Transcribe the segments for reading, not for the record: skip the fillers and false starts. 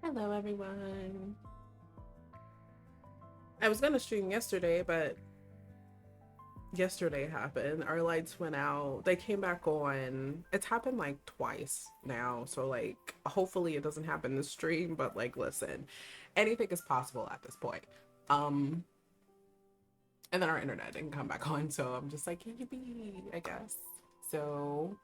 Hello, everyone. I was gonna stream yesterday, but yesterday happened. Our lights went out. They came back on. It's happened like twice now, so like hopefully it doesn't happen this stream. But like, listen, anything is possible at this point. Um, and then our internet didn't come back on, so I'm just like, yippee, I guess. So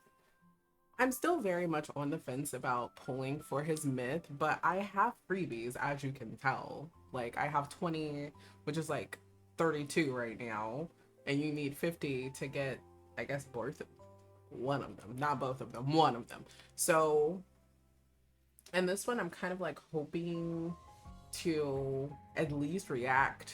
I'm still very much on the fence about pulling for his myth, but I have freebies, as you can tell. Like, I have 20, which is like 32 right now, and you need 50 to get, I guess, both, one of them, not both of them, one of them. So, and this one, I'm kind of like hoping to at least react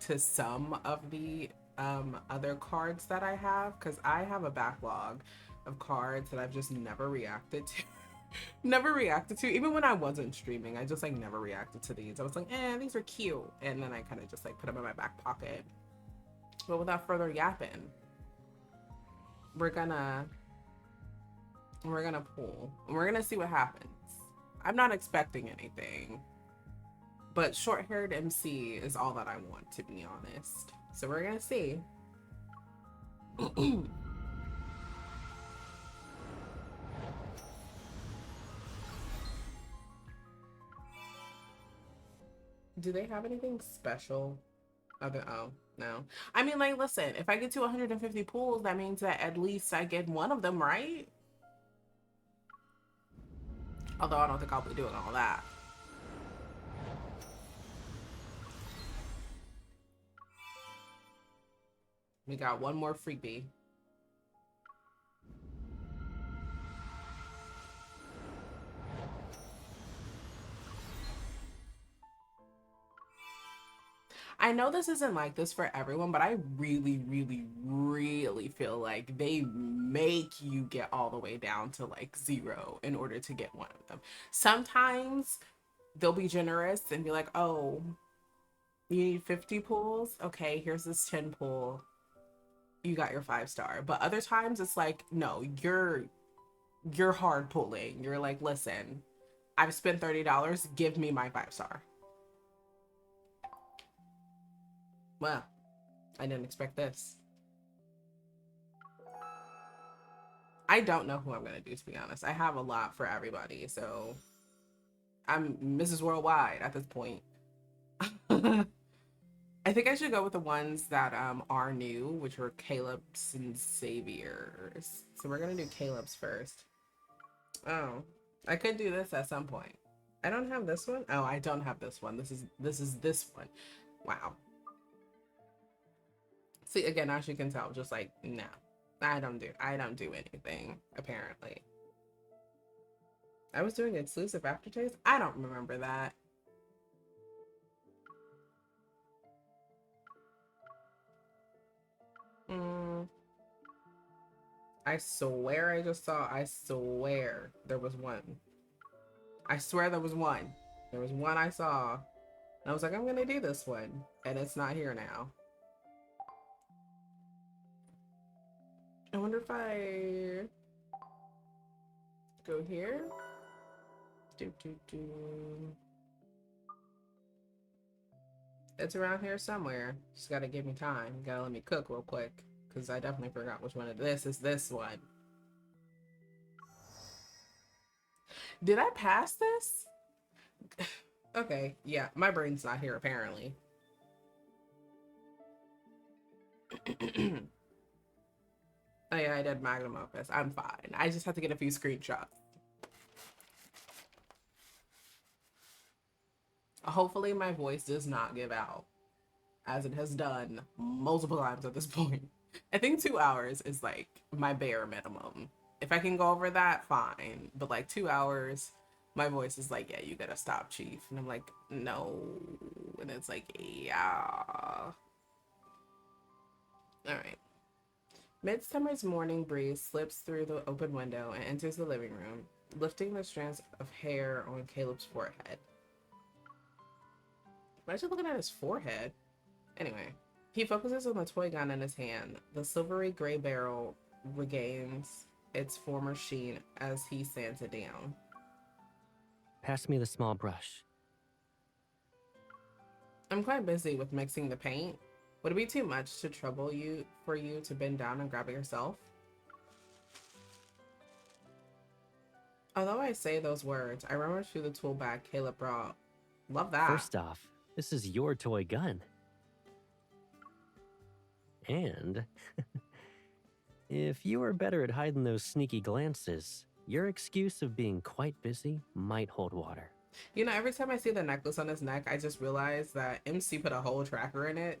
to some of the other cards that I have, because I have a backlog of cards that I've just never reacted to. Never reacted to, even when I wasn't streaming. I just like never reacted to these. I was like, these are cute, and then I kind of just like put them in my back pocket. But without further yapping, we're gonna pull, and we're gonna see what happens. I'm not expecting anything, but short-haired MC is all that I want, to be honest. So we're gonna see. Do they have anything special? Other oh no. I mean, like, listen, if I get to 150 pulls, that means that at least I get one of them, right? Although I don't think I'll be doing all that. We got one more freebie. I know this isn't like this for everyone, but I really, really, really feel like they make you get all the way down to like 0 in order to get one of them. Sometimes they'll be generous and be like, oh, you need 50 pulls? Okay, here's this 10 pull. You got your 5-star. But other times it's like, no, you're hard pulling. You're like, listen, I've spent $30. Give me my 5-star. Well, I didn't expect this. I don't know who I'm gonna do, to be honest. I have a lot for everybody, so I'm Mrs. Worldwide at this point. I think I should go with the ones that are new, which were Caleb's and Xavier's. So we're gonna do Caleb's first. Oh, I could do this at some point. I don't have this one. Oh, I don't have this one. This is this one. Wow. See, again, as you can tell, just like, no, I don't do anything, apparently. I was doing exclusive aftertaste. I don't remember that. Mm, I swear I swear there was one. I swear there was one. There was one I saw. And I was like, I'm gonna do this one. And it's not here now. I wonder if I go here. Do, do, do. It's around here somewhere. Just gotta give me time. Gotta let me cook real quick. Because I definitely forgot which one of this is this one. Did I pass this? Okay, yeah, my brain's not here apparently. Oh yeah, I did magnum opus. I'm fine. I just have to get a few screenshots. Hopefully my voice does not give out, as it has done multiple times at this point. I think 2 hours is like my bare minimum. If I can go over that, fine. But like 2 hours, my voice is like, yeah, you gotta stop, Chief. And I'm like, no. And it's like, yeah. All right. Midsummer's morning breeze slips through the open window and enters the living room, lifting the strands of hair on Caleb's forehead. Why is she looking at his forehead? Anyway, he focuses on the toy gun in his hand. The silvery gray barrel regains its former sheen as he sands it down. Pass me the small brush. I'm quite busy with mixing the paint. Would it be too much to trouble you for you to bend down and grab it yourself? Although I say those words, I rummage through the tool bag Caleb brought. Love that. First off, this is your toy gun. And if you were better at hiding those sneaky glances, your excuse of being quite busy might hold water. You know, every time I see the necklace on his neck, I just realize that MC put a whole tracker in it.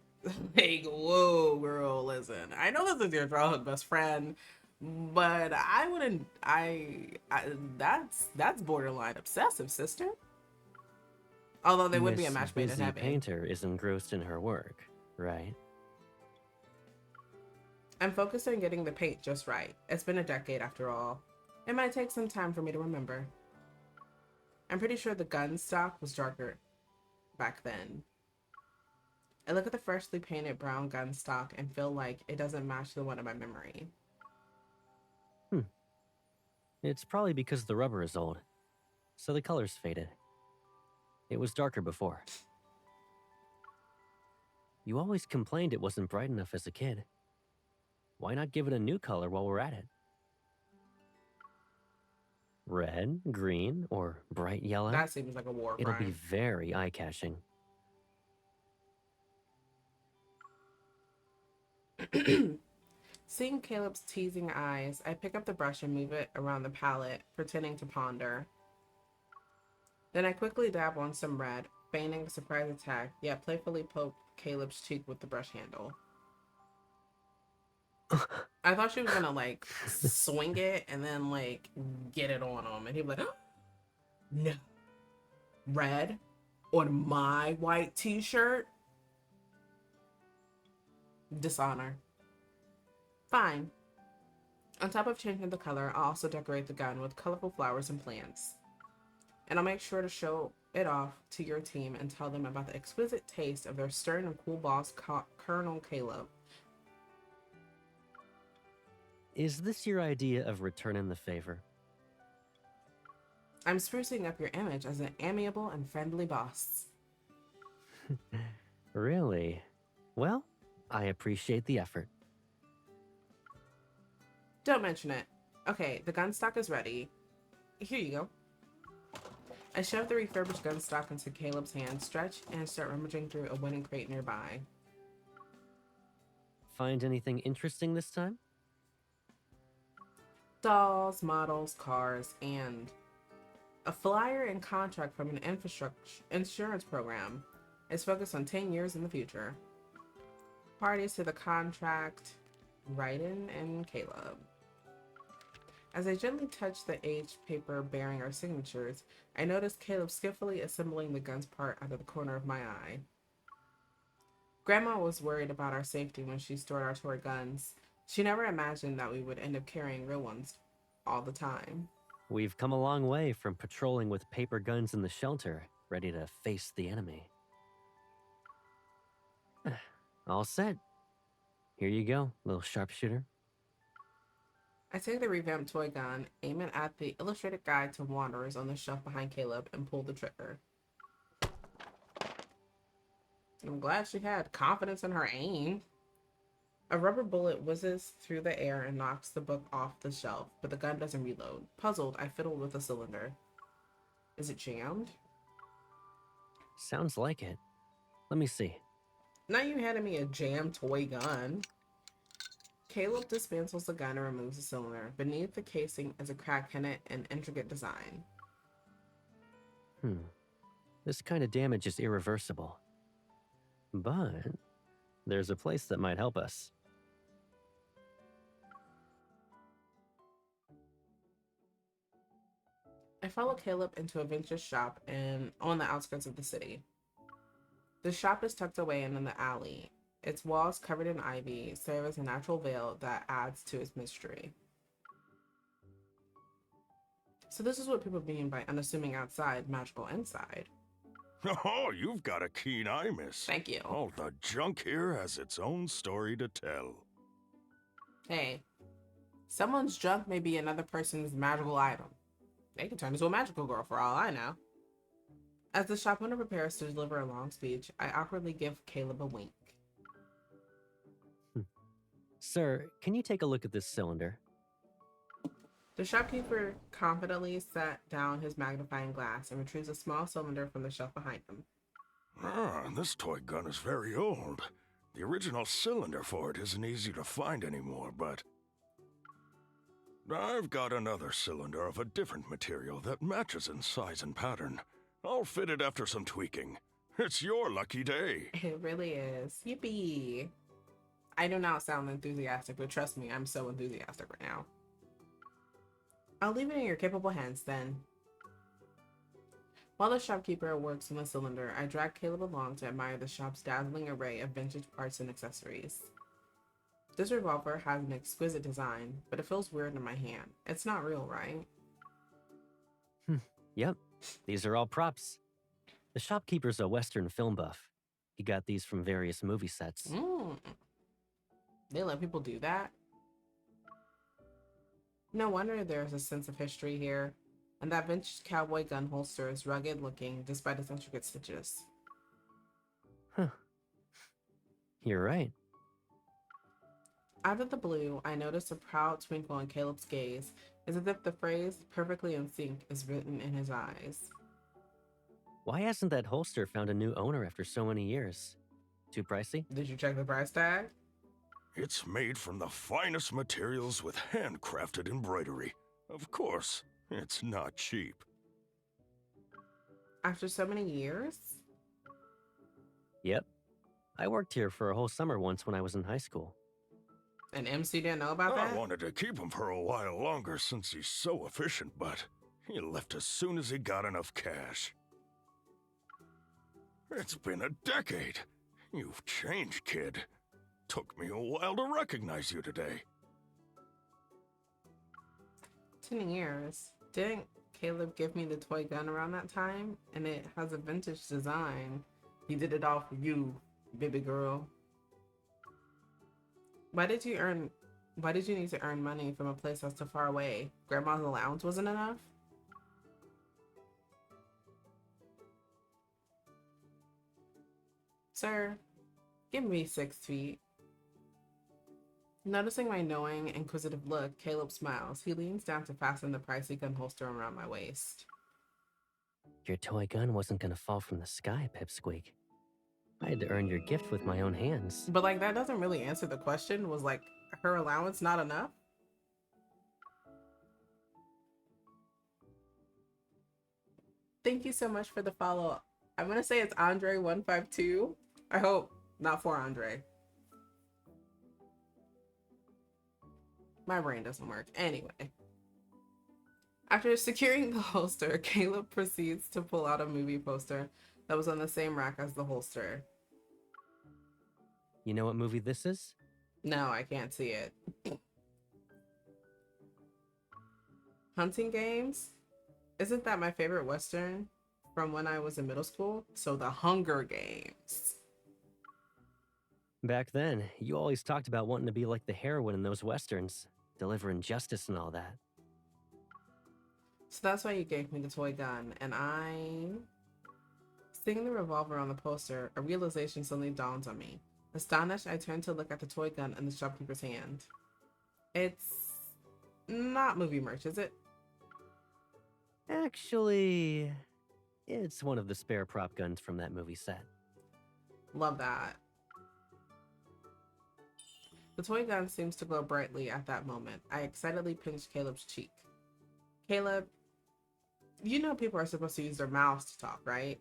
Like, whoa, girl, listen. I know this is your childhood best friend, but I wouldn't. That's borderline obsessive, sister. Although they would be a Miss match made in Busy heaven. Painter is engrossed in her work, right? I'm focused on getting the paint just right. It's been a decade after all. It might take some time for me to remember. I'm pretty sure the gun stock was darker back then. I look at the freshly painted brown gun stock and feel like it doesn't match the one in my memory. It's probably because the rubber is old, so the color's faded. It was darker before. You always complained it wasn't bright enough as a kid. Why not give it a new color while we're at it? Red, green, or bright yellow? That seems like a war It'll be crime. very eye-catching. Seeing Caleb's teasing eyes, I pick up the brush and move it around the palette, pretending to ponder. Then I quickly dab on some red, feigning a surprise attack, yet playfully poke Caleb's cheek with the brush handle. I thought she was gonna like swing it and then like get it on him, and he'd be like, oh, "No, red on my white t-shirt? Dishonor." Fine. On top of changing the color, I'll also decorate the gun with colorful flowers and plants. And I'll make sure to show it off to your team and tell them about the exquisite taste of their stern and cool boss, Colonel Caleb. Is this your idea of returning the favor? I'm sprucing up your image as an amiable and friendly boss. Really? Well, I appreciate the effort. Don't mention it. Okay, the gun stock is ready. Here you go. I shove the refurbished gun stock into Caleb's hand, stretch, and start rummaging through a wooden crate nearby. Find anything interesting this time? Dolls, models, cars, and a flyer and contract from an insurance program. It's focused on 10 years in the future. Parties to the contract, Ryden and Caleb. As I gently touch the aged paper bearing our signatures, I notice Caleb skillfully assembling the gun's part out of the corner of my eye. Grandma was worried about our safety when she stored our toy guns. She never imagined that we would end up carrying real ones all the time. We've come a long way from patrolling with paper guns in the shelter, ready to face the enemy. All set. Here you go, little sharpshooter. I take the revamped toy gun, aim it at the illustrated guide to wanderers on the shelf behind Caleb, and pull the trigger. I'm glad she had confidence in her aim. A rubber bullet whizzes through the air and knocks the book off the shelf, but the gun doesn't reload. Puzzled, I fiddle with the cylinder. Is it jammed? Sounds like it. Let me see. Now you handed me a jammed toy gun. Caleb dismantles the gun and removes the cylinder. Beneath the casing is a crack in it and intricate design. This kind of damage is irreversible. But there's a place that might help us. I follow Caleb into a vintage shop and on the outskirts of the city. The shop is tucked away in the alley. Its walls covered in ivy serve as a natural veil that adds to its mystery. So this is what people mean by unassuming outside, magical inside. Oh, you've got a keen eye, miss. Thank you. Oh, the junk here has its own story to tell. Hey, someone's junk may be another person's magical item. They could turn into a magical girl for all I know. As the shop owner prepares to deliver a long speech, I awkwardly give Caleb a wink. Sir, can you take a look at this cylinder? The shopkeeper confidently set down his magnifying glass and retrieves a small cylinder from the shelf behind him. Ah, this toy gun is very old. The original cylinder for it isn't easy to find anymore, but I've got another cylinder of a different material that matches in size and pattern. I'll fit it after some tweaking. It's your lucky day. It really is. Yippee! I do not sound enthusiastic, but trust me, I'm so enthusiastic right now. I'll leave it in your capable hands then. While the shopkeeper works on the cylinder, I drag Caleb along to admire the shop's dazzling array of vintage parts and accessories. This revolver has an exquisite design, but it feels weird in my hand. It's not real, right? Yep, these are all props. The shopkeeper's a Western film buff. He got these from various movie sets. They let people do that? No wonder there's a sense of history here. And that vintage cowboy gun holster is rugged looking despite its intricate stitches. Huh. You're right. Out of the blue, I notice a proud twinkle in Caleb's gaze, as if the phrase perfectly in sync is written in his eyes. Why hasn't that holster found a new owner after so many years? Too pricey? Did you check the price tag? It's made from the finest materials with handcrafted embroidery. Of course, it's not cheap. After so many years? Yep. I worked here for a whole summer once when I was in high school. And MC didn't know about I that? wanted to keep him for a while longer since he's so efficient, but he left as soon as he got enough cash. It's been a decade. You've changed, kid. Took me a while to recognize you today. 10 years. Didn't Caleb give me the toy gun around that time? And it has a vintage design. He did it all for you, baby girl. Why did you need to earn money from a place that's so far away? Grandma's allowance wasn't enough? Sir, give me 6 feet. Noticing my knowing, inquisitive look, Caleb smiles. He leans down to fasten the pricey gun holster around my waist. Your toy gun wasn't gonna fall from the sky, Pipsqueak. I had to earn your gift with my own hands. But like, that doesn't really answer the question. Was like, her allowance not enough? Thank you so much for the follow-up. I'm gonna say it's Andre152. I hope not for Andre. My brain doesn't work. Anyway. After securing the holster, Caleb proceeds to pull out a movie poster that was on the same rack as the holster. You know what movie this is? No, I can't see it. Hunting Games? Isn't that my favorite Western from when I was in middle school? So the Hunger Games. Back then, you always talked about wanting to be like the heroine in those westerns, delivering justice and all that. So that's why you gave me the toy gun, and seeing the revolver on the poster, a realization suddenly dawns on me. Astonished, I turn to look at the toy gun in the shopkeeper's hand. It's not movie merch, is it? Actually, it's one of the spare prop guns from that movie set. Love that. The toy gun seems to glow brightly at that moment. I excitedly pinch Caleb's cheek. Caleb, you know people are supposed to use their mouths to talk, right?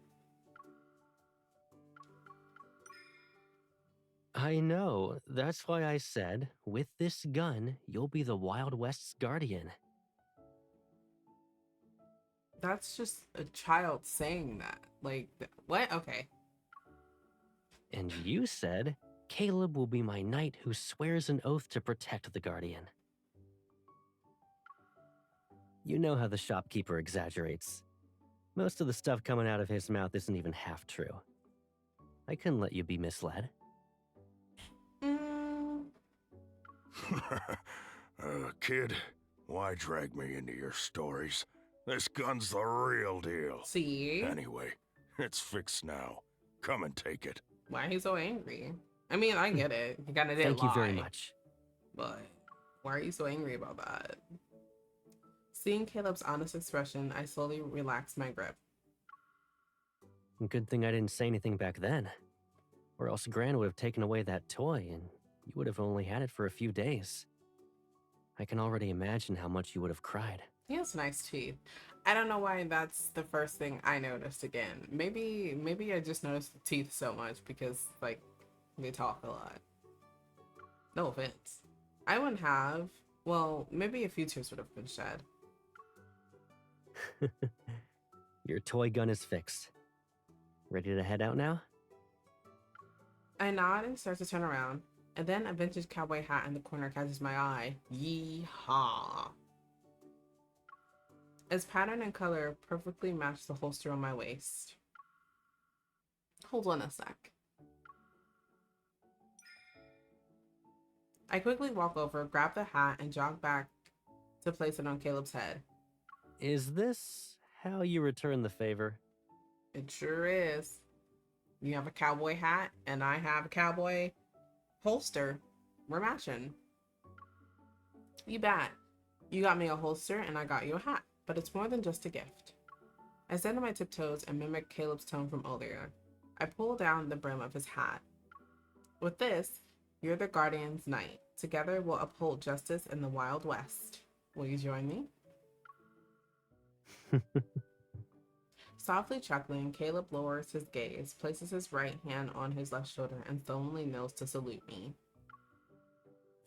I know. That's why I said, with this gun, you'll be the Wild West's guardian. That's just a child saying that. Like, what? Okay. And you said, Caleb will be my knight who swears an oath to protect the guardian. You know how the shopkeeper exaggerates. Most of the stuff coming out of his mouth isn't even half true. I couldn't let you be misled. Kid, why drag me into your stories? This gun's the real deal. See? Anyway, It's fixed now. Come and take it. Why are you so angry? I mean, I get it. You kind of didn't Thank you very lie, much. but why are you so angry about that? Seeing Caleb's honest expression, I slowly relaxed my grip. Good thing I didn't say anything back then. Or else Gran would have taken away that toy and you would have only had it for a few days. I can already imagine how much you would have cried. He has nice teeth. I don't know why that's the first thing I noticed again. Maybe I just noticed the teeth so much because, like, they talk a lot. No offense. I wouldn't have. Well, maybe a few tears would have been shed. Your toy gun is fixed. Ready to head out now? I nod and start to turn around, and then a vintage cowboy hat in the corner catches my eye. Yee-haw. Its pattern and color perfectly match the holster on my waist. Hold on a sec. I quickly walk over, grab the hat, and jog back to place it on Caleb's head. Is this how you return the favor? It sure is. You have a cowboy hat, and I have a cowboy holster. We're matching. You bet. You got me a holster, and I got you a hat. But it's more than just a gift. I stand on my tiptoes and mimic Caleb's tone from earlier. I pull down the brim of his hat. With this, you're the Guardian's Knight. Together, we'll uphold justice in the Wild West. Will you join me? Softly chuckling, Caleb lowers his gaze, places his right hand on his left shoulder, and solemnly kneels to salute me.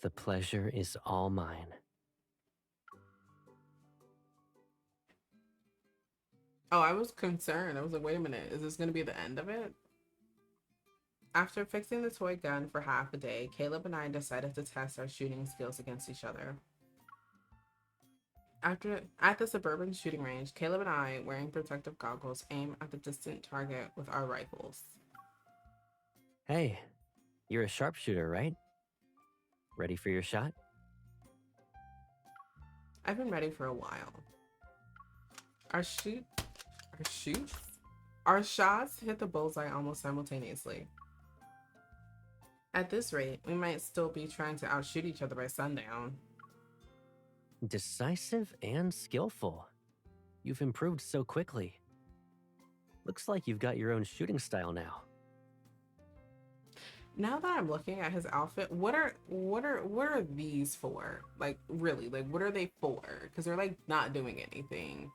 The pleasure is all mine. Oh, I was concerned. I was like, wait a minute, is this going to be the end of it? After fixing the toy gun for half a day, Caleb and I decided to test our shooting skills against each other. At the suburban shooting range, Caleb and I, wearing protective goggles, aim at the distant target with our rifles. Hey, you're a sharpshooter, right? Ready for your shot? I've been ready for a while. Our shots hit the bullseye almost simultaneously. At this rate, we might still be trying to outshoot each other by sundown. Decisive and skillful. You've improved so quickly. Looks like you've got your own shooting style now. Now that I'm looking at his outfit, what are these for? Like, really, like, what are they for? Because they're like not doing anything.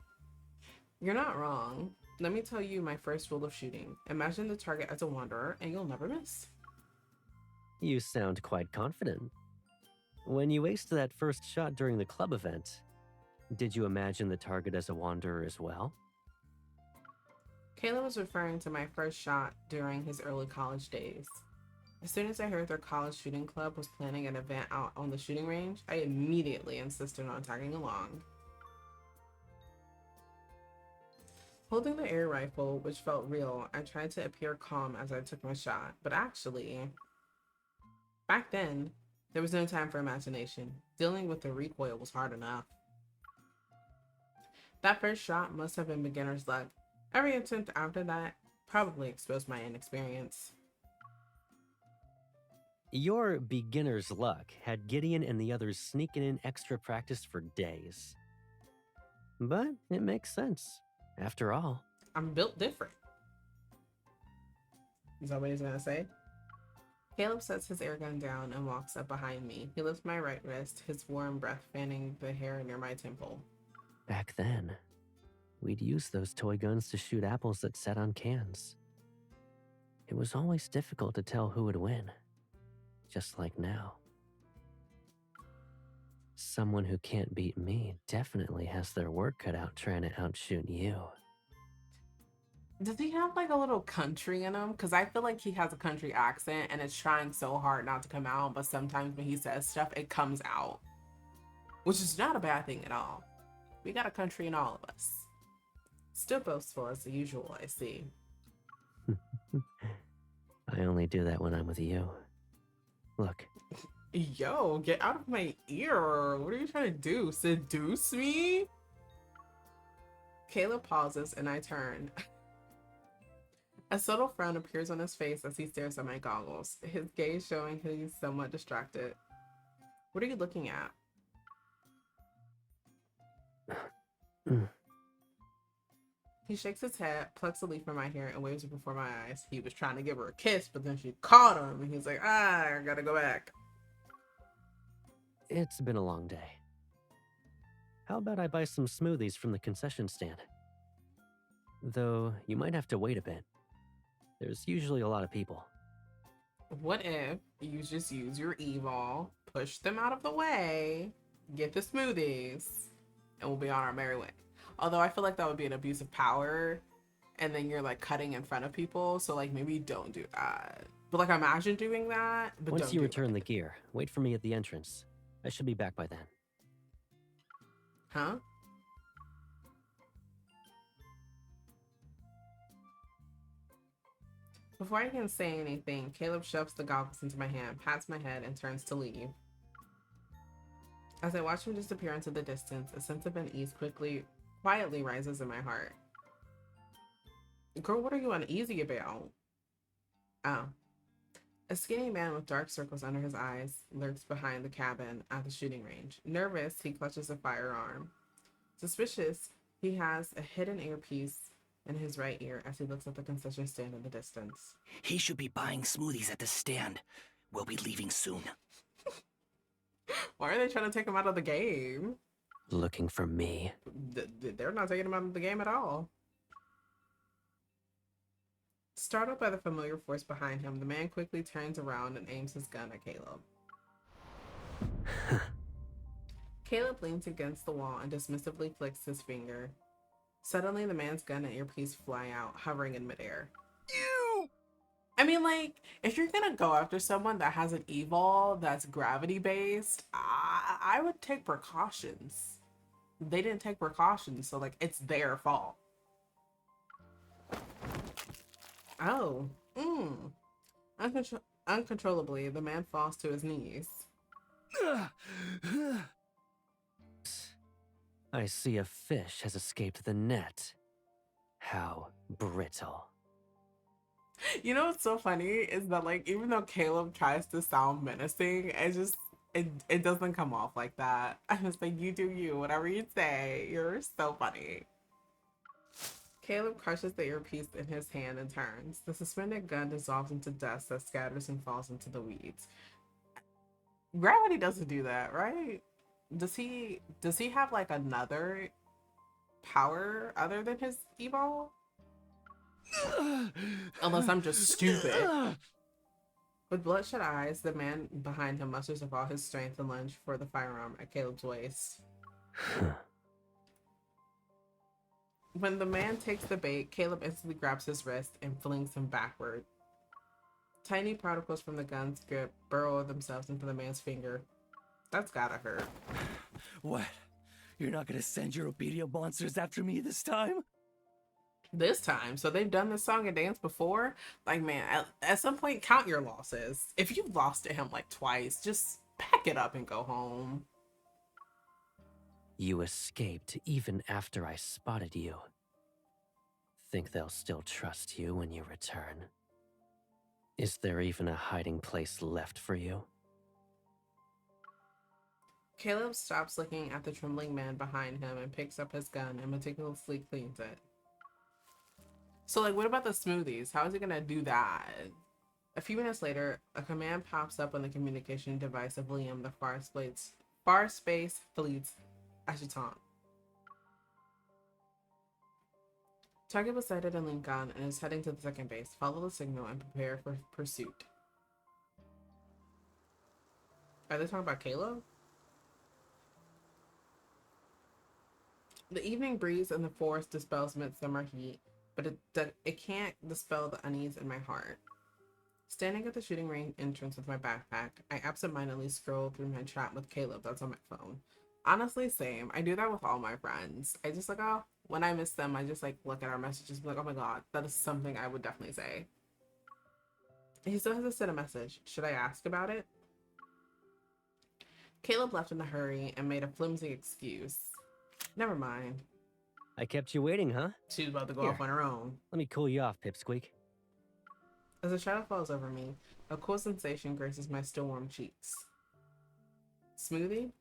You're not wrong. Let me tell you my first rule of shooting. Imagine the target as a wanderer and you'll never miss. You sound quite confident. When you aced that first shot during the club event, did you imagine the target as a wanderer as well? Kayla was referring to my first shot during his early college days. As soon as I heard their college shooting club was planning an event out on the shooting range, I immediately insisted on tagging along. Holding the air rifle, which felt real, I tried to appear calm as I took my shot, but actually, back then, there was no time for imagination. Dealing with the recoil was hard enough. That first shot must have been beginner's luck. Every attempt after that probably exposed my inexperience. Your beginner's luck had Gideon and the others sneaking in extra practice for days. But it makes sense. After all, I'm built different. Is that what he's gonna say? Caleb sets his airgun down and walks up behind me. He lifts my right wrist, his warm breath fanning the hair near my temple. back then, we'd use those toy guns to shoot apples that sat on cans. It was always difficult to tell who would win, just like now. Someone who can't beat me definitely has their work cut out trying to outshoot you. Does he have like a little country in him? Because I feel like he has a country accent and it's trying so hard not to come out, but sometimes when he says stuff, it comes out. Which is not a bad thing at all. We got a country in all of us. Still boastful as the usual, I see. I only do that when I'm with you. Look. Yo, get out of my ear. What are you trying to do? Seduce me? Caleb pauses and I turn. A subtle frown appears on his face as he stares at my goggles, his gaze showing he's somewhat distracted. What are you looking at? He shakes his head, plucks a leaf from my hair, and waves it before my eyes. He was trying to give her a kiss, but then she caught him, and he's like, I gotta go back. It's been a long day. How about I buy some smoothies from the concession stand? Though, you might have to wait a bit. There's usually a lot of people. What if you just use your evil, push them out of the way, get the smoothies, and we'll be on our merry way? Although I feel like that would be an abuse of power, and then you're like cutting in front of people, so like maybe don't do that. But like imagine doing that, but Once don't you do return it. the gear, wait for me at the entrance. I should be back by then. Huh? Before I can say anything, Caleb shoves the goggles into my hand, pats my head, and turns to leave. As I watch him disappear into the distance, a sense of unease quietly rises in my heart. Girl, what are you uneasy about? Oh. A skinny man with dark circles under his eyes lurks behind the cabin at the shooting range. Nervous, he clutches a firearm. Suspicious, he has a hidden earpiece in his right ear as he looks at the concession stand in the distance. He should be buying smoothies at the stand. We'll be leaving soon. Why are they trying to take him out of the game? Looking for me. They're not taking him out of the game at all. Startled by the familiar force behind him, the man quickly turns around and aims his gun at Caleb. Caleb leans against the wall and dismissively flicks his finger. Suddenly, the man's gun and earpiece fly out, hovering in midair. You! I mean, like, if you're gonna go after someone that has an evil that's gravity-based, I would take precautions. They didn't take precautions, so, like, it's their fault. Oh. Uncontrollably, the man falls to his knees. I see a fish has escaped the net. How brittle. You know what's so funny is that, like, even though Caleb tries to sound menacing, it doesn't come off like that. I'm just like, you do you, whatever you say. You're so funny. Caleb crushes the earpiece in his hand and turns. The suspended gun dissolves into dust that scatters and falls into the weeds. Gravity doesn't do that, right? Does he have like another power other than his evil? Unless I'm just stupid. With bloodshot eyes, the man behind him musters up all his strength and lunge for the firearm at Caleb's waist. When the man takes the bait, Caleb instantly grabs his wrist and flings him backward. Tiny particles from the gun's grip burrow themselves into the man's finger. That's gotta hurt. What? You're not gonna send your obedient monsters after me this time? This time? So they've done this song and dance before? Like, man, at some point, count your losses. If you've lost to him like twice, just pack it up and go home. You escaped even after I spotted you. Think they'll still trust you when you return? Is there even a hiding place left for you? Caleb stops looking at the trembling man behind him and picks up his gun and meticulously cleans it. So, like, what about the smoothies? How is he gonna do that? A few minutes later, a command pops up on the communication device of Liam, the Far Space Fleet's adjutant. Target was sighted in Lincoln and is heading to the second base. Follow the signal and prepare for pursuit. Are they talking about Caleb? The evening breeze in the forest dispels midsummer heat, but it can't dispel the unease in my heart. Standing at the shooting range entrance with my backpack, I absentmindedly scroll through my chat with Caleb that's on my phone. Honestly, same. I do that with all my friends. I just like, oh, when I miss them, I just like look at our messages and be like, oh my god, that is something I would definitely say. He still hasn't sent a message. Should I ask about it? Caleb left in a hurry and made a flimsy excuse. Never mind. I kept you waiting, huh? She was about to go Here. off on her own. Let me cool you off, Pipsqueak. As a shadow falls over me, a cool sensation graces my still warm cheeks. Smoothie?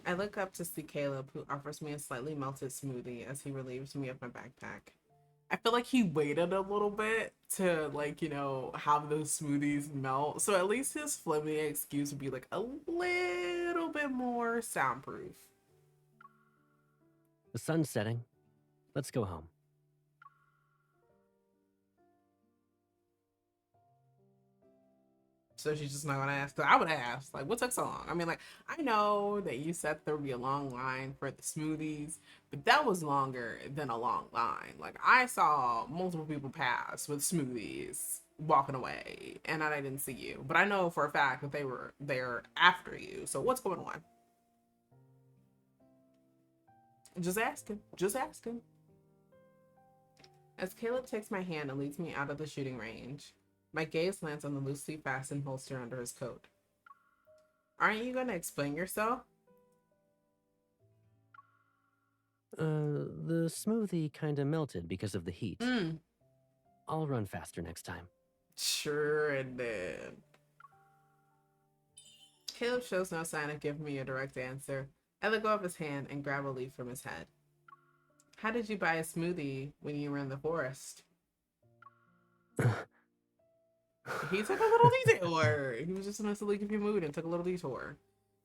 I look up to see Caleb, who offers me a slightly melted smoothie as he relieves me of my backpack. I feel like he waited a little bit to, like, have the smoothies melt. So at least his flimsy excuse would be like a little bit more soundproof. The sun's setting. Let's go home. So she's just not gonna ask. 'Cause I would ask, like, what took so long? I mean, like, I know that you said there would be a long line for the smoothies, but that was longer than a long line. Like, I saw multiple people pass with smoothies walking away, and I didn't see you. But I know for a fact that they were there after you. So what's going on? Just asking. Just asking. As Caleb takes my hand and leads me out of the shooting range, my gaze lands on the loosely fastened holster under his coat. Aren't you going to explain yourself? The smoothie kinda melted because of the heat. I'll run faster next time. Sure it did. Caleb shows no sign of giving me a direct answer. I let go of his hand and grab a leaf from his head. How did you buy a smoothie when you were in the forest? He took a little detour. He was just in a silly goofy mood and took a little detour.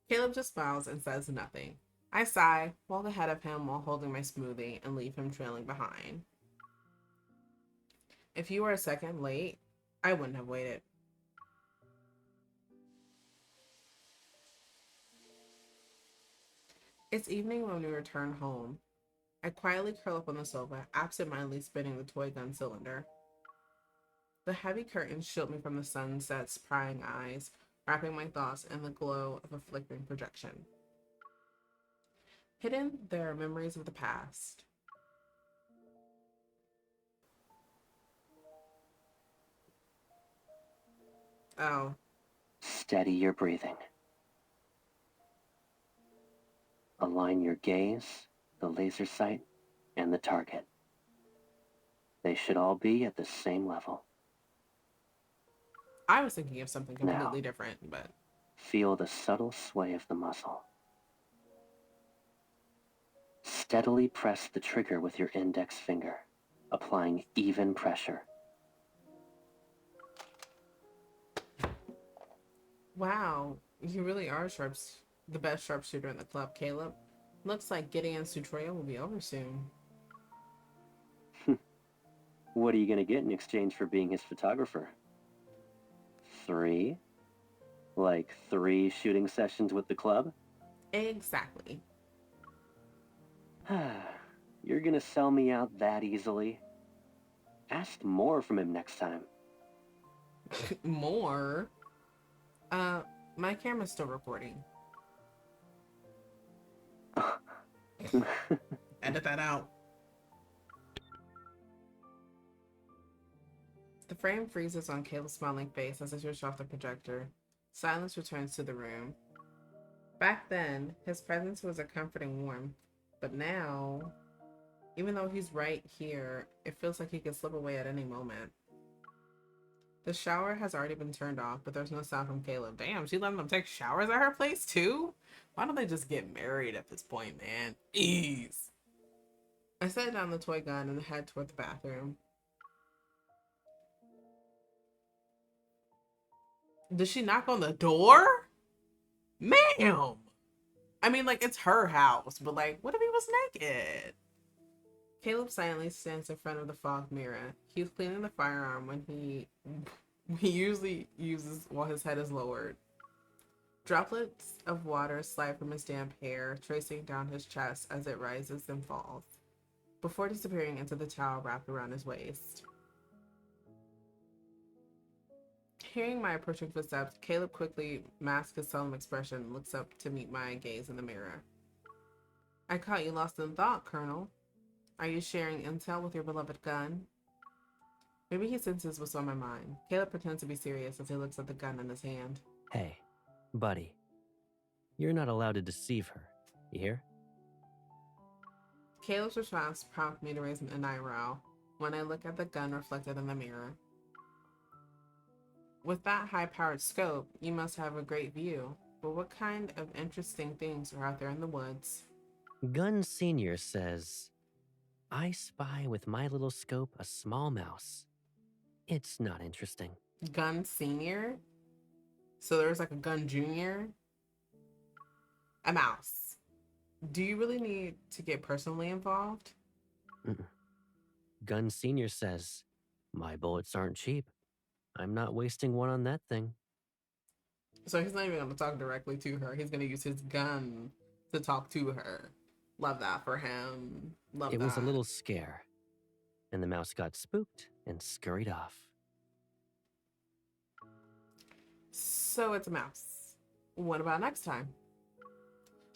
Caleb just smiles and says nothing. I sigh, walk ahead of him while holding my smoothie, and leave him trailing behind. If you were a second late, I wouldn't have waited. It's evening when we return home. I quietly curl up on the sofa, absentmindedly spinning the toy gun cylinder. The heavy curtains shield me from the sunset's prying eyes, wrapping my thoughts in the glow of a flickering projection. Hidden, there are memories of the past. Oh. Steady your breathing. Align your gaze, the laser sight, and the target. They should all be at the same level. I was thinking of something completely different, but... Feel the subtle sway of the muzzle. Steadily press the trigger with your index finger, applying even pressure. Wow, you really are the best sharpshooter in the club, Caleb. Looks like Gideon's tutorial will be over soon. What are you gonna get in exchange for being his photographer? 3? Like 3 shooting sessions with the club? Exactly. You're gonna sell me out that easily? Ask more from him next time. More? My camera's still recording. Edit that out. The frame freezes on Caleb's smiling face as I switch off the projector. Silence returns to the room. Back then, his presence was a comforting warmth, but now, even though he's right here, it feels like he could slip away at any moment. The shower has already been turned off, but there's no sound from Caleb. Damn, she letting them take showers at her place too? Why don't they just get married at this point, man? Ease. I set down the toy gun and head toward the bathroom. Did she knock on the door? Ma'am! I mean, like, it's her house, but like, what if he was naked? Caleb silently stands in front of the fog mirror. He's cleaning the firearm when he usually uses while his head is lowered. Droplets of water slide from his damp hair, tracing down his chest as it rises and falls, before disappearing into the towel wrapped around his waist. Hearing my approaching footsteps, Caleb quickly masks his solemn expression and looks up to meet my gaze in the mirror. I caught you lost in thought, Colonel. Are you sharing intel with your beloved gun? Maybe he senses what's on my mind. Caleb pretends to be serious as he looks at the gun in his hand. Hey, buddy. You're not allowed to deceive her. You hear? Caleb's response prompts me to raise an eyebrow when I look at the gun reflected in the mirror. With that high-powered scope, you must have a great view. But what kind of interesting things are out there in the woods? Gun Senior says, I spy with my little scope a small mouse. It's not interesting. Gun Senior? So there's like a Gun Junior? A mouse. Do you really need to get personally involved? Mm-mm. Gun Senior says, my bullets aren't cheap. I'm not wasting one on that thing. So he's not even going to talk directly to her. He's going to use his gun to talk to her. Love that for him. Love It that. was a little scare, and the mouse got spooked and scurried off. So it's a mouse. What about next time?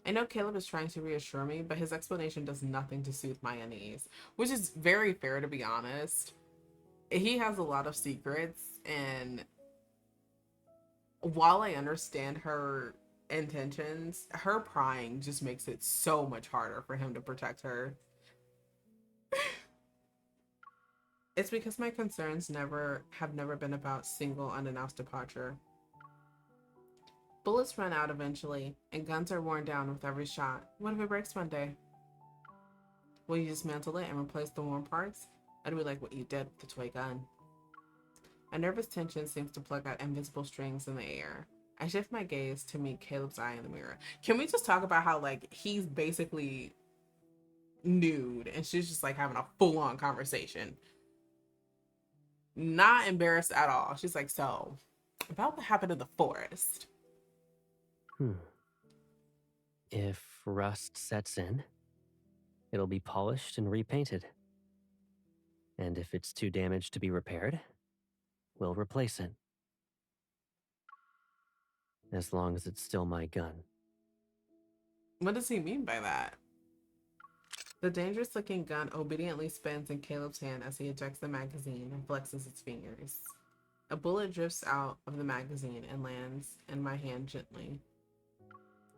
I know Caleb is trying to reassure me, but his explanation does nothing to soothe my unease, which is very fair, to be honest. He has a lot of secrets, and while I understand her intentions, her prying just makes it so much harder for him to protect her. It's because my concerns have never been about single unannounced departure. Bullets run out eventually, and guns are worn down with every shot. What if it breaks one day? Will you dismantle it and replace the worn parts? Or do we like what you did with the toy gun? A nervous tension seems to pluck out invisible strings in the air. I shift my gaze to meet Caleb's eye in the mirror. Can we just talk about how, like, he's basically nude and she's just like having a full-on conversation? Not embarrassed at all. She's like, so, about what happened in the forest? If rust sets in, it'll be polished and repainted. And if it's too damaged to be repaired, we'll replace it. As long as it's still my gun. What does he mean by that? The dangerous-looking gun obediently spins in Caleb's hand as he ejects the magazine and flexes its fingers. A bullet drifts out of the magazine and lands in my hand gently.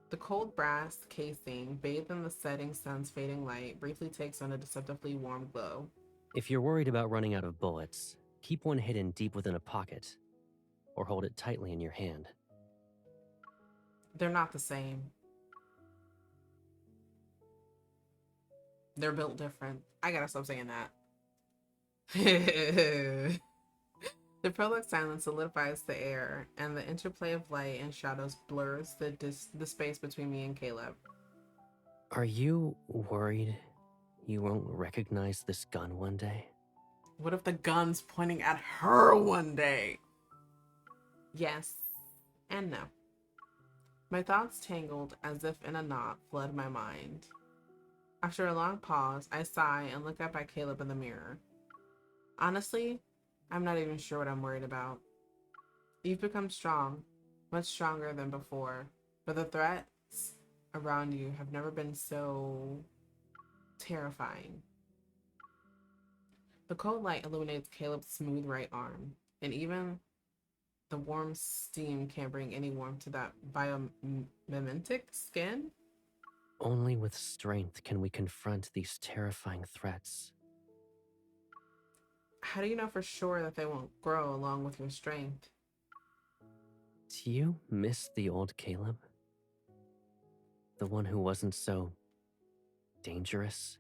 The cold brass casing, bathed in the setting sun's fading light, briefly takes on a deceptively warm glow. If you're worried about running out of bullets, keep one hidden deep within a pocket, or hold it tightly in your hand. They're not the same. They're built different. I gotta stop saying that. The prolix silence solidifies the air, and the interplay of light and shadows blurs the space between me and Caleb. Are you worried you won't recognize this gun one day? What if the gun's pointing at her one day? Yes and no. My thoughts tangled as if in a knot flood my mind. After a long pause, I sigh and look up at Caleb in the mirror. Honestly, I'm not even sure what I'm worried about. You've become strong, much stronger than before, but the threats around you have never been so terrifying. The cold light illuminates Caleb's smooth right arm, and even the warm steam can't bring any warmth to that biomimetic skin. Only with strength can we confront these terrifying threats. How do you know for sure that they won't grow along with your strength? Do you miss the old Caleb? The one who wasn't so dangerous?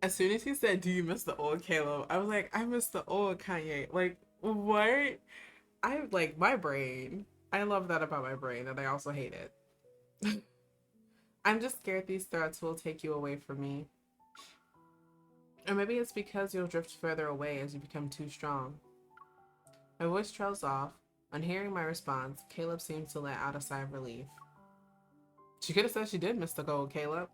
As soon as he said, do you miss the old Caleb? I was like, I miss the old Kanye. Like, what? I like my brain. I love that about my brain, and I also hate it. I'm just scared these threats will take you away from me. Or maybe it's because you'll drift further away as you become too strong. My voice trails off. On hearing my response, Caleb seems to let out a sigh of relief. She could have said she did miss the gold, Caleb.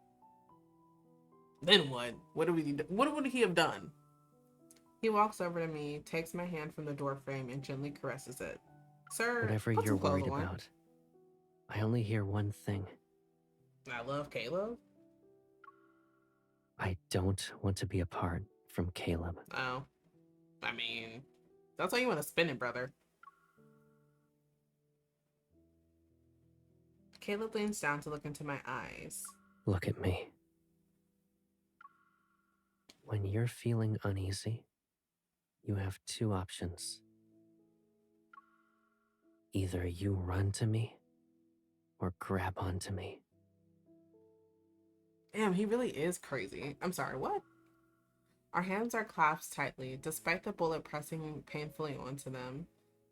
Then what? What would he have done? He walks over to me, takes my hand from the door frame, and gently caresses it. Sir, Whatever put you're some clothes worried on. about, I only hear one thing. I love Caleb. I don't want to be apart from Caleb. Oh. I mean, that's how you want to spin it, brother. Caleb leans down to look into my eyes. Look at me. When you're feeling uneasy, you have two options. Either you run to me or grab onto me. Damn, he really is crazy. I'm sorry, what? Our hands are clasped tightly, despite the bullet pressing painfully onto them.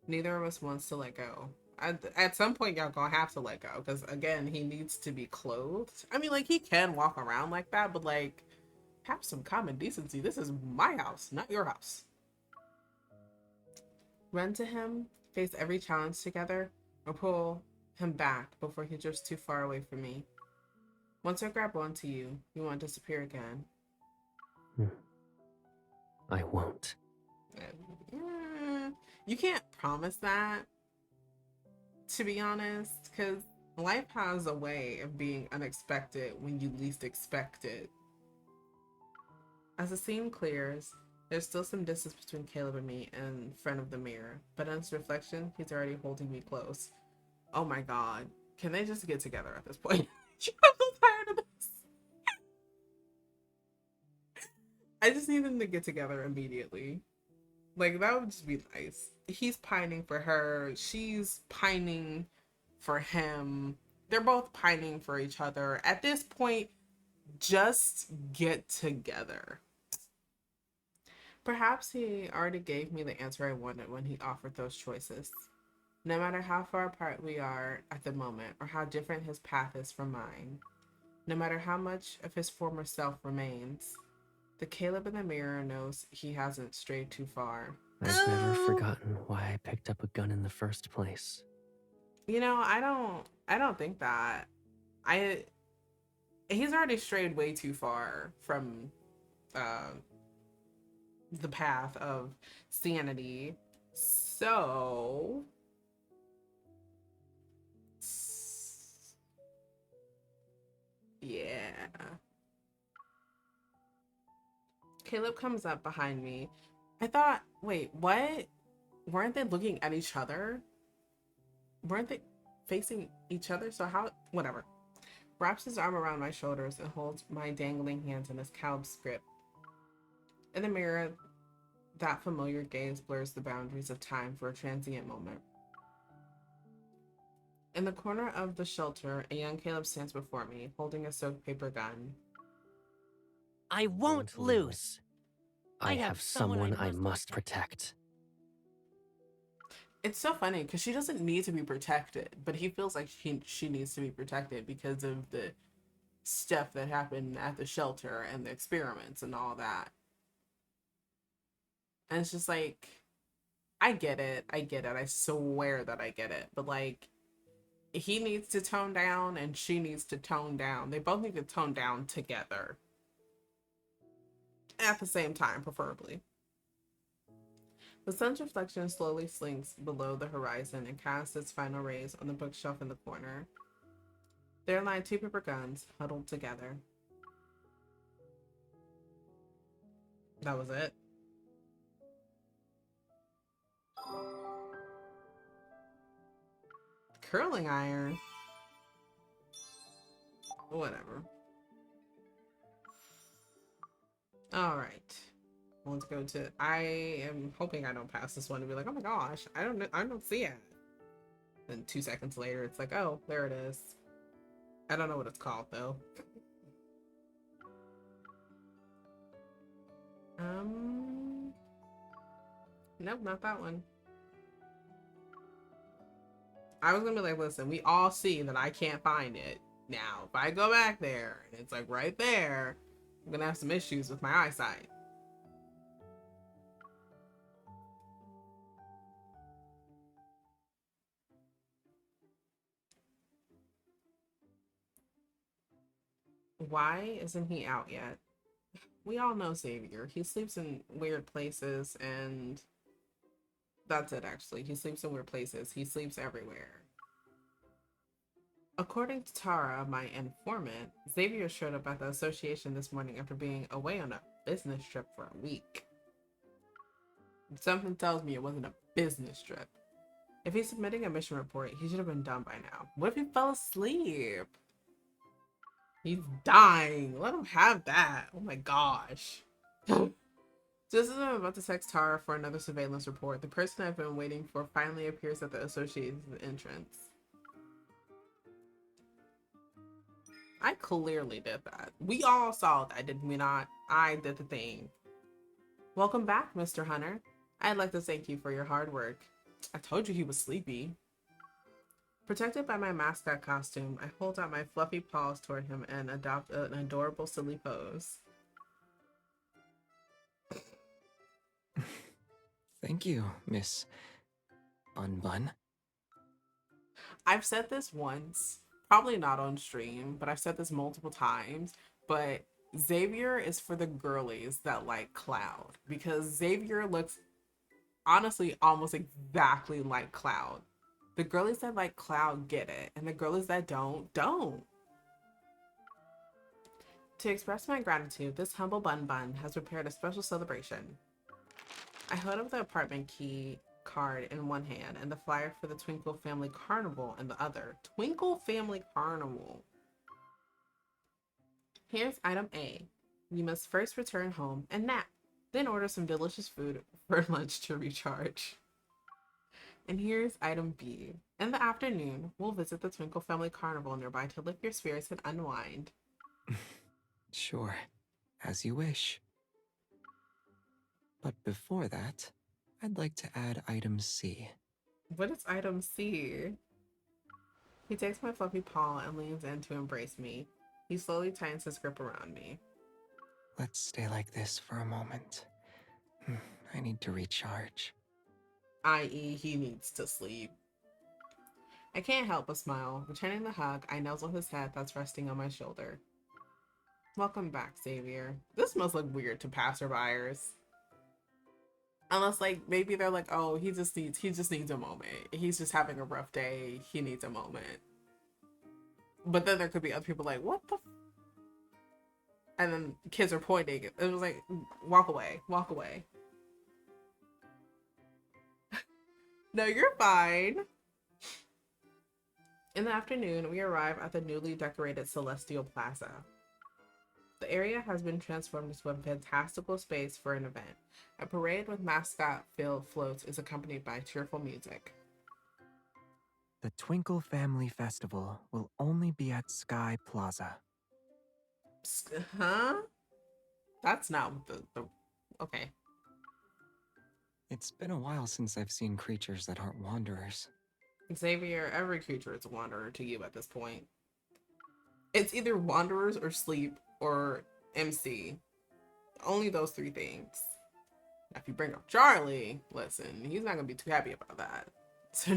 Neither of us wants to let go. At some point, y'all gonna have to let go, because again, he needs to be clothed. I mean, like, he can walk around like that, but like, have some common decency. This is my house, not your house. Run to him, face every challenge together, or pull him back before he drifts too far away from me. Once I grab onto you, you won't disappear again. I won't. You can't promise that, to be honest, because life has a way of being unexpected when you least expect it. As the scene clears, there's still some distance between Caleb and me in front of the mirror, but in his reflection, he's already holding me close. Oh my god. Can they just get together at this point? I'm so tired of this. I just need them to get together immediately. Like, that would just be nice. He's pining for her. She's pining for him. They're both pining for each other. At this point, just get together. Perhaps he already gave me the answer I wanted when he offered those choices. No matter how far apart we are at the moment, or how different his path is from mine, no matter how much of his former self remains, the Caleb in the mirror knows he hasn't strayed too far. I've never forgotten why I picked up a gun in the first place. You know, I don't think that. He's already strayed way too far from the path of sanity. So yeah. Caleb comes up behind me. I thought, wait, what? Weren't they looking at each other? Weren't they facing each other? So how, whatever. Wraps his arm around my shoulders and holds my dangling hands in his cow's grip. In the mirror, that familiar gaze blurs the boundaries of time for a transient moment. In the corner of the shelter, a young Caleb stands before me, holding a soaked paper gun. I won't lose. I have someone I must protect. It's so funny because she doesn't need to be protected, but he feels like she needs to be protected because of the stuff that happened at the shelter and the experiments and all that. And it's just like, I get it. I swear that I get it. But like, he needs to tone down and she needs to tone down. They both need to tone down together. At the same time, preferably. The sun's reflection slowly slinks below the horizon and casts its final rays on the bookshelf in the corner. There lie two paper guns, huddled together. That was it. Curling iron? Whatever. Alright. Let's go to, I am hoping I don't pass this one and be like, oh my gosh, I don't see it. Then 2 seconds later, it's like, oh, there it is. I don't know what it's called though. Nope, not that one. I was gonna be like, listen, we all see that I can't find it. Now, if I go back there and it's like right there, I'm gonna have some issues with my eyesight. Why isn't he out yet? We all know Xavier. He sleeps in weird places, and that's it, actually. He sleeps in weird places. He sleeps everywhere. According to Tara, my informant, Xavier showed up at the association this morning after being away on a business trip for a week. Something tells me it wasn't a business trip. If he's submitting a mission report, he should have been done by now. What if he fell asleep? He's dying. Let him have that. Oh my gosh. Just as I'm about to text Tara for another surveillance report, the person I've been waiting for finally appears at the associated entrance. I clearly did that. We all saw that, did we not? I did the thing. Welcome back, Mr. Hunter. I'd like to thank you for your hard work. I told you he was sleepy. Protected by my mascot costume, I hold out my fluffy paws toward him and adopt an adorable silly pose. Thank you, Miss Unbun. I've said this once, probably not on stream, but I've said this multiple times, but Xavier is for the girlies that like Cloud, because Xavier looks honestly almost exactly like Cloud. The girlies that like Cloud get it, and the girlies that don't. To express my gratitude, this humble bun has prepared a special celebration. I hold up the apartment key card in one hand and the flyer for the Twinkle Family Carnival in the other. Twinkle Family Carnival. Here's item A. You must first return home and nap, then order some delicious food for lunch to recharge. And here's item B. In the afternoon, we'll visit the Twinkle Family Carnival nearby to lift your spirits and unwind. Sure, as you wish. But before that, I'd like to add item C. What is item C? He takes my fluffy paw and leans in to embrace me. He slowly tightens his grip around me. Let's stay like this for a moment. I need to recharge. I.e., he needs to sleep. I can't help but smile. Returning the hug, I nuzzle his head that's resting on my shoulder. Welcome back, Xavier. This must look weird to passerbyers. Unless, like, maybe they're like, oh, he just needs a moment. He's just having a rough day. He needs a moment. But then there could be other people like, what the and then kids are pointing. It was like, walk away, walk away. No, you're fine. In the afternoon, we arrive at the newly decorated Celestial Plaza. The area has been transformed into a fantastical space for an event. A parade with mascot-filled floats is accompanied by cheerful music. The Twinkle Family Festival will only be at Sky Plaza. Huh? That's not the okay. It's been a while since I've seen creatures that aren't wanderers. Xavier, every creature is a wanderer to you at this point. It's either wanderers or sleep or MC. Only those three things. Now, if you bring up Charlie, listen, he's not gonna be too happy about that. So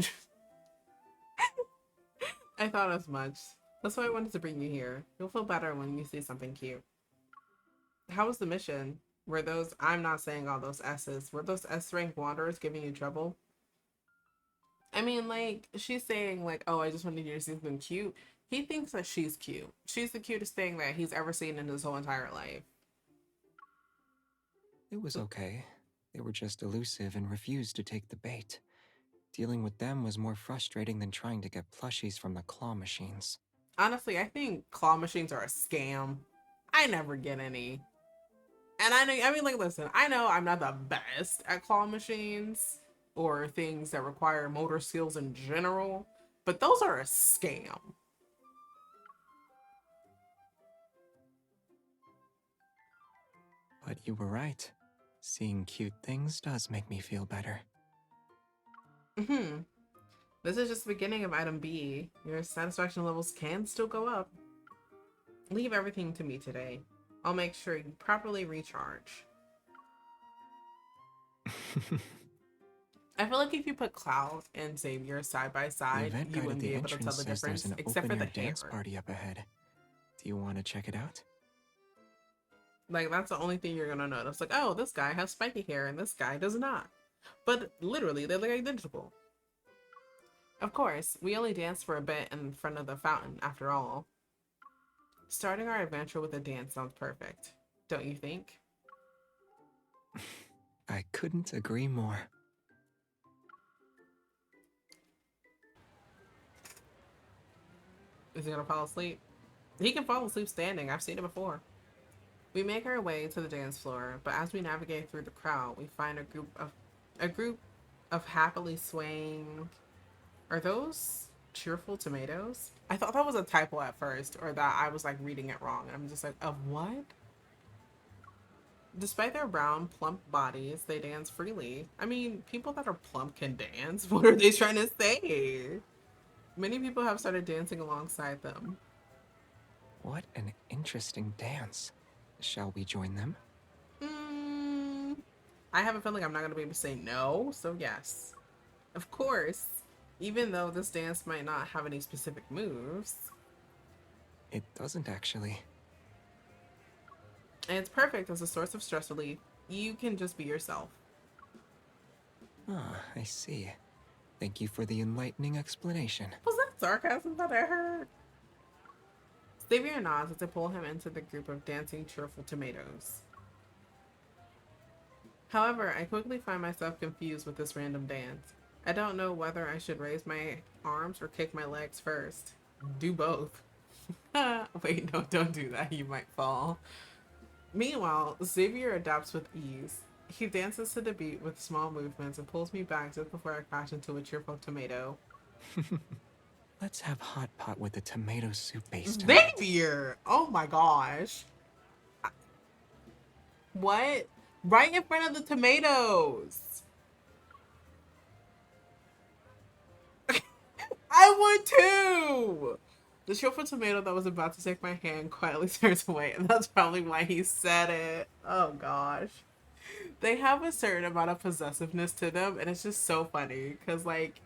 I thought as much. That's why I wanted to bring you here. You'll feel better when you see something cute. How was the mission? Were those, I'm not saying all those S's, were those S-rank wanderers giving you trouble? I mean, like, she's saying, like, oh, I just wanted you to see something cute. He thinks that she's cute. She's the cutest thing that he's ever seen in his whole entire life. It was okay. They were just elusive and refused to take the bait. Dealing with them was more frustrating than trying to get plushies from the claw machines. Honestly, I think claw machines are a scam. I never get any. And I mean, like, listen, I know I'm not the best at claw machines or things that require motor skills in general, but those are a scam. But you were right. Seeing cute things does make me feel better. This is just the beginning of item B. Your satisfaction levels can still go up. Leave everything to me today. I'll make sure you properly recharge. I feel like if you put Cloud and Xavier side by side, you wouldn't be able to tell the difference, except for the hair. Dance party up ahead. Do you want to check it out? Like, that's the only thing you're gonna notice. Like, oh, this guy has spiky hair and this guy does not. But literally, they look identical. Of course, we only danced for a bit in front of the fountain, after all. Starting our adventure with a dance sounds perfect, don't you think? I couldn't agree more. Is he gonna fall asleep? He can fall asleep standing. I've seen it before. We make our way to the dance floor, but as we navigate through the crowd, we find a group of happily swaying. Are those cheerful tomatoes? I thought that was a typo at first, or that I was like reading it wrong. And I'm just like, of what? Despite their brown, plump bodies, they dance freely. I mean, people that are plump can dance. What are they trying to say? Many people have started dancing alongside them. What an interesting dance. Shall we join them? I have a feeling I'm not going to be able to say no, so yes. Of course, even though this dance might not have any specific moves. It doesn't actually. And it's perfect as a source of stress relief. You can just be yourself. Ah, I see. Thank you for the enlightening explanation. Was that sarcasm that I heard? Xavier nods as I pull him into the group of dancing, cheerful tomatoes. However, I quickly find myself confused with this random dance. I don't know whether I should raise my arms or kick my legs first. Do both. Wait, no, don't do that. You might fall. Meanwhile, Xavier adapts with ease. He dances to the beat with small movements and pulls me back just before I crash into a cheerful tomato. Let's have hot pot with the tomato soup base tonight. Xavier! Oh my gosh. What? Right in front of the tomatoes. I would too! The cheerful tomato that was about to take my hand quietly turns away, and that's probably why he said it. Oh gosh. They have a certain amount of possessiveness to them, and it's just so funny, because like,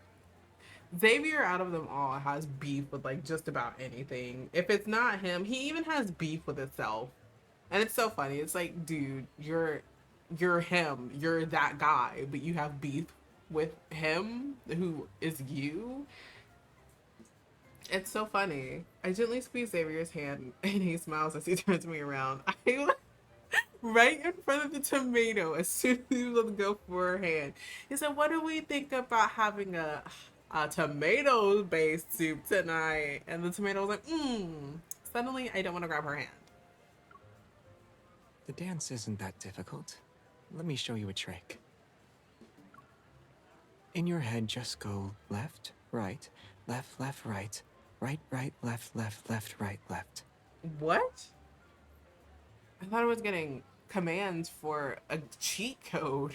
Xavier out of them all has beef with like just about anything. If it's not him, he even has beef with itself. And it's so funny. It's like, dude, you're him. You're that guy, but you have beef with him who is you. It's so funny. I gently squeeze Xavier's hand and he smiles as he turns me around. I right in front of the tomato as soon as he was go for her hand. He said, "What do we think about having a tomato-based soup tonight?" And the tomato was like, Suddenly, I don't want to grab her hand. The dance isn't that difficult. Let me show you a trick. In your head, just go left, right, right, right, left, right. What? I thought I was getting commands for a cheat code.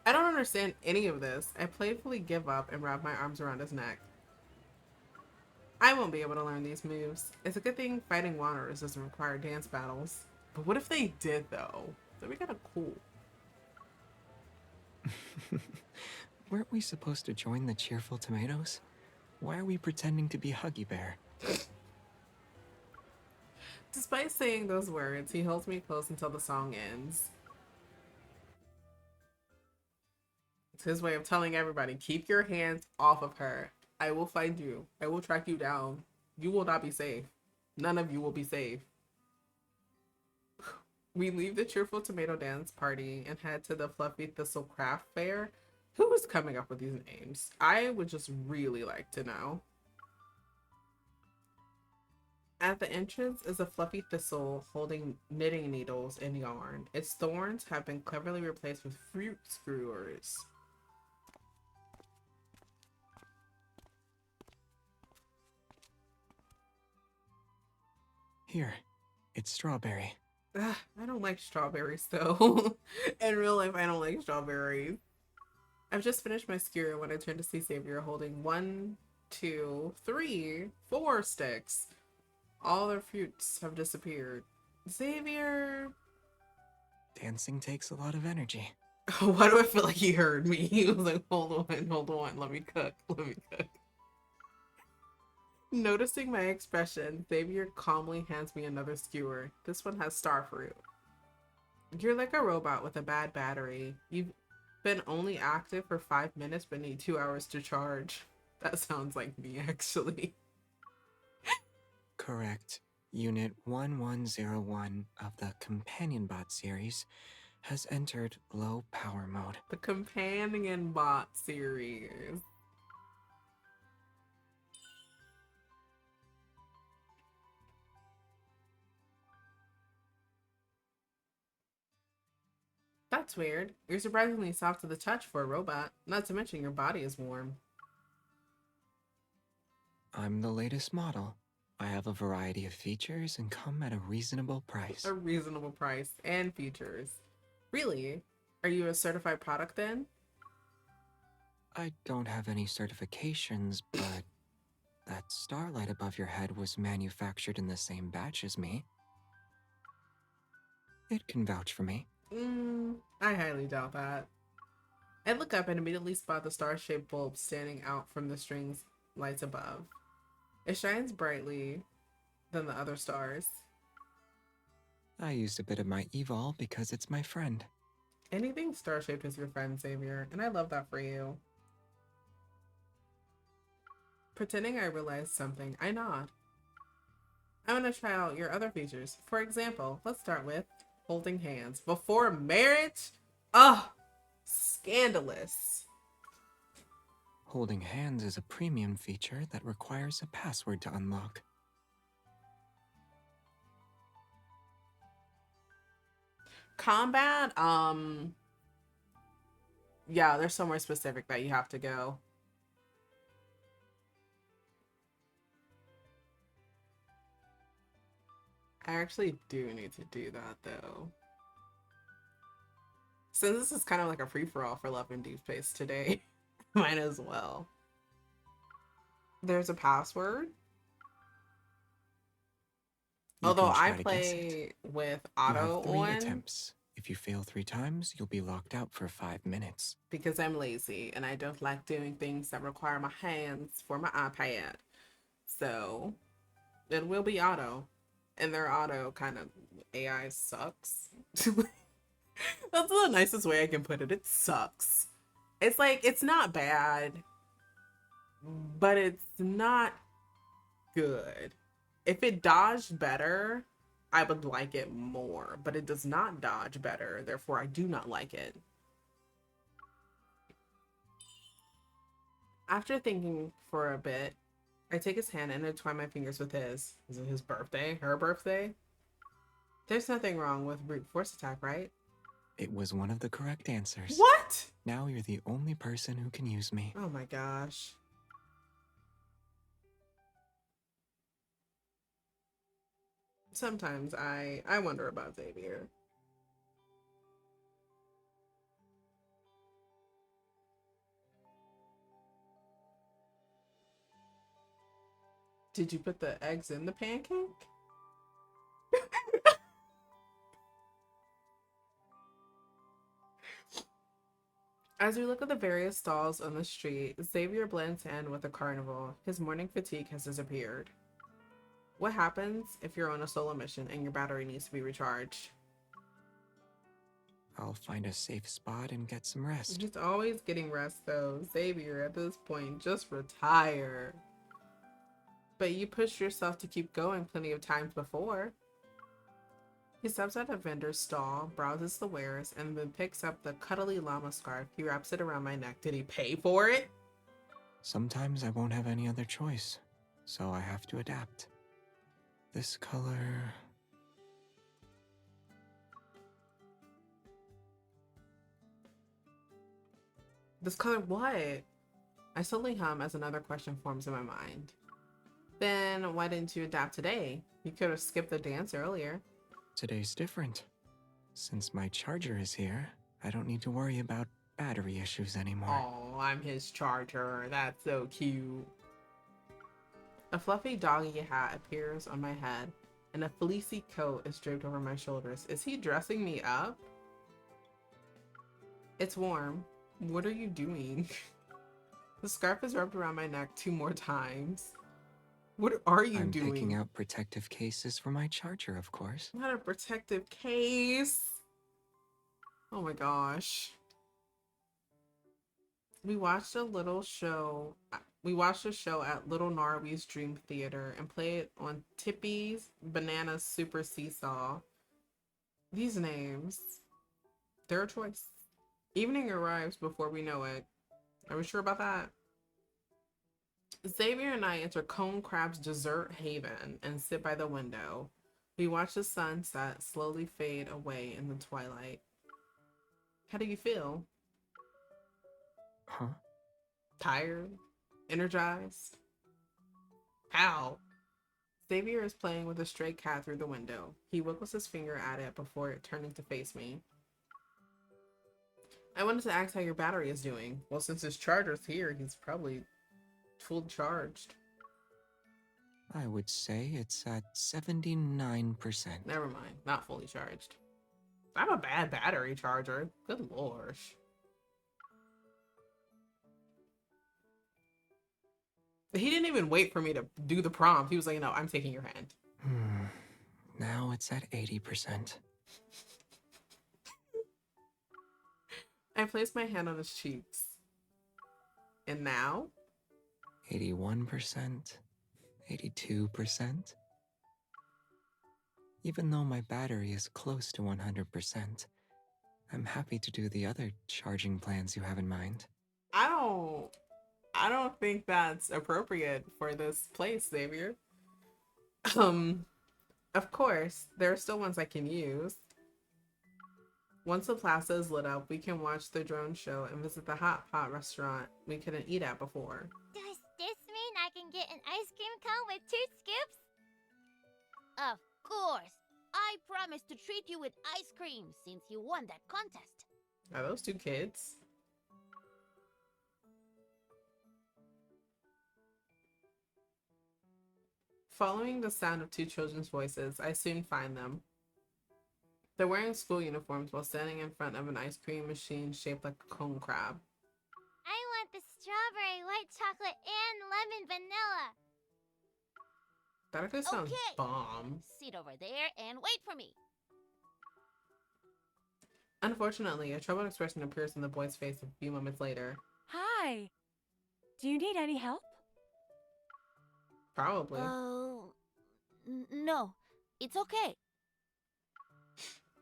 I don't understand any of this. I playfully give up and wrap my arms around his neck. I won't be able to learn these moves. It's a good thing fighting wanderers doesn't require dance battles. But what if they did, though? That'd be kind of cool. Weren't we supposed to join the cheerful tomatoes? Why are we pretending to be Huggy Bear? Despite saying those words, he holds me close until the song ends. It's his way of telling everybody, keep your hands off of her. I will find you. I will track you down. You will not be safe. None of you will be safe. We leave the cheerful tomato dance party and head to the Fluffy Thistle craft fair. Who is coming up with these names? I would just really like to know. At the entrance is a fluffy thistle holding knitting needles and yarn. Its thorns have been cleverly replaced with fruit skewers. Here, it's strawberry. Ugh, I don't like strawberries though. In real life, I don't like strawberries. I've just finished my skewer when I turned to see Xavier holding 1, 2, 3, 4 sticks. All their fruits have disappeared. Xavier... Dancing takes a lot of energy. Why do I feel like he heard me? He was like, hold on, let me cook. Noticing my expression, Xavier calmly hands me another skewer. This one has starfruit. You're like a robot with a bad battery. You've been only active for 5 minutes but need 2 hours to charge. That sounds like me, actually. Correct. Unit 1101 of the Companion Bot series has entered low power mode. The Companion Bot series. That's weird. You're surprisingly soft to the touch for a robot. Not to mention your body is warm. I'm the latest model. I have a variety of features and come at a reasonable price. A reasonable price and features. Really? Are you a certified product then? I don't have any certifications, but that starlight above your head was manufactured in the same batch as me. It can vouch for me. I highly doubt that. I look up and immediately spot the star-shaped bulb standing out from the strings lights above. It shines brightly than the other stars. I used a bit of my evol because it's my friend. Anything star-shaped is your friend, Xavier, and I love that for you. Pretending I realized something, I nod. I want to try out your other features. For example, let's start with holding hands. Before marriage? Ugh! Scandalous. Holding hands is a premium feature that requires a password to unlock. Combat? Yeah, there's somewhere specific that you have to go. I actually do need to do that though. Since this is kind of like a free-for-all for Love and Deepspace today, might as well. There's a password. You Although can try I to guess it. play with You auto have 3 on attempts. If you fail 3 times, you'll be locked out for 5 minutes. because I'm lazy and I don't like doing things that require my hands for my iPad. So it will be auto. And their auto kind of AI sucks. That's the nicest way I can put it. It sucks. It's like, it's not bad, but it's not good. If it dodged better, I would like it more, but it does not dodge better. Therefore, I do not like it. After thinking for a bit, I take his hand and entwine my fingers with his. Is it his birthday? Her birthday? There's nothing wrong with brute force attack, right? It was one of the correct answers. What? Now you're the only person who can use me. Oh my gosh. Sometimes I wonder about Xavier. Did you put the eggs in the pancake? As we look at the various stalls on the street, Xavier blends in with the carnival. His morning fatigue has disappeared. What happens if you're on a solo mission and your battery needs to be recharged? I'll find a safe spot and get some rest. He's always getting rest though. Xavier, at this point, just retire. But you pushed yourself to keep going plenty of times before. He steps at a vendor's stall, browses the wares, and then picks up the cuddly llama scarf. He wraps it around my neck. Did he pay for it? Sometimes I won't have any other choice, so I have to adapt. This color... This color what? I slowly hum as another question forms in my mind. Then why didn't you adapt today? You could have skipped the dance earlier. Today's different. Since my charger is here, I don't need to worry about battery issues anymore. Oh, I'm his charger. That's so cute. A fluffy doggy hat appears on my head, and a fleecy coat is draped over my shoulders. Is he dressing me up? It's warm. What are you doing? The scarf is wrapped around my neck 2 more times. What are you I'm doing? picking out protective cases for my charger, of course. Not a protective case. Oh my gosh. We watched a show at Little Narby's Dream Theater and played it on Tippy's Banana Super Seesaw. These names, they're a choice. Evening arrives before we know it. Are we sure about that? Xavier and I enter Cone Crab's dessert haven and sit by the window. We watch the sunset slowly fade away in the twilight. How do you feel? Huh? Tired? Energized? How? Xavier is playing with a stray cat through the window. He wiggles his finger at it before turning to face me. I wanted to ask how your battery is doing. Well, since his charger's here, he's probably full charged. I would say it's at 79%. Never mind, not fully charged. I'm a bad battery charger. Good lord. He didn't even wait for me to do the prompt. He was like, no, I'm taking your hand. Now it's at 80%. I placed my hand on his cheeks. And now? 81%. 82%. Even though my battery is close to 100%, I'm happy to do the other charging plans you have in mind. I don't think that's appropriate for this place, Xavier. Of course, there are still ones I can use. Once the plaza is lit up, we can watch the drone show and visit the hot pot restaurant we couldn't eat at before. Does this mean I can get an ice cream cone with 2 scoops? Of course. I promised to treat you with ice cream since you won that contest. Are those 2 kids? Following the sound of 2 children's voices, I soon find them. They're wearing school uniforms while standing in front of an ice cream machine shaped like a cone crab. I want the strawberry, white chocolate, and lemon vanilla. That actually sounds Okay. bomb. Sit over there and wait for me. Unfortunately, a troubled expression appears on the boy's face a few moments later. Hi. Do you need any help? Probably. No. It's okay.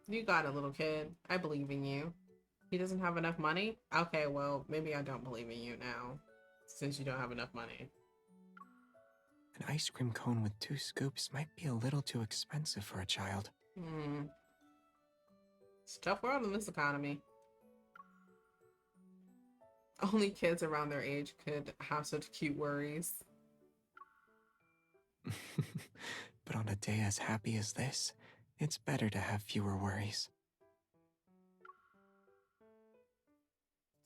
You got it, little kid. I believe in you. He doesn't have enough money? Okay, well, maybe I don't believe in you now, since you don't have enough money. An ice cream cone with 2 scoops might be a little too expensive for a child. It's a tough world in this economy. Only kids around their age could have such cute worries. But on a day as happy as this, it's better to have fewer worries.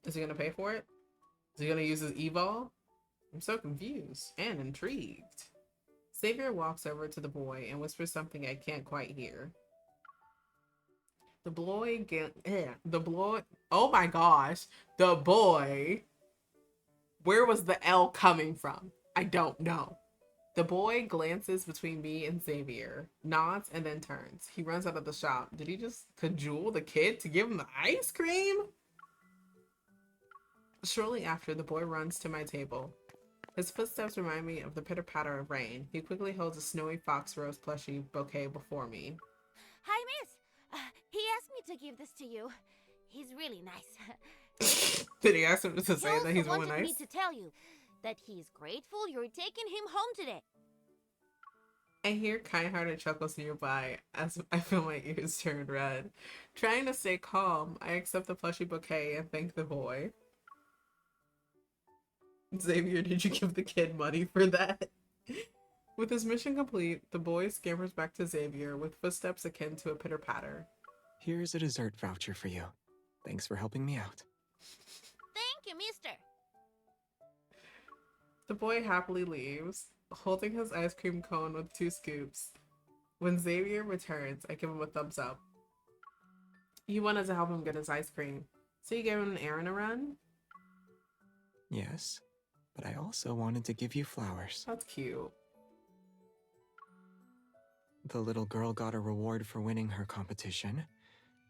Is he gonna pay for it? Is he gonna use his evol? I'm so confused and intrigued. Xavier walks over to the boy and whispers something I can't quite hear. The boy, oh my gosh, the boy. Where was the L coming from? I don't know. The boy glances between me and Xavier, nods, and then turns. He runs out of the shop. Did he just cajole the kid to give him the ice cream? Shortly after, the boy runs to my table. His footsteps remind me of the pitter-patter of rain. He quickly holds a snowy fox rose plushie bouquet before me. Hi, miss. He asked me to give this to you. He's really nice. Did he ask him to say that he's really wanted me nice? to tell you that he's grateful you're taking him home today. I hear kind-hearted chuckles nearby as I feel my ears turn red. Trying to stay calm, I accept the plushie bouquet and thank the boy. Xavier, did you give the kid money for that? With his mission complete, the boy scampers back to Xavier with footsteps akin to a pitter-patter. Here's a dessert voucher for you. Thanks for helping me out. Thank you, mister. The boy happily leaves, holding his ice cream cone with 2 scoops. When Xavier returns, I give him a thumbs up. You wanted to help him get his ice cream, so you gave him an errand to run? Yes, but I also wanted to give you flowers. That's cute. The little girl got a reward for winning her competition.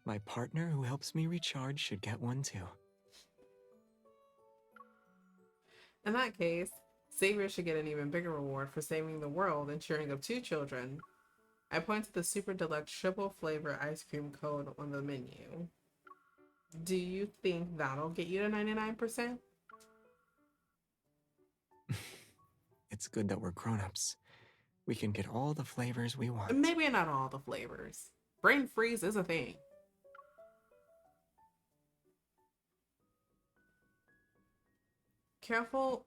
My partner who helps me recharge should get one too. In that case, Xavier should get an even bigger reward for saving the world and cheering up 2 children. I point to the super deluxe triple flavor ice cream cone on the menu. Do you think that'll get you to 99%? It's good that we're grown-ups. We can get all the flavors we want. Maybe not all the flavors. Brain freeze is a thing. Careful.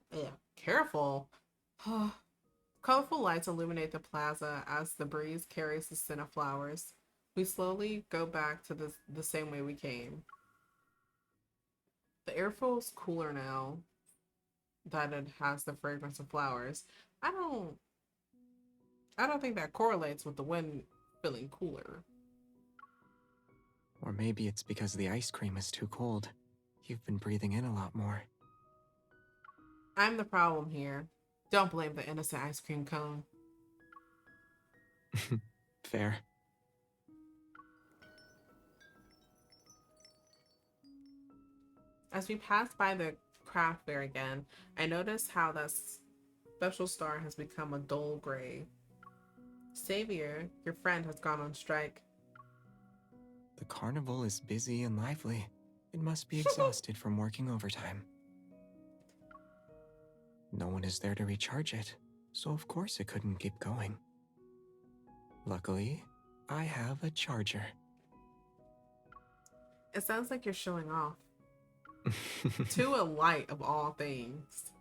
Colorful lights illuminate the plaza as the breeze carries the scent of flowers. We slowly go back to the same way we came. The air feels cooler now that it has the fragrance of flowers. I don't think that correlates with the wind feeling cooler. Or maybe it's because the ice cream is too cold. You've been breathing in a lot more. I'm the problem here. Don't blame the innocent ice cream cone. Fair. As we pass by the craft fair again, I notice how that special star has become a dull gray. Xavier, your friend, has gone on strike. The carnival is busy and lively. It must be exhausted from working overtime. No one is there to recharge it, so of course it couldn't keep going. Luckily, I have a charger. It sounds like you're showing off. To a light of all things.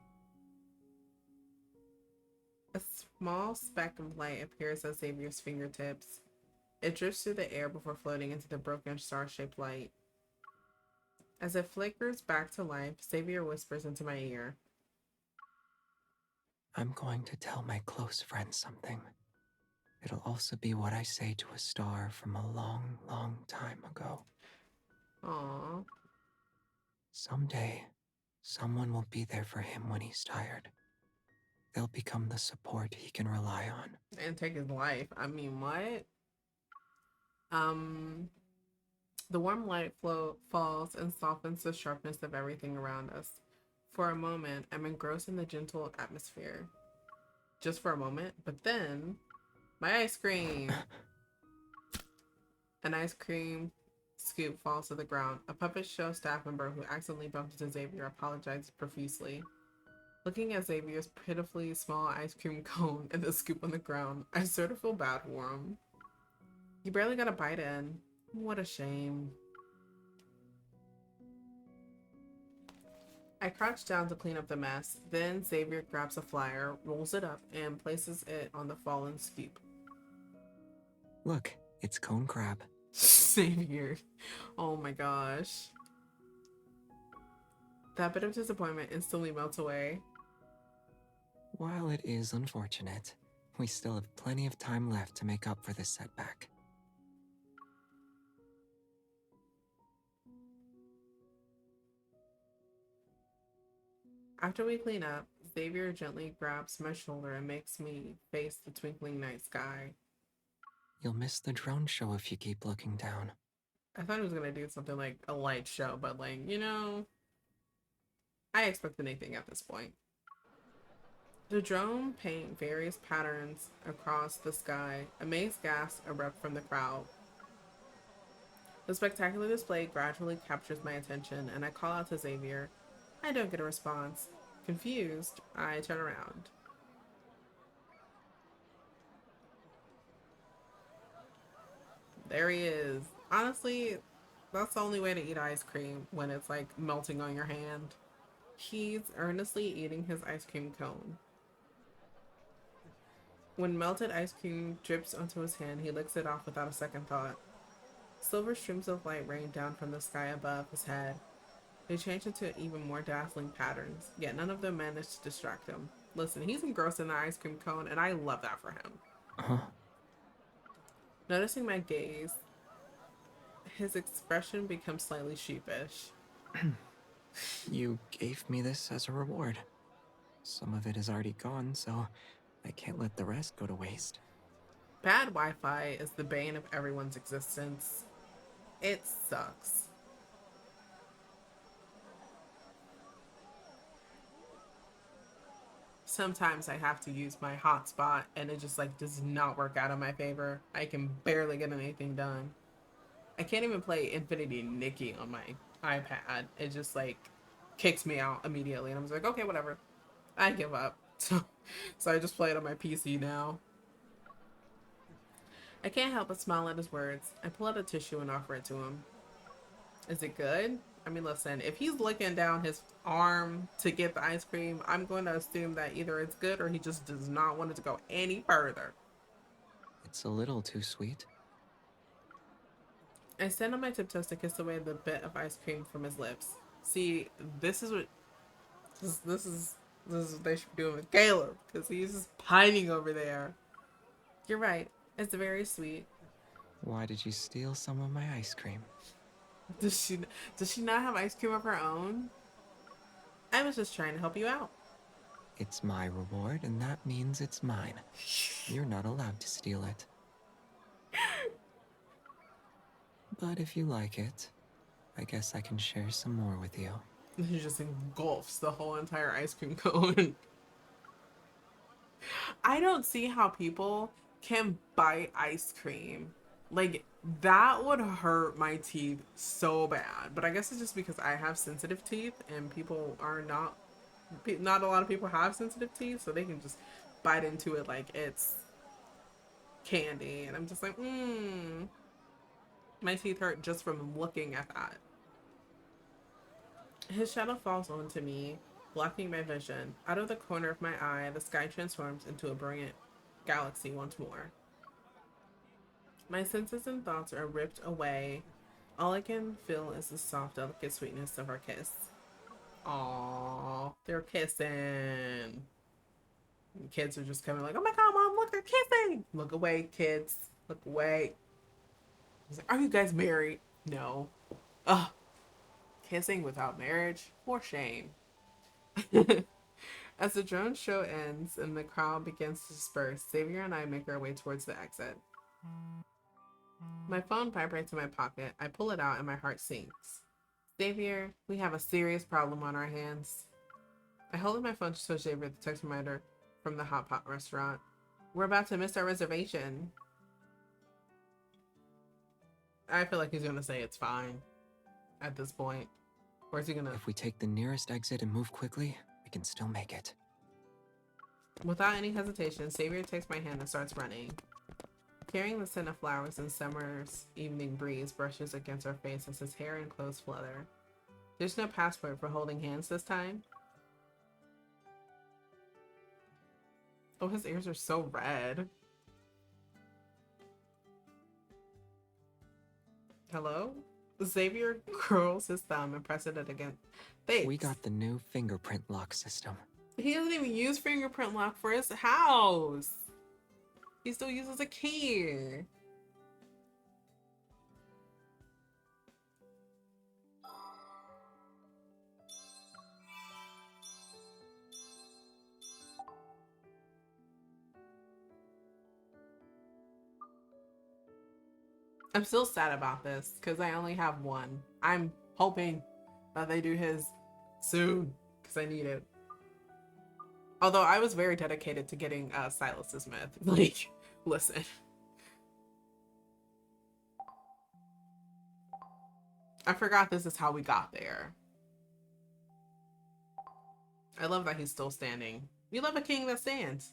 A small speck of light appears at Xavier's fingertips. It drifts through the air before floating into the broken star-shaped light. As it flickers back to life, Xavier whispers into my ear. I'm going to tell my close friend something. It'll also be what I say to a star from a long, long time ago. Aww. Someday, someone will be there for him when he's tired. They'll become the support he can rely on. And take his life. I mean, what? The warm light falls and softens the sharpness of everything around us. For a moment, I'm engrossed in the gentle atmosphere. Just for a moment, but then, my ice cream! An ice cream scoop falls to the ground. A puppet show staff member who accidentally bumped into Xavier apologizes profusely. Looking at Xavier's pitifully small ice cream cone and the scoop on the ground, I sort of feel bad for him. He barely got a bite in. What a shame. I crouch down to clean up the mess. Then Xavier grabs a flyer, rolls it up, and places it on the fallen scoop. Look, it's cone crab. Xavier. Oh my gosh. That bit of disappointment instantly melts away. While it is unfortunate, we still have plenty of time left to make up for this setback. After we clean up, Xavier gently grabs my shoulder and makes me face the twinkling night sky. You'll miss the drone show if you keep looking down. I thought he was gonna do something like a light show, but like, you know, I expect anything at this point. The drone paint various patterns across the sky. Amazed gasps erupt from the crowd. The spectacular display gradually captures my attention, and I call out to Xavier. I don't get a response. Confused, I turn around. There he is. Honestly, that's the only way to eat ice cream, when it's like melting on your hand. He's earnestly eating his ice cream cone. When melted ice cream drips onto his hand, he licks it off without a second thought. Silver streams of light rain down from the sky above his head. They change into even more dazzling patterns, yet none of them manage to distract him. Listen, he's engrossed in the ice cream cone, and I love that for him. Noticing my gaze, his expression becomes slightly sheepish. You gave me this as a reward. Some of it is already gone, so I can't let the rest go to waste. Bad Wi-Fi is the bane of everyone's existence. It sucks. Sometimes I have to use my hotspot and it just like does not work out in my favor. I can barely get anything done. I can't even play Infinity Nikki on my iPad. It just like kicks me out immediately and I'm just like, okay, whatever. I give up. So I just play it on my PC now. I can't help but smile at his words. I pull out a tissue and offer it to him. Is it good? I mean, listen, if he's licking down his arm to get the ice cream, I'm going to assume that either it's good or he just does not want it to go any further. It's a little too sweet. I stand on my tiptoes to kiss away the bit of ice cream from his lips. See, this is what this is what they should be doing with Caleb, because he's just pining over there. You're right. It's very sweet. Why did you steal some of my ice cream? Does she not have ice cream of her own? I was just trying to help you out. It's my reward, and that means it's mine. You're not allowed to steal it. But if you like it, I guess I can share some more with you. He just engulfs the whole entire ice cream cone. I don't see how people can bite ice cream. Like, that would hurt my teeth so bad. But I guess it's just because I have sensitive teeth and people are not a lot of people have sensitive teeth, so they can just bite into it like it's candy. And I'm just like, my teeth hurt just from looking at that. His shadow falls onto me, blocking my vision. Out of the corner of my eye, the sky transforms into a brilliant galaxy once more. My senses and thoughts are ripped away. All I can feel is the soft, delicate sweetness of our kiss. Aww, they're kissing. And kids are just coming like, oh my god, mom, look, they're kissing. Look away, kids. Look away. He's like, are you guys married? No. Ugh. Kissing without marriage? For shame. As the drone show ends and the crowd begins to disperse, Xavier and I make our way towards the exit. My phone vibrates in my pocket. I pull it out and my heart sinks. Xavier, we have a serious problem on our hands. I hold up my phone to show Xavier the text reminder from the hot pot restaurant. We're about to miss our reservation. I feel like he's gonna say it's fine at this point. Or is he gonna... If we take the nearest exit and move quickly, we can still make it. Without any hesitation, Xavier takes my hand and starts running. Carrying the scent of flowers and summer's evening breeze brushes against our face as his hair and clothes flutter. There's no passport for holding hands this time. Oh, his ears are so red. Hello? Xavier curls his thumb and presses it against. Thanks. We got the new fingerprint lock system. He doesn't even use fingerprint lock for his house. He still uses a key. I'm still sad about this because I only have one. I'm hoping that they do his soon because I need it. Although I was very dedicated to getting Silas's myth. Like, listen. I forgot this is how we got there. I love that he's still standing. You love a king that stands.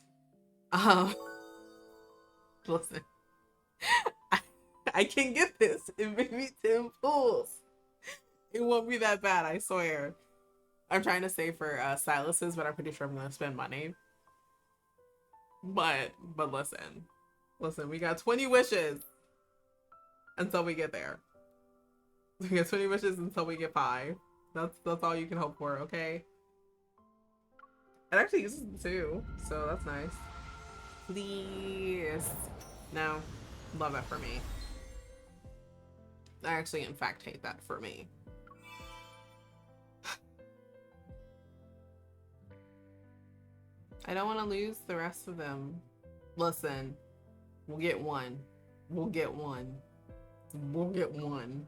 Listen. I can get this. It made me 10 pulls. It won't be that bad, I swear. I'm trying to save for Silas's, but I'm pretty sure I'm gonna spend money. But listen, we got 20 wishes until we get there. We got 20 wishes until we get 5. That's all you can hope for, okay? It actually uses them too, so that's nice. Please. No. Love it for me. I actually, in fact, hate that for me. I don't want to lose the rest of them. Listen, we'll get one. We'll get one. We'll get one.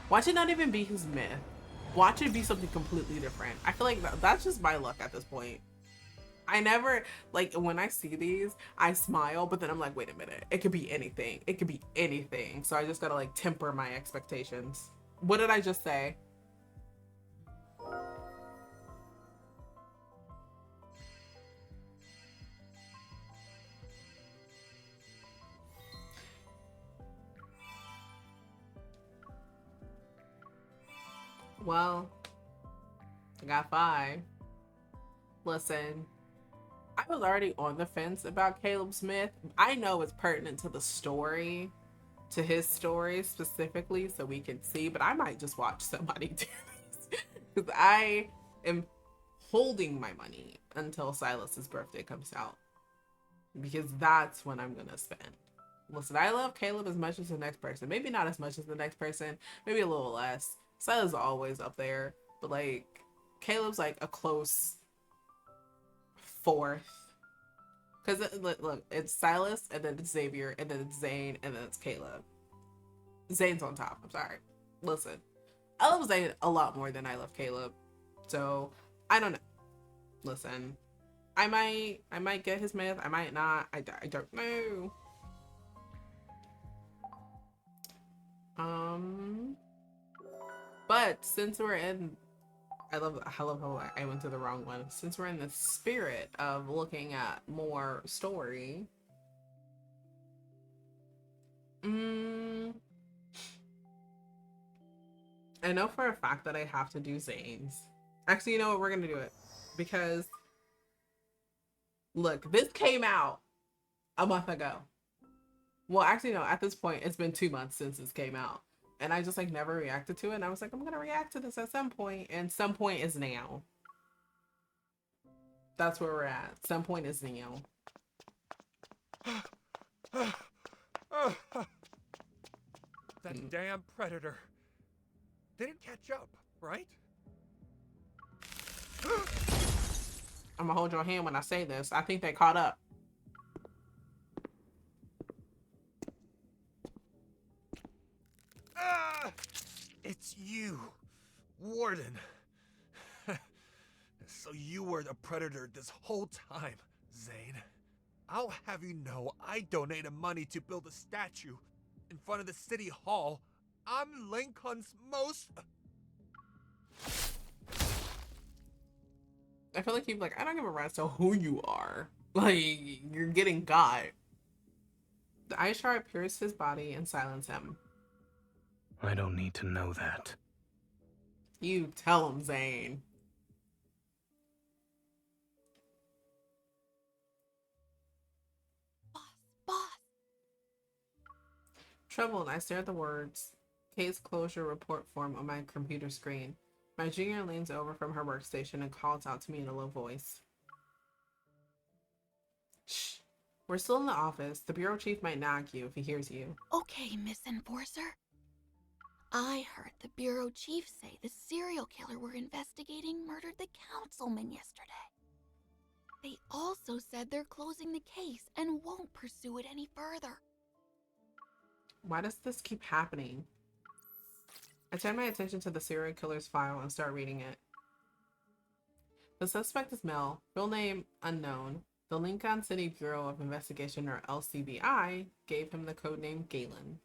Watch it not even be his myth. Watch it be something completely different. I feel like that's just my luck at this point. I never, like, when I see these, I smile, but then I'm like, wait a minute. It could be anything. It could be anything. So I just gotta, like, temper my expectations. What did I just say? Well, I got 5. Listen, I was already on the fence about Caleb Smith. I know it's pertinent to the story, to his story specifically, so we can see, but I might just watch somebody do this. Because I am holding my money until Silas's birthday comes out. Because that's when I'm gonna spend. Listen, I love Caleb as much as the next person. Maybe not as much as the next person. Maybe a little less. Silas is always up there. But like, Caleb's like a close 4th. Because look, it's Silas, and then it's Xavier, and then it's Zane, and then it's Caleb. Zane's on top. I'm sorry. Listen, I love Zane a lot more than I love Caleb. So, I don't know. Listen, I might get his myth. I might not. I don't know. But since we're in, I love how I went to the wrong one. Since we're in the spirit of looking at more story, I know for a fact that I have to do Zane's. Actually, you know what? We're gonna do it because look, this came out a month ago. Well, actually, no. At this point, it's been 2 months since this came out, and I just like never reacted to it. And I was like, I'm gonna react to this at some point, and some point is now. That's where we're at. Some point is now. That damn predator. They didn't catch up, right? I'm gonna hold your hand when I say this. I think they caught up. It's you, Warden. So you were the predator this whole time, Zane. I'll have you know I donated money to build a statue in front of the city hall. I'm Lincoln's most... I feel like you're like, I don't give a rat's to who you are. Like, you're getting got. The ice shard pierced his body and silenced him. I don't need to know that. You tell him, Zane. Boss. Troubled, I stare at the words case closure report form on my computer screen. My junior leans over from her workstation and calls out to me in a low voice. Shh. We're still in the office. The bureau chief might nag you if he hears you. Okay, Miss Enforcer. I heard the bureau chief say the serial killer we're investigating murdered the councilman yesterday. They also said they're closing the case and won't pursue it any further. Why does this keep happening? I turn my attention to the serial killer's file and start reading it. The suspect is Mel, real name unknown. The Lincoln City Bureau of Investigation, or LCBI, gave him the codename Galen.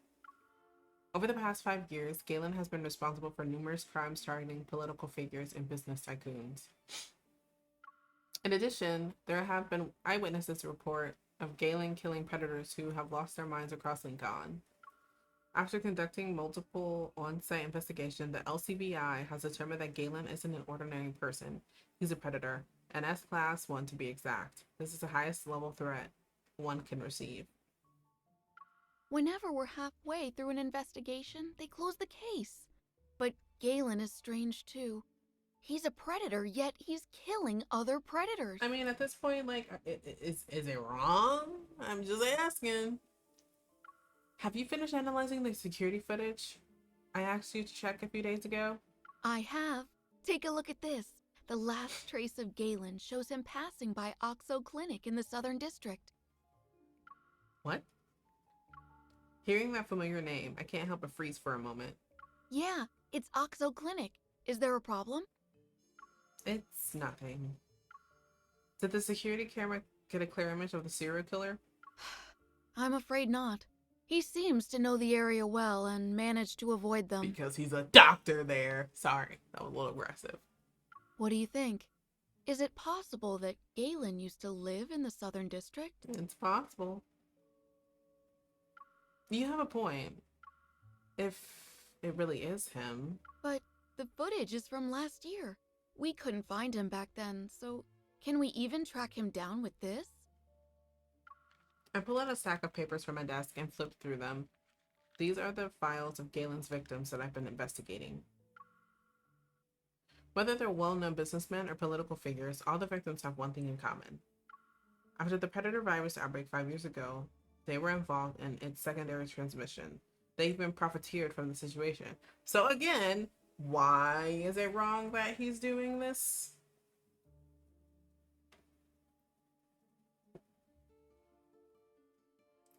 Over the past 5 years, Galen has been responsible for numerous crimes targeting political figures and business tycoons. In addition, there have been eyewitnesses report of Galen killing predators who have lost their minds across Lincoln. After conducting multiple on-site investigations, the LCBI has determined that Galen isn't an ordinary person. He's a predator, an S-Class 1 to be exact. This is the highest level threat one can receive. Whenever we're halfway through an investigation, they close the case. But Galen is strange too. He's a predator, yet he's killing other predators. I mean, at this point, like, is it wrong? I'm just asking. Have you finished analyzing the security footage I asked you to check a few days ago? I have. Take a look at this. The last trace of Galen shows him passing by Oxo Clinic in the Southern District. What? Hearing that familiar name, I can't help but freeze for a moment. Yeah, it's Oxo Clinic. Is there a problem? It's nothing. Did the security camera get a clear image of the serial killer? I'm afraid not. He seems to know the area well and managed to avoid them. Because he's a doctor there. Sorry, that was a little aggressive. What do you think? Is it possible that Galen used to live in the Southern District? It's possible. You have a point. If it really is him. But The footage is from last year. We couldn't find him back then, so can we even track him down with this? I pull out a stack of papers from my desk and flip through them. These are the files of Galen's victims that I've been investigating. Whether they're well-known businessmen or political figures, all the victims have one thing in common. After the Predator virus outbreak 5 years ago, they were involved in its secondary transmission. They even profiteered from the situation. So again, why is it wrong that he's doing this?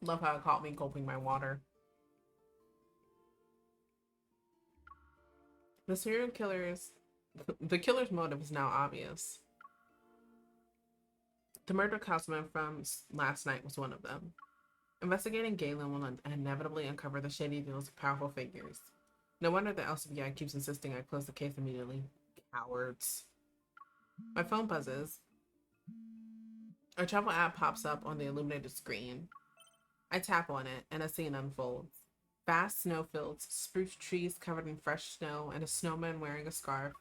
Love how it caught me gulping my water. The killer's motive is now obvious. The murdered councilman from last night was one of them. Investigating Galen will inevitably uncover the shady deals of powerful figures. No wonder the LCBI keeps insisting I close the case immediately. Cowards. My phone buzzes. A travel app pops up on the illuminated screen. I tap on it, and a scene unfolds. Vast snowfields, spruce trees covered in fresh snow, and a snowman wearing a scarf.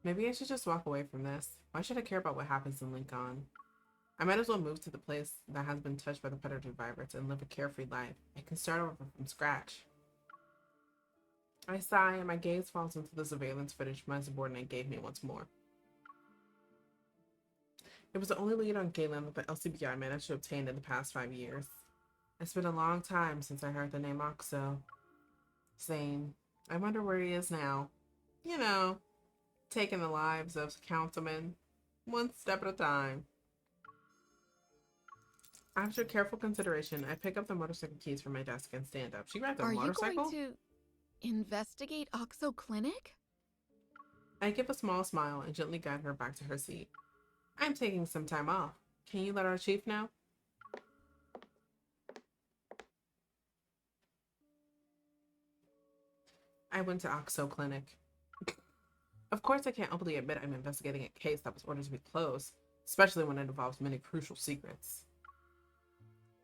Maybe I should just walk away from this. Why should I care about what happens in Lincoln? I might as well move to the place that has been touched by the Predator virus and live a carefree life. I can start over from scratch. I sigh, and my gaze falls into the surveillance footage my subordinate gave me once more. It was the only lead on Galen that the LCBI managed to obtain in the past 5 years. It's been a long time since I heard the name Oxo. Zane. I wonder where he is now. You know, taking the lives of councilmen, one step at a time. After careful consideration, I pick up the motorcycle keys from my desk and stand up. She grabbed a motorcycle? Are you going to investigate Oxo Clinic? I give a small smile and gently guide her back to her seat. I'm taking some time off. Can you let our chief know? I went to Oxo Clinic. Of course, I can't openly admit I'm investigating a case that was ordered to be closed, especially when it involves many crucial secrets.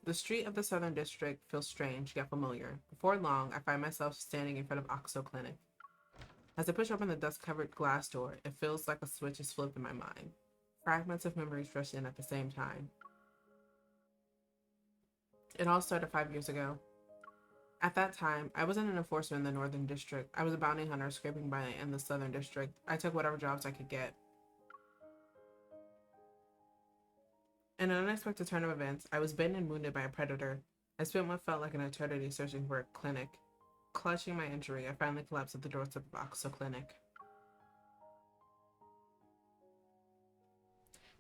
The street of the Southern District feels strange yet familiar. Before long, I find myself standing in front of Oxo Clinic. As I push open the dust-covered glass door, it feels like a switch is flipped in my mind. Fragments of memories rush in at the same time. It all started 5 years ago. At that time, I wasn't an enforcer in the Northern District. I was a bounty hunter scraping by in the Southern District. I took whatever jobs I could get. In an unexpected turn of events, I was bitten and wounded by a predator. I spent what felt like an eternity searching for a clinic. Clutching my injury, I finally collapsed at the doorstep of Oxo Clinic.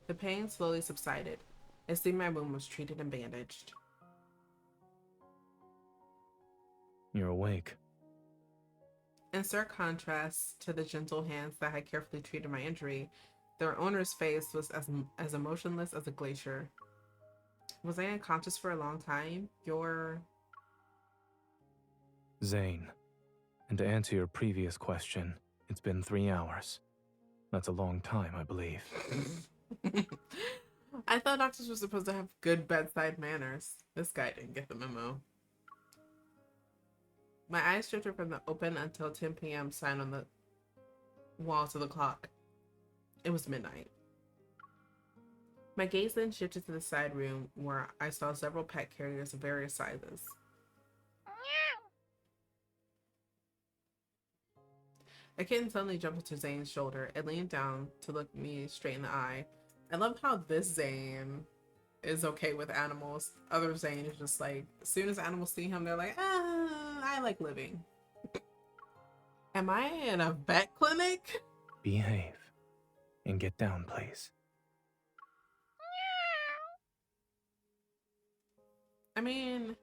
The pain slowly subsided. It seemed my wound was treated and bandaged. You're awake. In stark contrast to the gentle hands that had carefully treated my injury, their owner's face was as emotionless as a glacier. Was I unconscious for a long time? Zane. And to answer your previous question, it's been 3 hours. That's a long time, I believe. I thought doctors were supposed to have good bedside manners. This guy didn't get the memo. My eyes drifted from the open until 10 p.m. sign on the wall to the clock. It was midnight. My gaze then shifted to the side room where I saw several pet carriers of various sizes. A kitten suddenly jumped into Zane's shoulder and leaned down to look me straight in the eye. I love how this Zane is okay with animals. Other Zane is just like, as soon as animals see him, they're like, I like living. Am I in a vet clinic? Behave. And get down, please. I mean,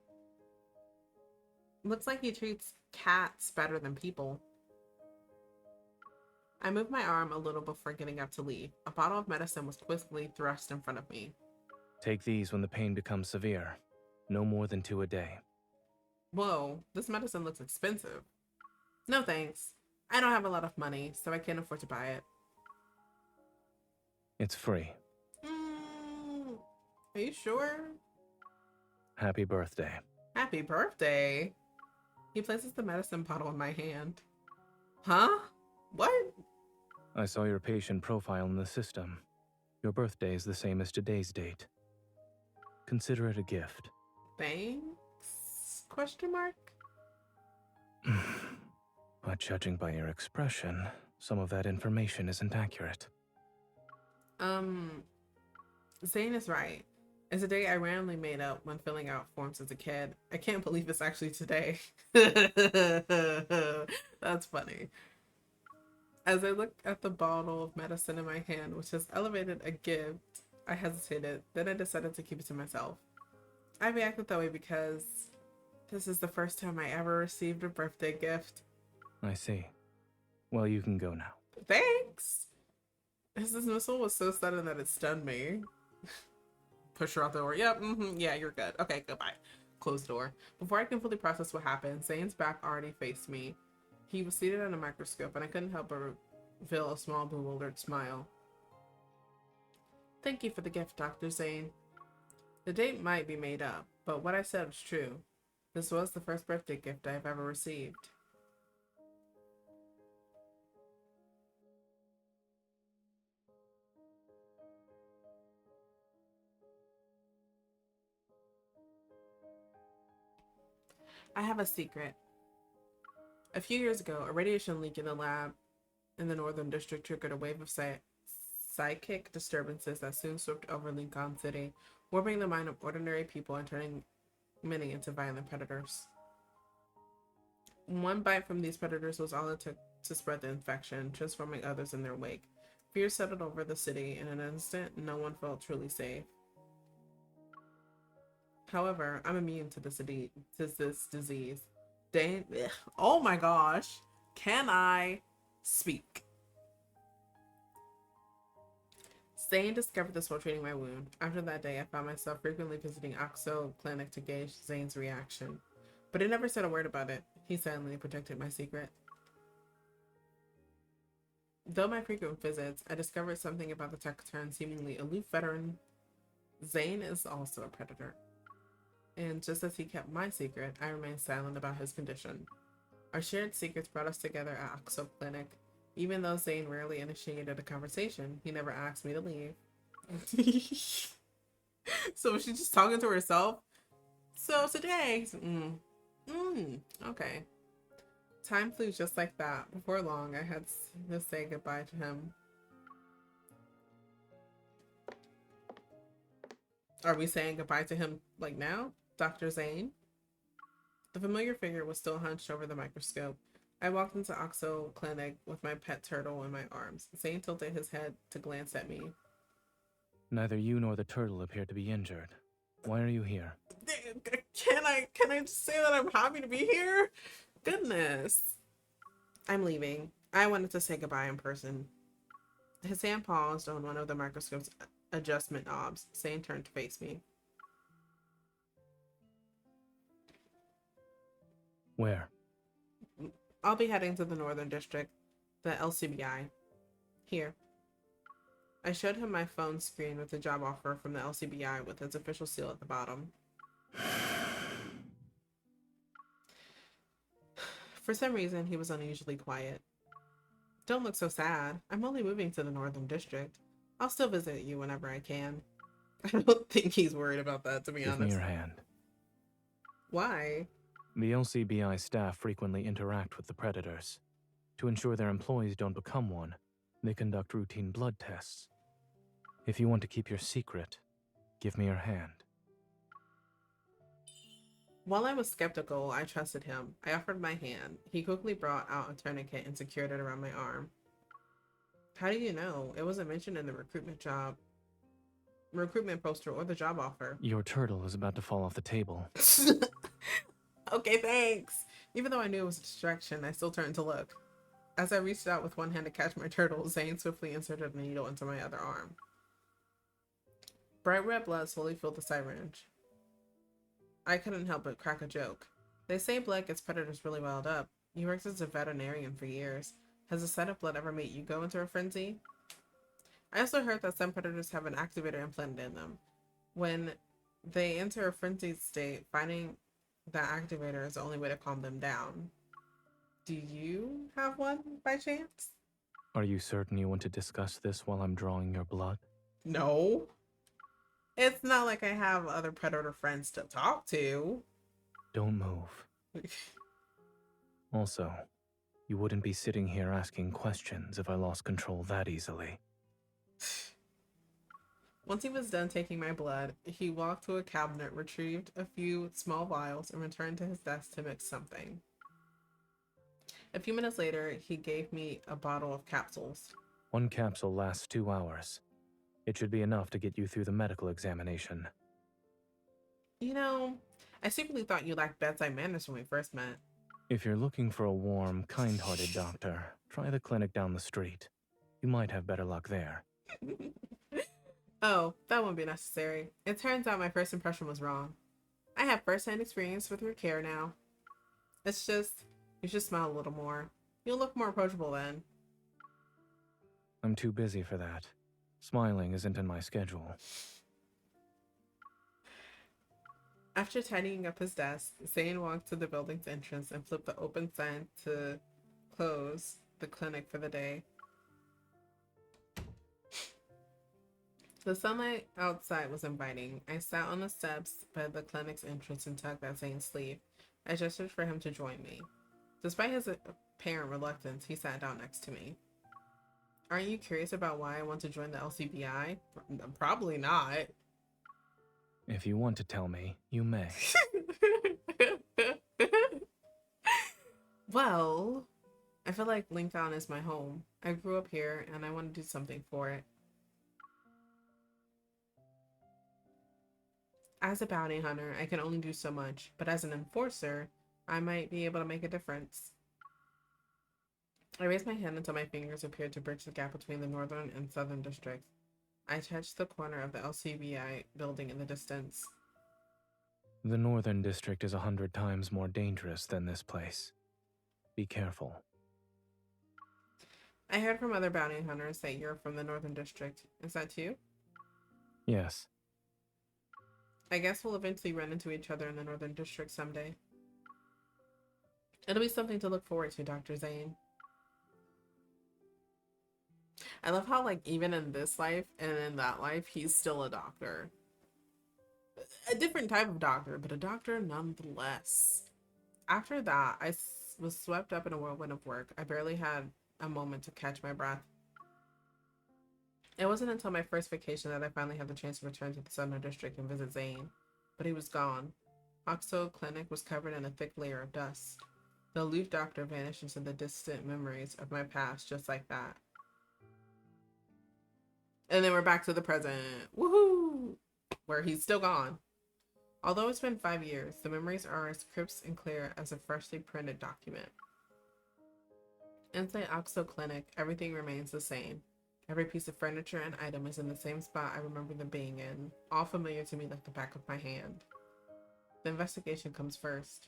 looks like he treats cats better than people. I moved my arm a little before getting up to leave. A bottle of medicine was quickly thrust in front of me. Take these when the pain becomes severe. No more than 2 a day. Whoa, this medicine looks expensive. No thanks. I don't have a lot of money, so I can't afford to buy it. It's free. Are you sure? Happy birthday. Happy birthday? He places the medicine bottle in my hand. Huh? What? I saw your patient profile in the system. Your birthday is the same as today's date. Consider it a gift. Thanks? Question mark? But judging by your expression, some of that information isn't accurate. Zane is right. It's a day I randomly made up when filling out forms as a kid. I can't believe it's actually today. That's funny. As I look at the bottle of medicine in my hand, which has elevated a gift, I hesitated. Then I decided to keep it to myself. I reacted that way because this is the first time I ever received a birthday gift. I see. Well, you can go now. Thanks! His dismissal was so sudden that it stunned me. Push her out the door. Yep, yeah, you're good. Okay, goodbye. Close the door. Before I can fully process what happened, Zane's back already faced me. He was seated on a microscope, and I couldn't help but reveal a small, bewildered smile. Thank you for the gift, Dr. Zane. The date might be made up, but what I said was true. This was the first birthday gift I've ever received. I have a secret. A few years ago, a radiation leak in the lab in the Northern District triggered a wave of psychic disturbances that soon swept over Lincoln City, warping the mind of ordinary people and turning many into violent predators. One bite from these predators was all it took to spread the infection, transforming others in their wake. Fear settled over the city. In an instant, no one felt truly safe. However, I'm immune to this disease. Oh my gosh. Can I speak? Zane discovered this while treating my wound. After that day, I found myself frequently visiting Oxo Clinic to gauge Zane's reaction. But he never said a word about it. He silently protected my secret. Though my frequent visits, I discovered something about the taciturn, seemingly aloof veteran. Zane is also a predator. And just as he kept my secret, I remained silent about his condition. Our shared secrets brought us together at Oxo Clinic. Even though Zane rarely initiated a conversation, he never asked me to leave. So she's just talking to herself? So today, okay. Time flew just like that. Before long, I had to say goodbye to him. Are we saying goodbye to him like now? Dr. Zane? The familiar figure was still hunched over the microscope. I walked into Oxo Clinic with my pet turtle in my arms. Zane tilted his head to glance at me. Neither you nor the turtle appear to be injured. Why are you here? Can I just say that I'm happy to be here? Goodness. I'm leaving. I wanted to say goodbye in person. His hand paused on one of the microscope's adjustment knobs. Zane turned to face me. Where? I'll be heading to the Northern District, the LCBI. Here. I showed him my phone screen with the job offer from the LCBI with its official seal at the bottom. For some reason, he was unusually quiet. Don't look so sad. I'm only moving to the Northern District. I'll still visit you whenever I can. I don't think he's worried about that, to be honest. Give me your hand. Why? The LCBI staff frequently interact with the predators. To ensure their employees don't become one, they conduct routine blood tests. If you want to keep your secret, give me your hand. While I was skeptical, I trusted him. I offered my hand. He quickly brought out a tourniquet and secured it around my arm. How do you know? It wasn't mentioned in the recruitment poster or the job offer. Your turtle is about to fall off the table. Okay, thanks. Even though I knew it was a distraction, I still turned to look. As I reached out with one hand to catch my turtle, Zane swiftly inserted a needle into my other arm. Bright red blood slowly filled the syringe. I couldn't help but crack a joke. They say blood gets predators really riled up. You worked as a veterinarian for years. Has the sight of blood ever made you go into a frenzy? I also heard that some predators have an activator implanted in them. When they enter a frenzied state, finding that activator is the only way to calm them down. Do you have one by chance? Are you certain you want to discuss this while I'm drawing your blood? No. It's not like I have other predator friends to talk to. Don't move. Also, you wouldn't be sitting here asking questions if I lost control that easily. Once he was done taking my blood, he walked to a cabinet, retrieved a few small vials, and returned to his desk to mix something. A few minutes later, he gave me a bottle of capsules. 1 capsule lasts 2 hours. It should be enough to get you through the medical examination. You know, I secretly thought you lacked bedside manners when we first met. If you're looking for a warm, kind-hearted doctor, try the clinic down the street. You might have better luck there. Oh, that won't be necessary. It turns out my first impression was wrong. I have first-hand experience with your care now. It's just, you should smile a little more. You'll look more approachable then. I'm too busy for that. Smiling isn't in my schedule. After tidying up his desk, Zane walked to the building's entrance and flipped the open sign to close the clinic for the day. The sunlight outside was inviting. I sat on the steps by the clinic's entrance and tugged at Zane's sleeve. I gestured for him to join me. Despite his apparent reluctance, he sat down next to me. Aren't you curious about why I want to join the LCBI? Probably not. If you want to tell me, you may. Well, I feel like Lincoln is my home. I grew up here and I want to do something for it. As a bounty hunter, I can only do so much, but as an enforcer, I might be able to make a difference. I raised my hand until my fingers appeared to bridge the gap between the northern and southern districts. I touched the corner of the LCBI building in the distance. The Northern District is 100 times more dangerous than this place. Be careful. I heard from other bounty hunters that you're from the Northern District. Is that you? Yes. I guess we'll eventually run into each other in the Northern District someday. It'll be something to look forward to, Dr. Zane. I love how, like, even in this life and in that life, he's still a doctor. A different type of doctor, but a doctor nonetheless. After that, I was swept up in a whirlwind of work. I barely had a moment to catch my breath. It wasn't until my first vacation that I finally had the chance to return to the Southern District and visit Zane, but he was gone. Oxo Clinic was covered in a thick layer of dust. The aloof doctor vanished into the distant memories of my past just like that. And then we're back to the present. Woohoo! Where he's still gone. Although it's been 5 years, the memories are as crisp and clear as a freshly printed document. Inside Oxo Clinic, everything remains the same. Every piece of furniture and item is in the same spot I remember them being in, all familiar to me like the back of my hand. The investigation comes first.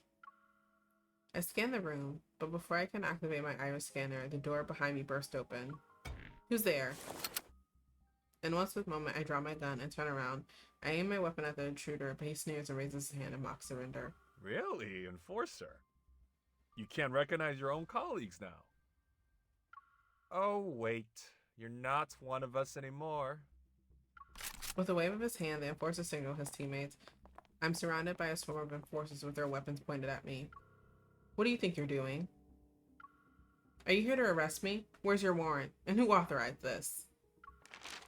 I scan the room, but before I can activate my iris scanner, the door behind me burst open. Who's there? In one swift moment, I draw my gun and turn around. I aim my weapon at the intruder, but he sneers and raises his hand in mock surrender. Really? Enforcer? You can't recognize your own colleagues now. Oh, wait. You're not one of us anymore. With a wave of his hand, the enforcer signaled his teammates. I'm surrounded by a swarm of enforcers with their weapons pointed at me. What do you think you're doing? Are you here to arrest me? Where's your warrant? And who authorized this?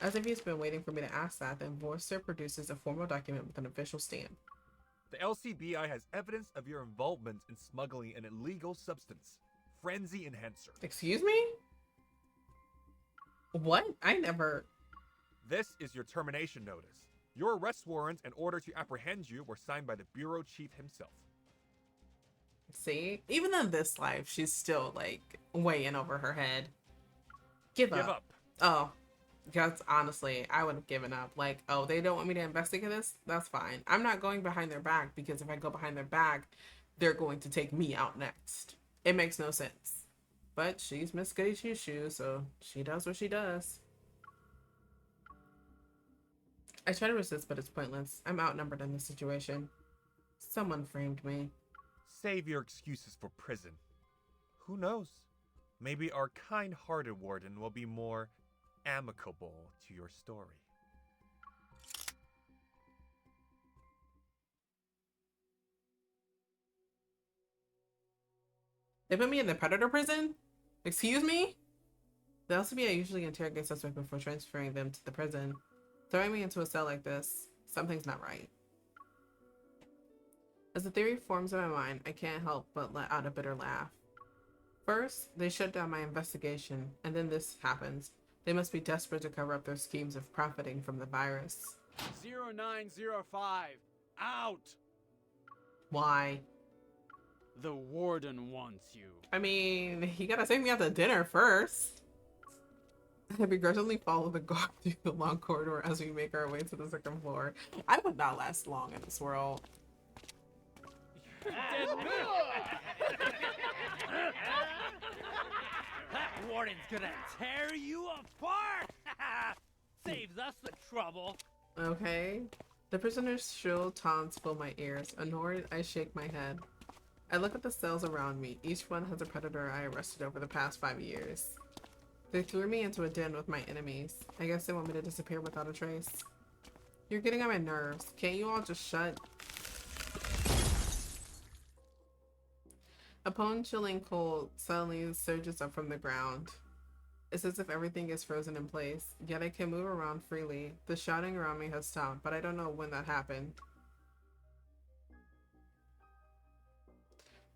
As if he's been waiting for me to ask that, the enforcer produces a formal document with an official stamp. The LCBI has evidence of your involvement in smuggling an illegal substance, Frenzy Enhancer. Excuse me? What? I never... This is your termination notice. Your arrest warrant and order to apprehend you were signed by the bureau chief himself. See? Even in this life, she's still, like, way in over her head. Give up. Oh. Because honestly, I would have given up. Like, oh, they don't want me to investigate this? That's fine. I'm not going behind their back because if I go behind their back, they're going to take me out next. It makes no sense. But she's Miss Goody Two Shoes, so she does what she does. I try to resist, but it's pointless. I'm outnumbered in this situation. Someone framed me. Save your excuses for prison. Who knows? Maybe our kind-hearted warden will be more amicable to your story. They put me in the predator prison? Excuse me? The LCBI usually interrogates suspects before transferring them to the prison. Throwing me into a cell like this, something's not right. As the theory forms in my mind, I can't help but let out a bitter laugh. First, they shut down my investigation, and then this happens. They must be desperate to cover up their schemes of profiting from the virus. 0905, out! Why? The warden wants you. I mean, you gotta take me out to dinner first. I begrudgingly follow the guard through the long corridor as we make our way to the second floor. I would not last long in this world. Warden's gonna tear you apart! Saves us the trouble. Okay. The prisoner's shrill taunts fill my ears. Annoyed, I shake my head. I look at the cells around me. Each one has a predator I arrested over the past 5 years. They threw me into a den with my enemies. I guess they want me to disappear without a trace. You're getting on my nerves. Can't you all just shut? A bone-chilling cold suddenly surges up from the ground. It's as if everything is frozen in place, yet I can move around freely. The shouting around me has stopped, but I don't know when that happened.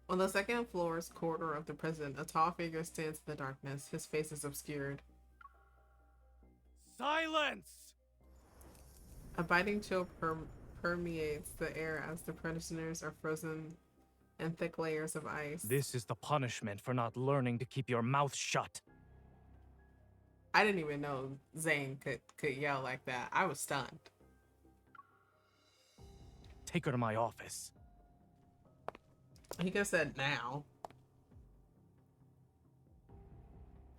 On the second floor's corridor of the prison, a tall figure stands in the darkness. His face is obscured. Silence! A biting chill permeates the air as the prisoners are frozen in thick layers of ice. This is the punishment for not learning to keep your mouth shut. I didn't even know Zane could yell like that. I was stunned. Take her to my office. He could have said now.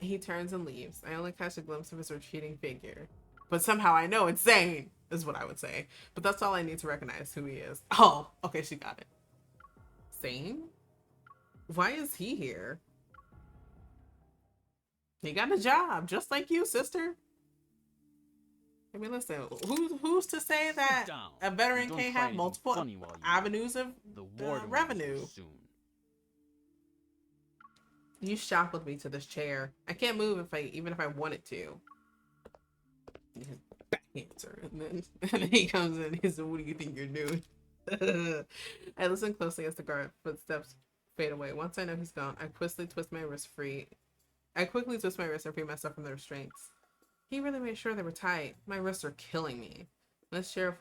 He turns and leaves. I only catch a glimpse of his retreating figure. But somehow I know it's Zane, is what I would say. But that's all I need to recognize who he is. Oh, okay, she got it. Zane? Why is he here? He got a job, just like you, sister. I mean, listen, who's to say that a veteran can't have multiple avenues of revenue? You shackled me to this chair. I can't move even if I wanted to. Back answer, and then he comes in. He said, "What do you think you're doing?" I listen closely as the guard footsteps fade away. Once I know he's gone, I quickly twist my wrist and free myself from the restraints. He really made sure they were tight. My wrists are killing me. This chair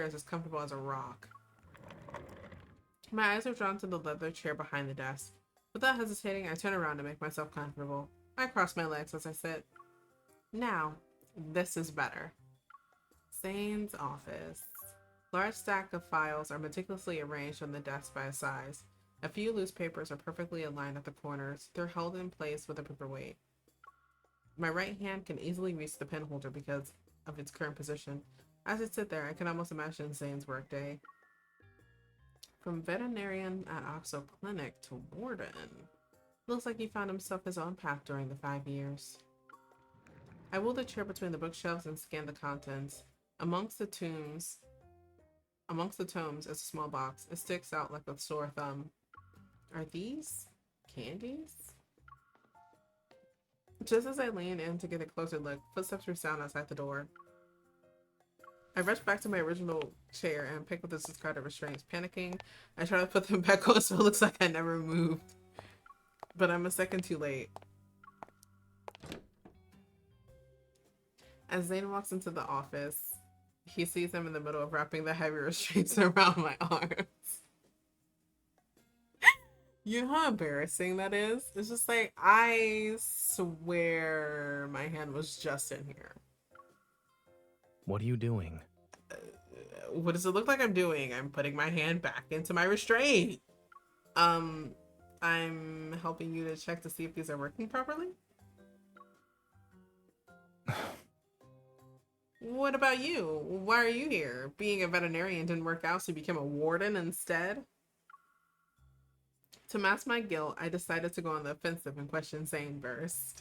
is as comfortable as a rock. My eyes are drawn to the leather chair behind the desk. Without hesitating, I turn around to make myself comfortable. I cross my legs as I sit. Now, this is better. Zane's office. Large stack of files are meticulously arranged on the desk by size. A few loose papers are perfectly aligned at the corners. They're held in place with a paperweight. My right hand can easily reach the pen holder because of its current position. As I sit there, I can almost imagine Zane's workday. From veterinarian at Oxo Clinic to warden. Looks like he found himself his own path during the 5 years. I wheel the chair between the bookshelves and scan the contents. Amongst the tomes is a small box. It sticks out like a sore thumb. Are these candies? Just as I lean in to get a closer look, footsteps resound outside the door. I rush back to my original chair and pick up the discarded restraints. Panicking, I try to put them back on so it looks like I never moved. But I'm a second too late. As Zane walks into the office, he sees him in the middle of wrapping the heavy restraints around my arms. You know how embarrassing that is? It's just like, I swear my hand was just in here. What are you doing? What does it look like I'm doing? I'm putting my hand back into my restraint. I'm helping you to check to see if these are working properly. What about you? Why are you here? Being a veterinarian didn't work out, so you became a warden instead? To mask my guilt, I decided to go on the offensive and question Zane first.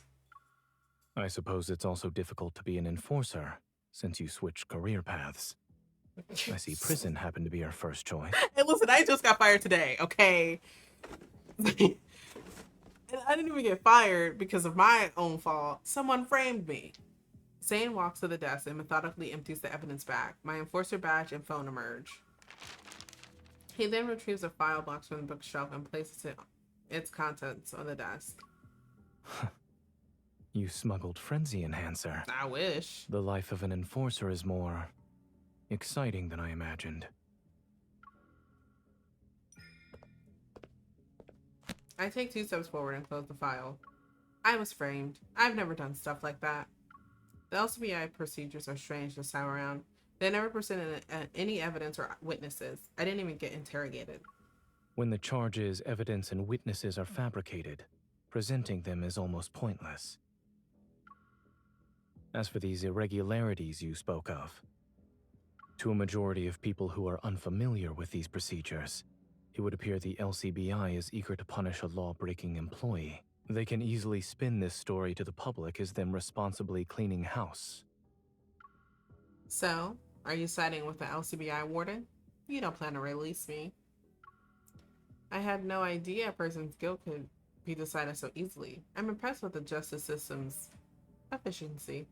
I suppose it's also difficult to be an enforcer, since you switched career paths. I see prison happened to be our first choice. Hey, listen, I just got fired today, okay? And I didn't even get fired because of my own fault. Someone framed me. Zane walks to the desk and methodically empties the evidence bag. My enforcer badge and phone emerge. He then retrieves a file box from the bookshelf and places its contents on the desk. You smuggled Frenzy Enhancer. I wish. The life of an enforcer is more exciting than I imagined. I take 2 steps forward and close the file. I was framed. I've never done stuff like that. The LCBI procedures are strange this time around. They never presented any evidence or witnesses. I didn't even get interrogated. When the charges, evidence, and witnesses are fabricated, presenting them is almost pointless. As for these irregularities you spoke of, to a majority of people who are unfamiliar with these procedures, it would appear the LCBI is eager to punish a law-breaking employee. They can easily spin this story to the public as them responsibly cleaning house. So, are you siding with the LCBI warden? You don't plan to release me. I had no idea a person's guilt could be decided so easily. I'm impressed with the justice system's efficiency.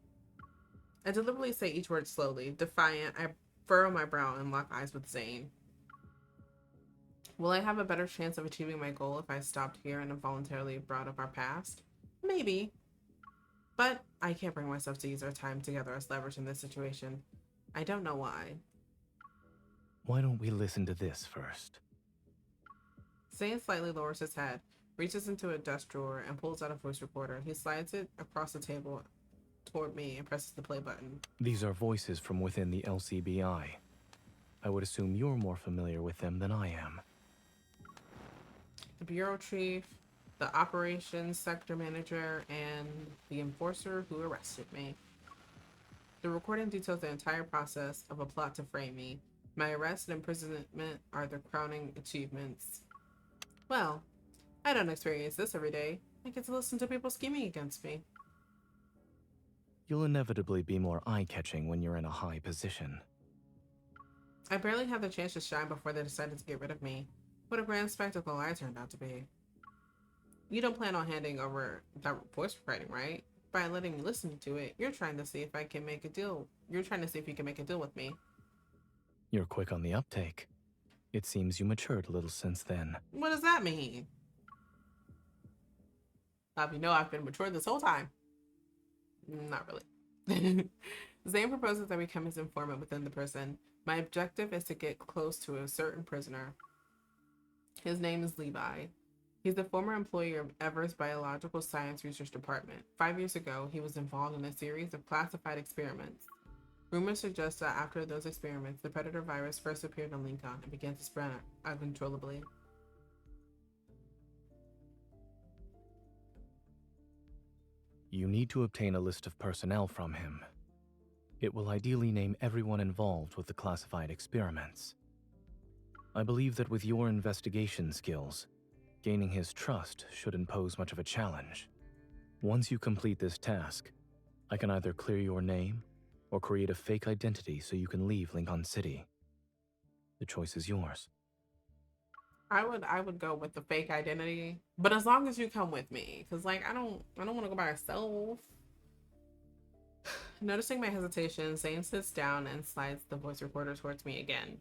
I deliberately say each word slowly, defiant. I furrow my brow and lock eyes with Zane. Will I have a better chance of achieving my goal if I stopped here and involuntarily brought up our past? Maybe. But I can't bring myself to use our time together as leverage in this situation. I don't know why. Why don't we listen to this first? Zane slightly lowers his head, reaches into a desk drawer, and pulls out a voice recorder. He slides it across the table toward me and presses the play button. These are voices from within the LCBI. I would assume you're more familiar with them than I am. The bureau chief, the operations sector manager, and the enforcer who arrested me. The recording details the entire process of a plot to frame me. My arrest and imprisonment are the crowning achievements. Well, I don't experience this every day. I get to listen to people scheming against me. You'll inevitably be more eye-catching when you're in a high position. I barely had the chance to shine before they decided to get rid of me. What a grand spectacle I turned out to be. You don't plan on handing over that voice recording, right? By letting me listen to it, you're trying to see if I can make a deal. You're trying to see if you can make a deal with me. You're quick on the uptake. It seems you matured a little since then. What does that mean? You know I've been mature this whole time. Not really. Zane proposes that I become his informant within the prison. My objective is to get close to a certain prisoner. His name is Levi. He's the former employee of Ever's Biological Science Research Department. 5 years ago, he was involved in a series of classified experiments. Rumors suggest that after those experiments, the Predator virus first appeared in Lincoln and began to spread uncontrollably. You need to obtain a list of personnel from him. It will ideally name everyone involved with the classified experiments. I believe that with your investigation skills, gaining his trust shouldn't pose much of a challenge. Once you complete this task, I can either clear your name or create a fake identity so you can leave Lincoln City. The choice is yours. I would go with the fake identity, but as long as you come with me, because like I don't want to go by myself. Noticing my hesitation, Zane sits down and slides the voice recorder towards me again.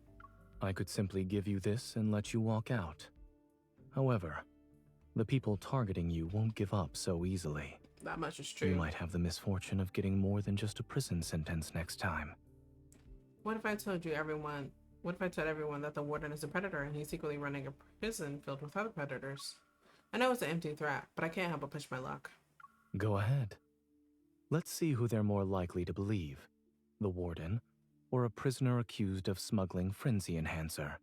I could simply give you this and let you walk out. However, the people targeting you won't give up so easily. That much is true. You might have the misfortune of getting more than just a prison sentence next time. What if I told everyone that the warden is a predator and he's secretly running a prison filled with other predators? I know it's an empty threat, but I can't help but push my luck. Go ahead. Let's see who they're more likely to believe. The warden, or a prisoner accused of smuggling Frenzy Enhancer.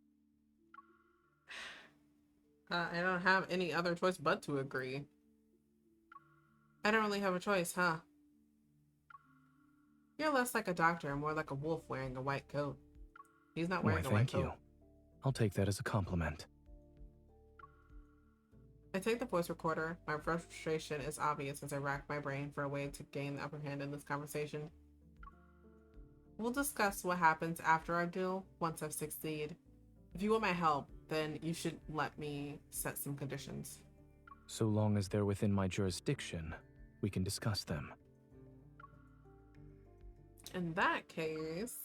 I don't have any other choice but to agree. I don't really have a choice, huh? You're less like a doctor and more like a wolf wearing a white coat. He's not wearing a white coat. Thank you. I'll take that as a compliment. I take the voice recorder. My frustration is obvious as I rack my brain for a way to gain the upper hand in this conversation. We'll discuss what happens after our duel once I've succeeded. If you want my help, then you should let me set some conditions. So long as they're within my jurisdiction, we can discuss them. In that case,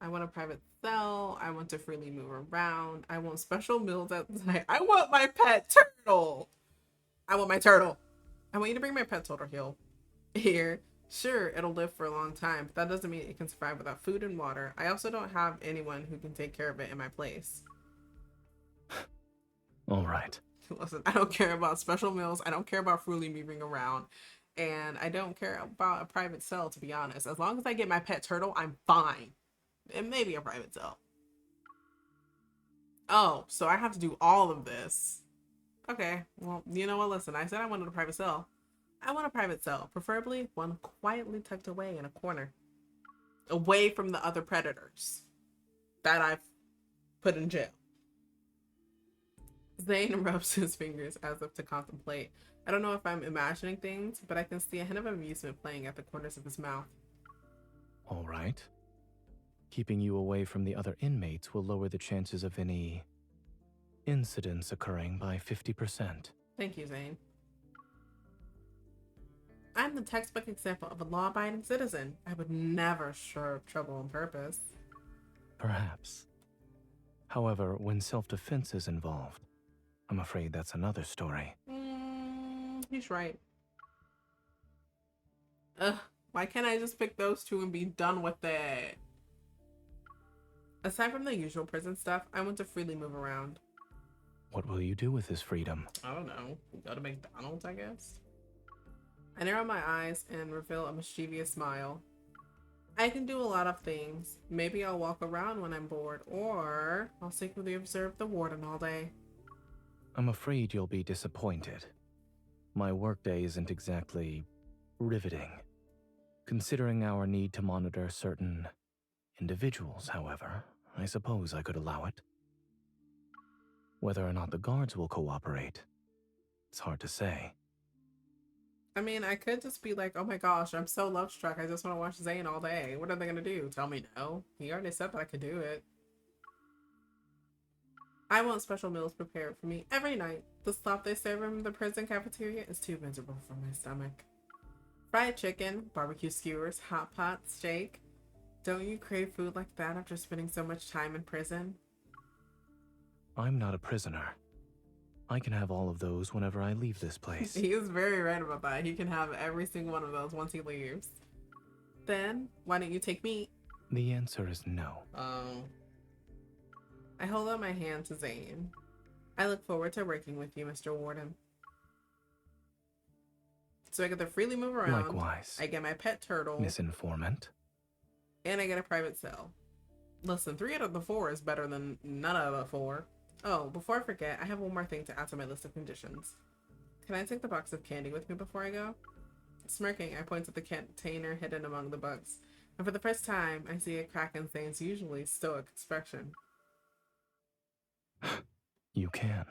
I want a private cell. I want to freely move around. I want special meals at night. I want my pet turtle. I want my turtle. I want you to bring my pet turtle here. Sure, it'll live for a long time, but that doesn't mean it can survive without food and water. I also don't have anyone who can take care of it in my place. All right. Listen, I don't care about special meals. I don't care about freely moving around. And I don't care about a private cell, to be honest. As long as I get my pet turtle, I'm fine. And maybe a private cell. Oh, so I have to do all of this. Okay, well, you know what? Listen, I said I wanted a private cell. I want a private cell, preferably one quietly tucked away in a corner. Away from the other predators that I've put in jail. Zane rubs his fingers as if to contemplate. I don't know if I'm imagining things, but I can see a hint of amusement playing at the corners of his mouth. All right. Keeping you away from the other inmates will lower the chances of any incidents occurring by 50%. Thank you, Zane. I'm the textbook example of a law-abiding citizen. I would never stir up trouble on purpose. Perhaps. However, when self-defense is involved, I'm afraid that's another story. He's right. Ugh, why can't I just pick those two and be done with it? Aside from the usual prison stuff, I want to freely move around. What will you do with this freedom? I don't know. Go to McDonald's, I guess? I narrow my eyes and reveal a mischievous smile. I can do a lot of things. Maybe I'll walk around when I'm bored, or I'll secretly observe the warden all day. I'm afraid you'll be disappointed. My workday isn't exactly riveting. Considering our need to monitor certain individuals, however, I suppose I could allow it. Whether or not the guards will cooperate, it's hard to say. I mean, I could just be like, oh my gosh, I'm so love struck. I just want to watch Zane all day. What are they going to do? Tell me no? He already said that I could do it. I want special meals prepared for me every night. The stuff they serve in the prison cafeteria is too miserable for my stomach. Fried chicken, barbecue skewers, hot pot, steak. Don't you crave food like that after spending so much time in prison? I'm not a prisoner. I can have all of those whenever I leave this place. He is very right about that. He can have every single one of those once he leaves. Then, why don't you take me? The answer is no. Oh. I hold out my hand to Zane. I look forward to working with you, Mr. Warden. So I get to freely move around. Likewise. I get my pet turtle. Misinformant. And I get a private cell. Listen, 3 out of the 4 is better than none of the 4. Oh, before I forget, I have one more thing to add to my list of conditions. Can I take the box of candy with me before I go? Smirking, I point to the container hidden among the bugs. And for the first time, I see a crack in Zane's usually stoic expression. You can.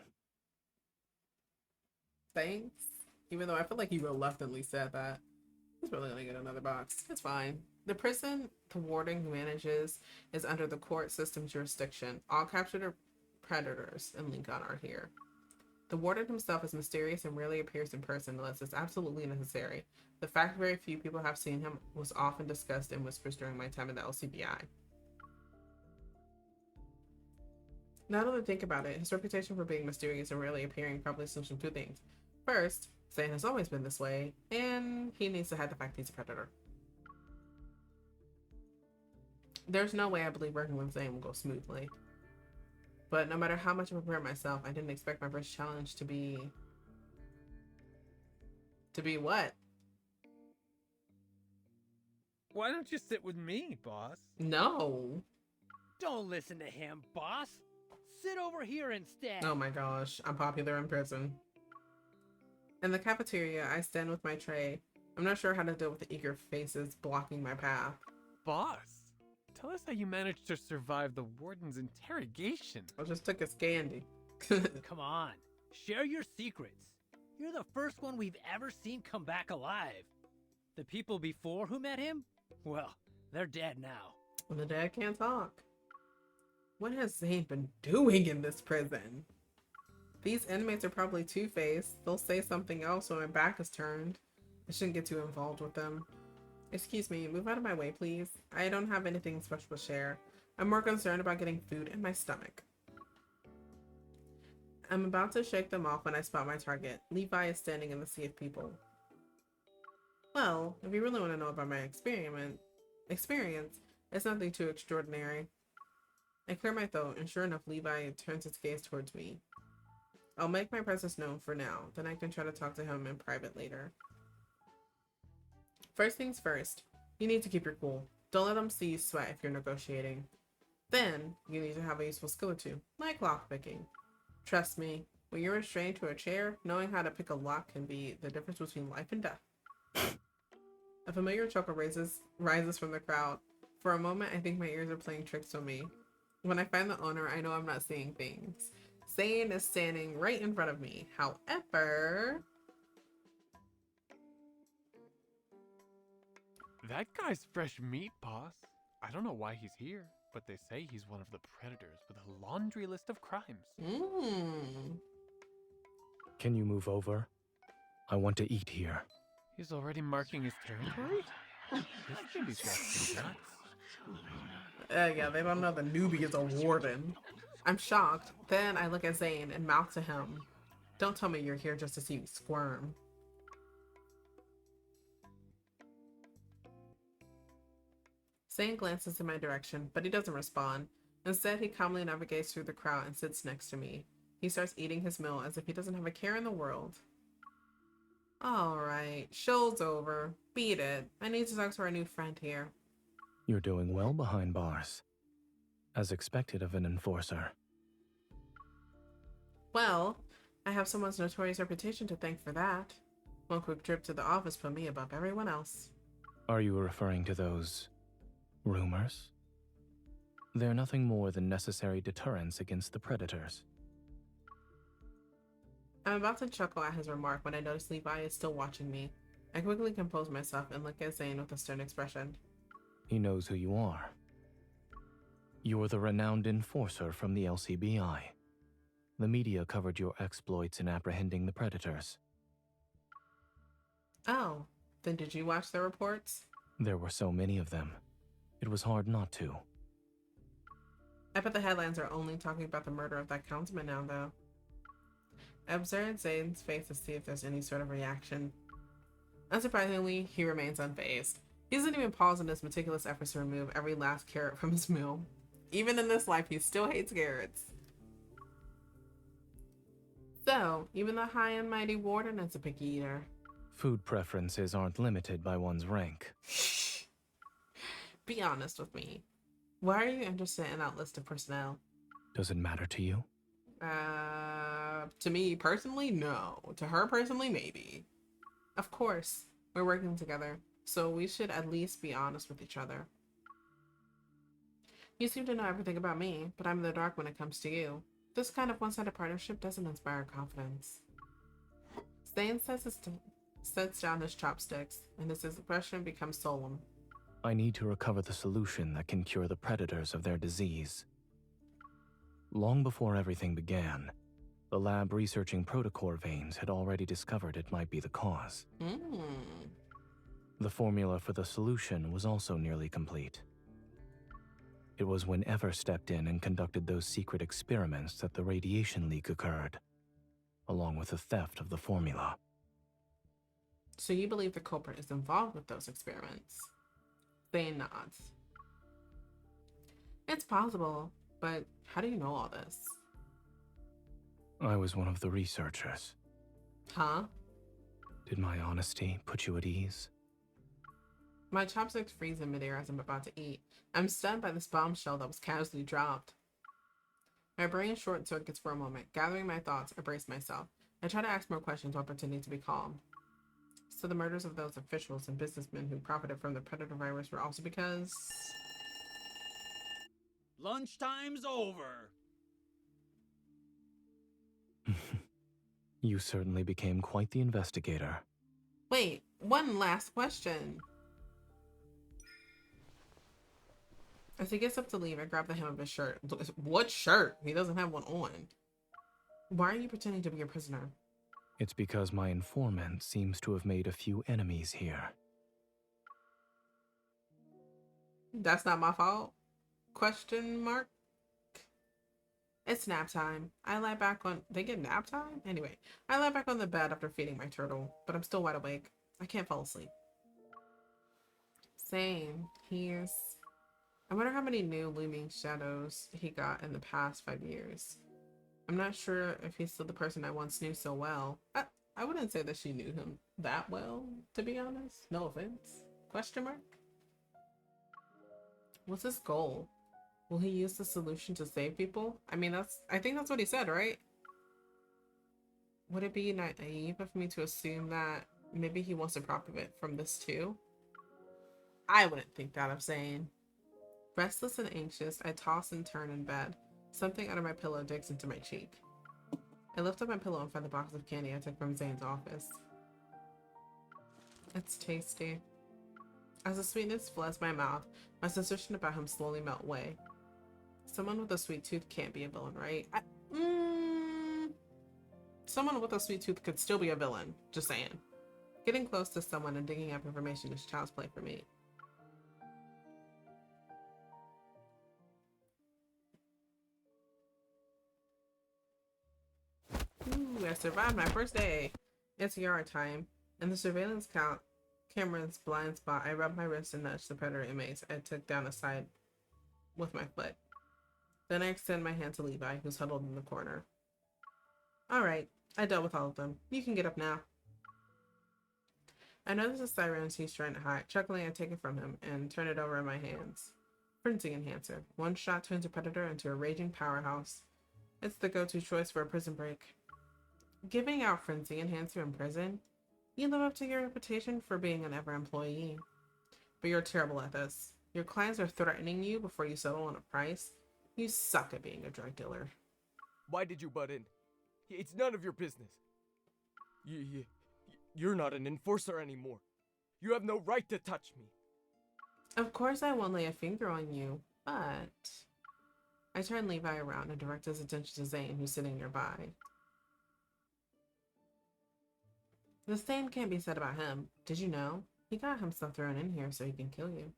Thanks. Even though I feel like he reluctantly said that. He's probably gonna get another box. It's fine. The prison the warden manages is under the court system jurisdiction. All captured predators in Lincoln are here. The warden himself is mysterious and rarely appears in person unless it's absolutely necessary. The fact very few people have seen him was often discussed in whispers during my time in the LCBI. Now that I think about it, his reputation for being mysterious and rarely appearing probably stems from 2 things. First, Zane has always been this way, and he needs to hide the fact he's a predator. There's no way I believe working with Zane will go smoothly. But no matter how much I prepare myself, I didn't expect my first challenge to be... To be what? Why don't you sit with me, boss? No. Don't listen to him, boss. Sit over here instead. Oh my gosh, I'm popular in prison. In the cafeteria, I stand with my tray. I'm not sure how to deal with the eager faces blocking my path. Boss, tell us how you managed to survive the warden's interrogation. I just took his candy. Come on. Share your secrets. You're the first one we've ever seen come back alive. The people before who met him? Well, they're dead now. The dead can't talk. What has Zane been doing in this prison? These inmates are probably two-faced. They'll say something else when my back is turned. I shouldn't get too involved with them. Excuse me, move out of my way, please. I don't have anything special to share. I'm more concerned about getting food in my stomach. I'm about to shake them off when I spot my target. Levi is standing in the sea of people. Well, if you really want to know about my experience, it's nothing too extraordinary. I clear my throat, and sure enough, Levi turns his gaze towards me. I'll make my presence known for now, then I can try to talk to him in private later. First things first, you need to keep your cool. Don't let them see you sweat if you're negotiating. Then, you need to have a useful skill or two, like lockpicking. Trust me, when you're restrained to a chair, knowing how to pick a lock can be the difference between life and death. A familiar chuckle rises from the crowd. For a moment, I think my ears are playing tricks on me. When I find the owner, I know I'm not seeing things. Zane is standing right in front of me. However... That guy's fresh meat, boss. I don't know why he's here, but they say he's one of the predators with a laundry list of crimes. Can you move over? I want to eat here. He's already marking his territory? This baby's got some guts. Yeah, they don't know the newbie is a warden. I'm shocked. Then I look at Zane and mouth to him. Don't tell me you're here just to see me squirm. Zane glances in my direction, but he doesn't respond. Instead, he calmly navigates through the crowd and sits next to me. He starts eating his meal as if he doesn't have a care in the world. Alright, show's over. Beat it. I need to talk to our new friend here. You're doing well behind bars. As expected of an enforcer. Well, I have someone's notorious reputation to thank for that. One quick trip to the office put me above everyone else. Are you referring to those... rumors? They're nothing more than necessary deterrents against the predators. I'm about to chuckle at his remark when I notice Levi is still watching me. I quickly compose myself and look at Zane with a stern expression. He knows who you are. You're the renowned enforcer from the LCBI. The media covered your exploits in apprehending the predators. Oh, then did you watch the reports? There were so many of them. It was hard not to. I bet the headlines are only talking about the murder of that councilman now, though. I observe Zane's face to see if there's any sort of reaction. Unsurprisingly, he remains unfazed. He doesn't even pause in his meticulous efforts to remove every last carrot from his meal. Even in this life, he still hates carrots. So, even the high and mighty warden is a picky eater. Food preferences aren't limited by one's rank. Be honest with me. Why are you interested in that list of personnel? Does it matter to you? To me personally, no. To her personally, maybe. Of course, we're working together, so we should at least be honest with each other. You seem to know everything about me, but I'm in the dark when it comes to you. This kind of one-sided partnership doesn't inspire confidence. Zane sets down his chopsticks, and his expression becomes solemn. I need to recover the solution that can cure the predators of their disease. Long before everything began, the lab researching protocore veins had already discovered it might be the cause. The formula for the solution was also nearly complete. It was when Ever stepped in and conducted those secret experiments that the radiation leak occurred, along with the theft of the formula. So you believe the culprit is involved with those experiments? Zane nods. It's possible, but how do you know all this? I was one of the researchers. Huh? Did my honesty put you at ease? My chopsticks freeze in midair as I'm about to eat. I'm stunned by this bombshell that was casually dropped. My brain short circuits for a moment. Gathering my thoughts, I brace myself. I try to ask more questions while pretending to be calm. So the murders of those officials and businessmen who profited from the predator virus were also because... Lunchtime's over. You certainly became quite the investigator. Wait, one last question. As he gets up to leave, I grab the hem of his shirt. What shirt? He doesn't have one on. Why are you pretending to be a prisoner? It's because my informant seems to have made a few enemies here. That's not my fault? Question mark? It's nap time. I lie back on... They get nap time? Anyway, I lie back on the bed after feeding my turtle, but I'm still wide awake. I can't fall asleep. Same. I wonder how many new looming shadows he got in the past 5 years. I'm not sure if he's still the person I once knew so well. I wouldn't say that she knew him that well, to be honest. No offense. Question mark? What's his goal? Will he use the solution to save people? I mean, I think that's what he said, right? Would it be naive of me to assume that maybe he wants to profit from this too? I wouldn't think that of Zane. Restless and anxious, I toss and turn in bed. Something under my pillow digs into my cheek. I lift up my pillow and find the box of candy I took from Zane's office. It's tasty. As the sweetness floods my mouth, my suspicion about him slowly melt away. Someone with a sweet tooth can't be a villain, right? Someone with a sweet tooth could still be a villain. Just saying. Getting close to someone and digging up information is child's play for me. Ooh, I survived my first day. It's yard time. In the surveillance camera's blind spot, I rub my wrist and nudge the predator inmates I took down a side with my foot. Then I extend my hand to Levi, who's huddled in the corner. Alright, I dealt with all of them. You can get up now. I notice the sirens he's trying to hide. Chuckling, I take it from him and turn it over in my hands. Frenzy Enhancer. One shot turns a predator into a raging powerhouse. It's the go-to choice for a prison break. Giving out Frenzy Enhancer in prison? You live up to your reputation for being an ever employee. But you're terrible at this. Your clients are threatening you before you settle on a price. You suck at being a drug dealer. Why did you butt in? It's none of your business. You're not an enforcer anymore. You have no right to touch me. Of course I won't lay a finger on you, but... I turn Levi around and direct his attention to Zane, who's sitting nearby. The same can't be said about him. Did you know? He got himself thrown in here so he can kill you.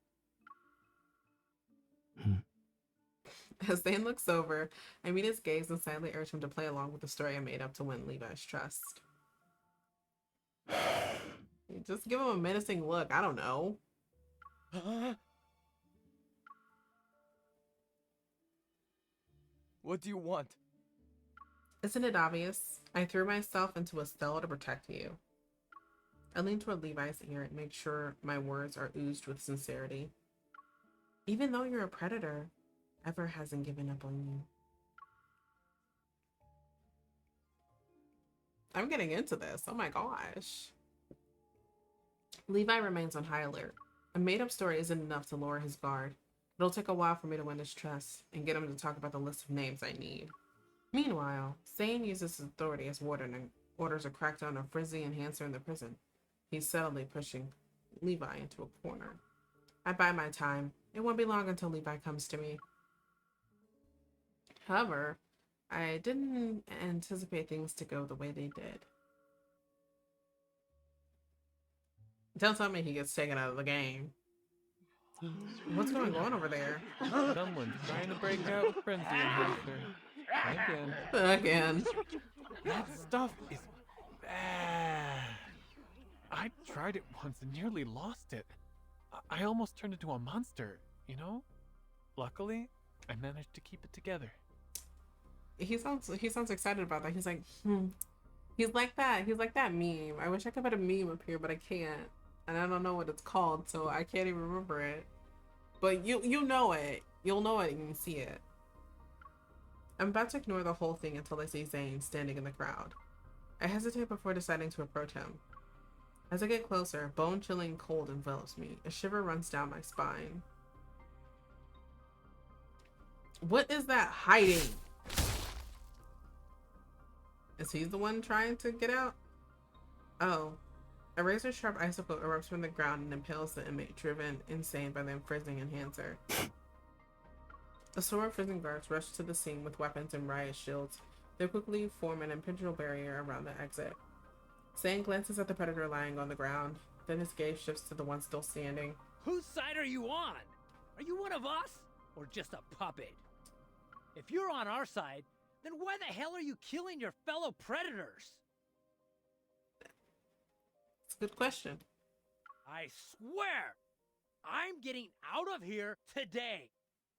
As Zane looks over, I meet his gaze and silently urge him to play along with the story I made up to win Levi's trust. Just give him a menacing look. I don't know. What do you want? Isn't it obvious? I threw myself into a cell to protect you. I lean toward Levi's ear and make sure my words are oozed with sincerity. Even though you're a predator, Ever hasn't given up on you. I'm getting into this. Oh my gosh. Levi remains on high alert. A made-up story isn't enough to lower his guard. It'll take a while for me to win his trust and get him to talk about the list of names I need. Meanwhile, Zane uses his authority as warden and orders a crackdown on Frenzy Enhancer in the prison. He's subtly pushing Levi into a corner. I bide my time. It won't be long until Levi comes to me. However, I didn't anticipate things to go the way they did. Don't tell me he gets taken out of the game. What's going on over there? Someone's trying to break out with Frenzy Enhancer. Again. That stuff is bad. I tried it once and nearly lost it. I almost turned into a monster, you know? Luckily, I managed to keep it together. He sounds excited about that. He's like, He's like that. He's like that meme. I wish I could put a meme up here, but I can't. And I don't know what it's called, so I can't even remember it. But you know it. You'll know it and you can see it. I'm about to ignore the whole thing until I see Zane standing in the crowd. I hesitate before deciding to approach him. As I get closer, bone-chilling cold envelops me. A shiver runs down my spine. What is that hiding? Is he the one trying to get out? Oh. A razor-sharp icicle erupts from the ground and impales the inmate, driven insane by the imprising enhancer. A swarm of prison guards rush to the scene with weapons and riot shields. They quickly form an impenetrable barrier around the exit. Zane glances at the predator lying on the ground. Then his gaze shifts to the one still standing. Whose side are you on? Are you one of us? Or just a puppet? If you're on our side, then why the hell are you killing your fellow predators? It's a good question. I swear, I'm getting out of here today.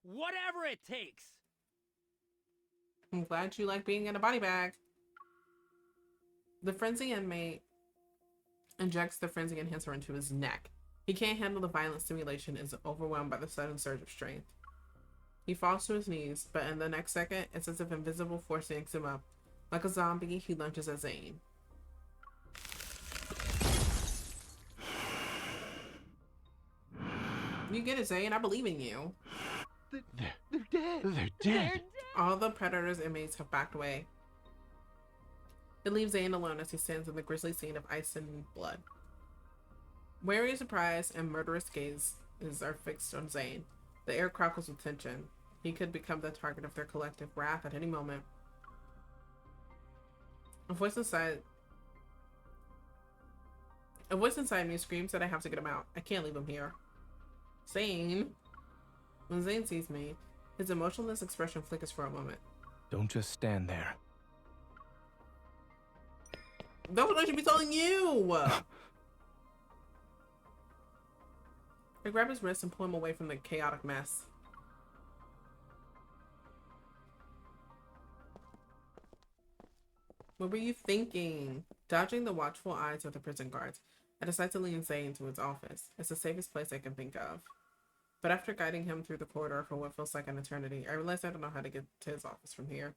Whatever it takes. I'm glad you like being in a body bag. The frenzy inmate injects the frenzy enhancer into his neck. He can't handle the violent stimulation and is overwhelmed by the sudden surge of strength. He falls to his knees, but in the next second, it's as if invisible force yanks him up. Like a zombie, he lunges at Zane. You get it, Zane. I believe in you. They're dead. They're dead. All the predator's inmates have backed away. It leaves Zane alone as he stands in the grisly scene of ice and blood. Wary surprise and murderous gazes are fixed on Zane. The air crackles with tension. He could become the target of their collective wrath at any moment. A voice inside me screams that I have to get him out. I can't leave him here. Zane. When Zane sees me, his emotionless expression flickers for a moment. Don't just stand there. That's what I should be telling you! I grab his wrist and pull him away from the chaotic mess. What were you thinking? Dodging the watchful eyes of the prison guards, I decide to lead Zane to his office. It's the safest place I can think of. But after guiding him through the corridor for what feels like an eternity, I realize I don't know how to get to his office from here.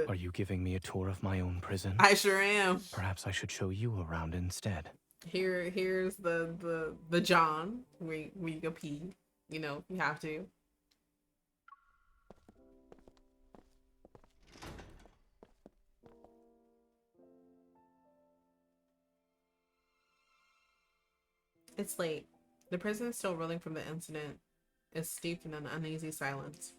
Are you giving me a tour of my own prison? I sure am. Perhaps I should show you around instead. Here's the John where you go pee. You know, you have to. It's late. The prison is still reeling from the incident, is steeped in an uneasy silence.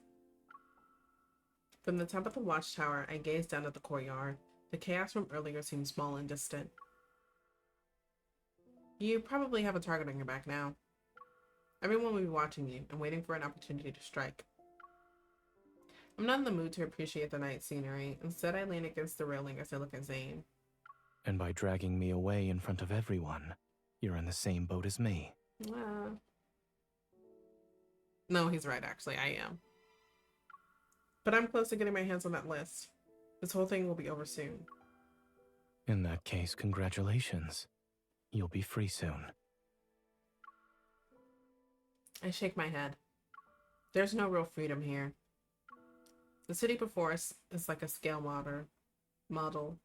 From the top of the watchtower, I gaze down at the courtyard. The chaos from earlier seems small and distant. You probably have a target on your back now. Everyone will be watching you and waiting for an opportunity to strike. I'm not in the mood to appreciate the night scenery. Instead, I lean against the railing as I look at Zane. And by dragging me away in front of everyone, you're in the same boat as me. No, he's right, actually. I am. But I'm close to getting my hands on that list. This whole thing will be over soon. In that case, congratulations. You'll be free soon. I shake my head. There's no real freedom here. The city before us is like a scale model.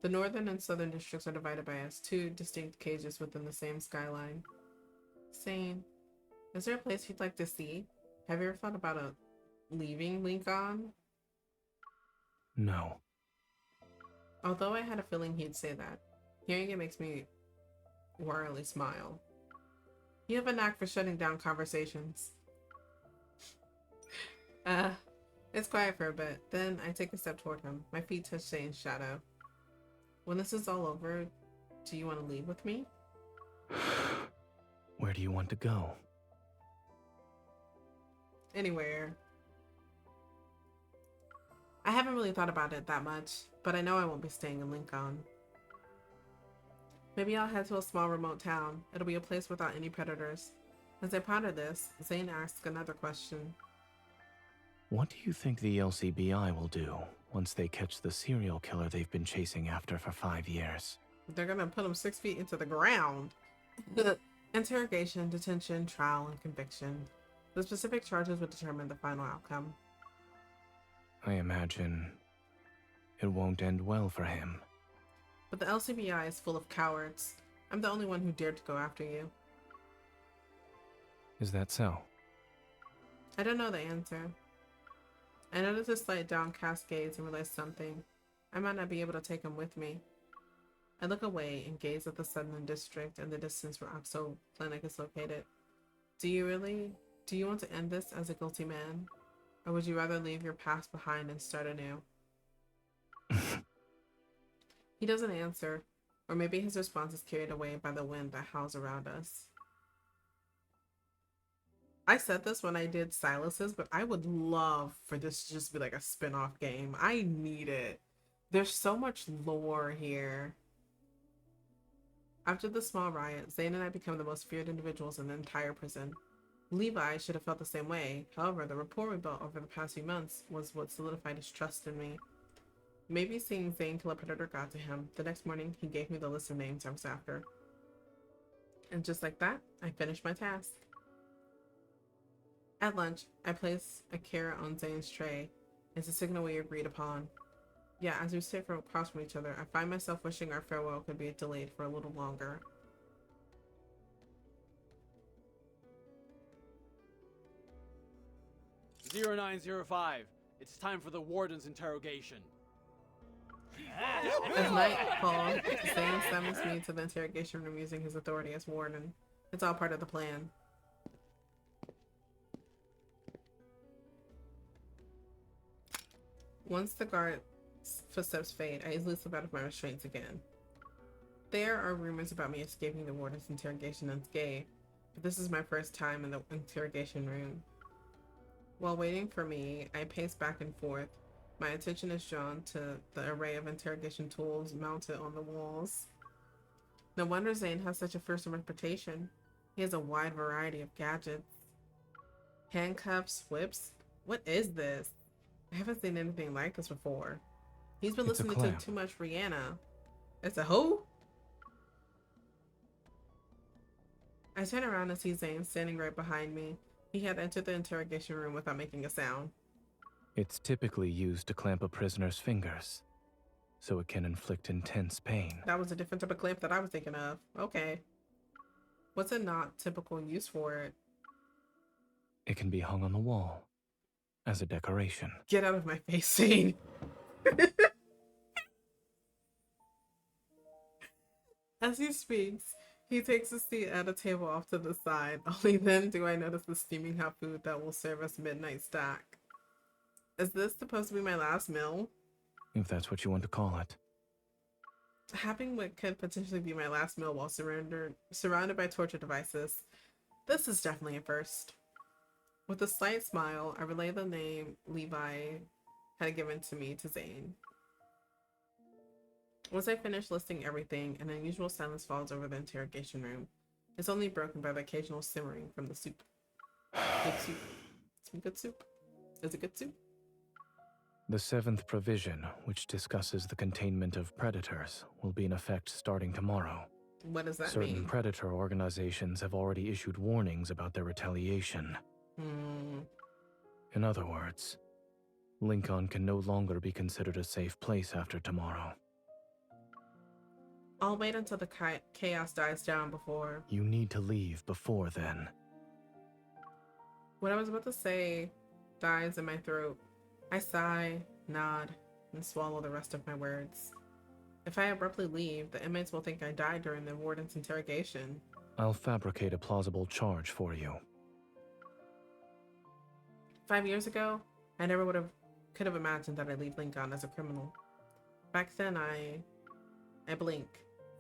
The northern and southern districts are divided by us, two distinct cages within the same skyline. Zane, is there a place you'd like to see? Have you ever thought about leaving Lincoln? No. Although I had a feeling he'd say that, hearing it makes me warily smile. You have a knack for shutting down conversations. It's quiet for a bit. Then I take a step toward him. My feet touch Zane's shadow. When this is all over, do you want to leave with me? Where do you want to go? Anywhere. I haven't really thought about it that much, but I know I won't be staying in Lincoln. Maybe I'll head to a small remote town. It'll be a place without any predators. As I ponder this, Zane asks another question. What do you think the LCBI will do once they catch the serial killer they've been chasing after for 5 years? They're gonna put him 6 feet into the ground. Interrogation, detention, trial, and conviction. The specific charges would determine the final outcome. I imagine it won't end well for him. But the LCBI is full of cowards. I'm the only one who dared to go after you. Is that so? I don't know the answer. I noticed a slight downcast gaze and realized something. I might not be able to take him with me. I look away and gaze at the southern district and the distance where Oxo Clinic is located. Do you want to end this as a guilty man? Or would you rather leave your past behind and start anew? He doesn't answer, or maybe his response is carried away by the wind that howls around us. I said this when I did Silas's, but I would love for this to just be like a spin-off game. I need it. There's so much lore here. After the small riot, Zane and I become the most feared individuals in the entire prison. Levi should have felt the same way. However, the rapport we built over the past few months was what solidified his trust in me. Maybe seeing Zane kill a predator got to him. The next morning, he gave me the list of names I was after. And just like that, I finished my task. At lunch, I place a carrot on Zane's tray. It's a signal we agreed upon. Yeah, as we sit across from each other, I find myself wishing our farewell could be delayed for a little longer. "0905, it's time for the warden's interrogation." As night falls, Zane summons me to the interrogation room using his authority as warden. It's all part of the plan. Once the guard's footsteps fade, I easily slip out of my restraints again. There are rumors about me escaping the warden's interrogation unscathed, but this is my first time in the interrogation room. While waiting for me, I pace back and forth. My attention is drawn to the array of interrogation tools mounted on the walls. No wonder Zane has such a fearsome reputation. He has a wide variety of gadgets. Handcuffs, whips. What is this? I haven't seen anything like this before. He's been listening to too much Rihanna. It's a who? I turn around and see Zane standing right behind me. He had entered the interrogation room without making a sound. It's typically used to clamp a prisoner's fingers, so it can inflict intense pain. That was a different type of clamp that I was thinking of. Okay. What's a not typical use for it? It can be hung on the wall as a decoration. Get out of my face, Zane. As he speaks, he takes a seat at a table off to the side. Only then do I notice the steaming hot food that will serve as midnight snack. Is this supposed to be my last meal? If that's what you want to call it. Having what could potentially be my last meal while surrounded by torture devices, this is definitely a first. With a slight smile, I relay the name Levi had given to me to Zane. Once I finish listing everything, an unusual silence falls over the interrogation room. It's only broken by the occasional simmering from the soup. Good soup. Some good soup. Is it good soup? The 7th provision, which discusses the containment of predators, will be in effect starting tomorrow. What does that mean? Certain predator organizations have already issued warnings about their retaliation. In other words, Lincoln can no longer be considered a safe place after tomorrow. I'll wait until the chaos dies down before... You need to leave before then. What I was about to say dies in my throat. I sigh, nod, and swallow the rest of my words. If I abruptly leave, the inmates will think I died during the warden's interrogation. I'll fabricate a plausible charge for you. 5 years ago, I never could have imagined that I'd leave Lincoln as a criminal. Back then, I blink.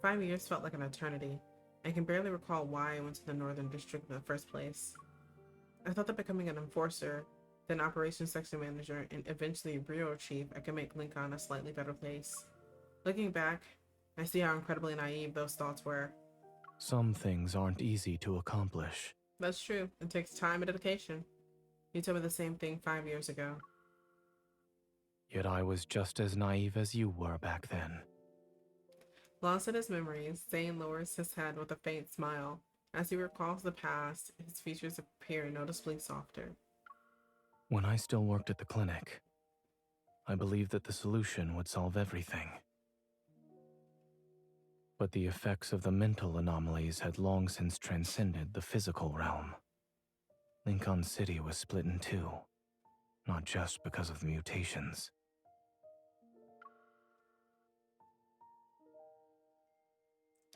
5 years felt like an eternity. I can barely recall why I went to the Northern District in the first place. I thought that becoming an enforcer, then operations section manager, and eventually bureau chief, I could make Lincoln a slightly better place. Looking back, I see how incredibly naive those thoughts were. Some things aren't easy to accomplish. That's true. It takes time and dedication. You told me the same thing 5 years ago. Yet I was just as naive as you were back then. Lost in his memories, Zane lowers his head with a faint smile. As he recalls the past, his features appear noticeably softer. When I still worked at the clinic, I believed that the solution would solve everything. But the effects of the mental anomalies had long since transcended the physical realm. Lincoln City was split in two, not just because of the mutations.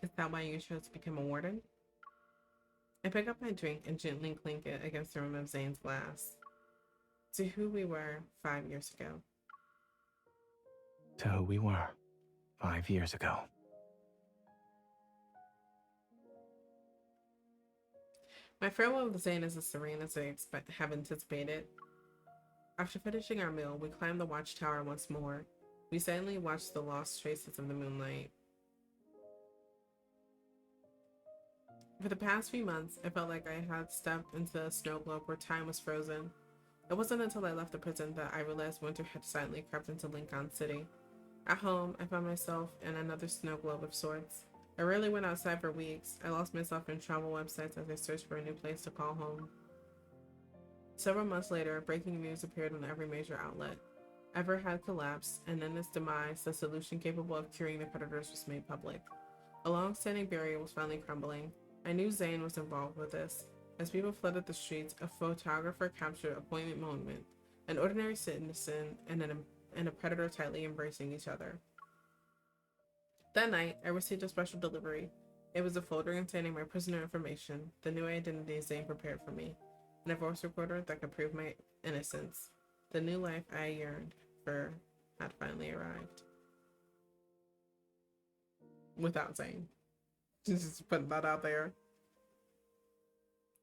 Is that why you chose to become a warden? I pick up my drink and gently clink it against the rim of Zane's glass. To who we were 5 years ago. To who we were 5 years ago. My farewell with Zane is as serene as I have anticipated. After finishing our meal, we climbed the watchtower once more. We silently watched the lost traces of the moonlight. For the past few months, I felt like I had stepped into a snow globe where time was frozen. It wasn't until I left the prison that I realized winter had silently crept into Lincoln City. At home, I found myself in another snow globe of sorts. I rarely went outside for weeks. I lost myself in travel websites as I searched for a new place to call home. Several months later, breaking news appeared on every major outlet. Ever had collapsed, and in its demise, the solution capable of curing the predators was made public. A long-standing barrier was finally crumbling. I knew Zane was involved with this. As people flooded the streets, a photographer captured a poignant moment, an ordinary citizen and a predator tightly embracing each other. That night, I received a special delivery. It was a folder containing my prisoner information, the new identity Zane prepared for me, and a voice recorder that could prove my innocence. The new life I yearned for had finally arrived. Without Zane. Just putting that out there.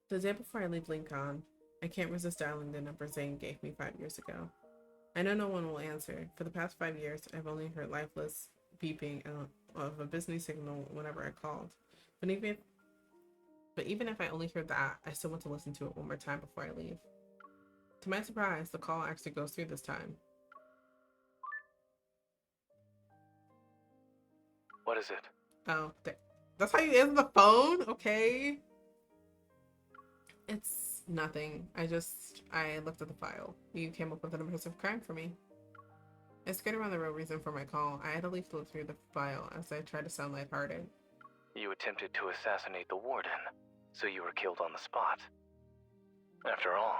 The day before I leave Lincoln, I can't resist dialing the number Zane gave me 5 years ago. I know no one will answer. For the past 5 years, I've only heard lifeless beeping of a busy signal whenever I called. But even if I only hear that, I still want to listen to it one more time before I leave. To my surprise, the call actually goes through this time. What is it? Oh, that's how you answer the phone? Okay. It's nothing. I looked at the file. You came up with an impressive crime for me. I skirt around the real reason for my call. I idly flew through the file as I tried to sound lighthearted. You attempted to assassinate the warden, so you were killed on the spot. After all,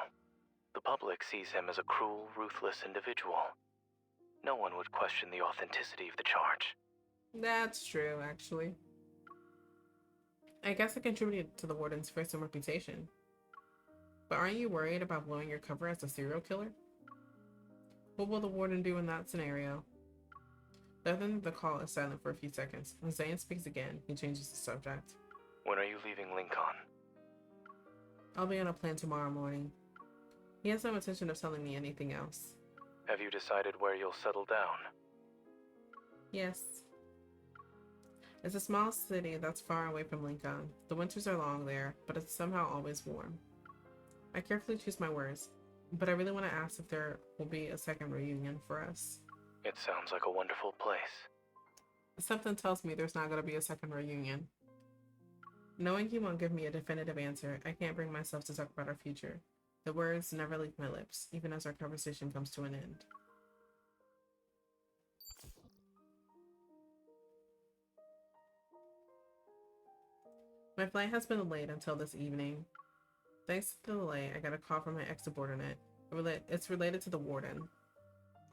the public sees him as a cruel, ruthless individual. No one would question the authenticity of the charge. That's true, actually. I guess it contributed to the warden's fearsome reputation. But aren't you worried about blowing your cover as a serial killer? What will the warden do in that scenario? Then the call is silent for a few seconds. When Zane speaks again, he changes the subject. When are you leaving Lincoln? I'll be on a plane tomorrow morning. He has no intention of telling me anything else. Have you decided where you'll settle down? Yes. It's a small city that's far away from Lincoln. The winters are long there, but it's somehow always warm. I carefully choose my words, but I really want to ask if there will be a second reunion for us. It sounds like a wonderful place. Something tells me there's not going to be a second reunion. Knowing he won't give me a definitive answer, I can't bring myself to talk about our future. The words never leave my lips, even as our conversation comes to an end. My flight has been delayed until this evening. Thanks to the delay, I got a call from my ex-subordinate. It's related to the warden.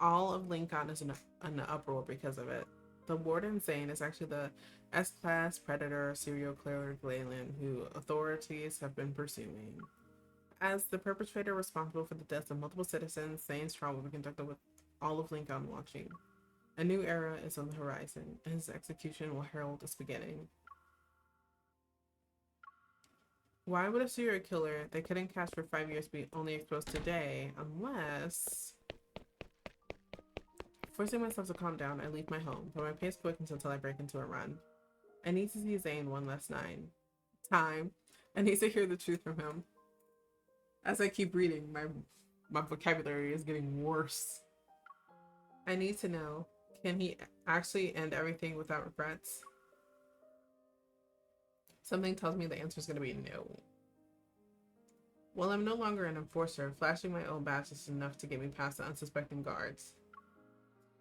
All of Lincoln is in an uproar because of it. The warden, Zane, is actually the S-class predator serial killer Galen, who authorities have been pursuing. As the perpetrator responsible for the deaths of multiple citizens, Zane's trial will be conducted with all of Lincoln watching. A new era is on the horizon, and his execution will herald its beginning. Why would a serial killer they couldn't catch for 5 years be only exposed today, unless... Forcing myself to calm down, I leave my home, but my pace quickens until I break into a run. I need to see Zane one last time. I need to hear the truth from him. As I keep reading, my vocabulary is getting worse. I need to know, can he actually end everything without regrets? Something tells me the answer is going to be no. While I'm no longer an enforcer, flashing my own badge is enough to get me past the unsuspecting guards.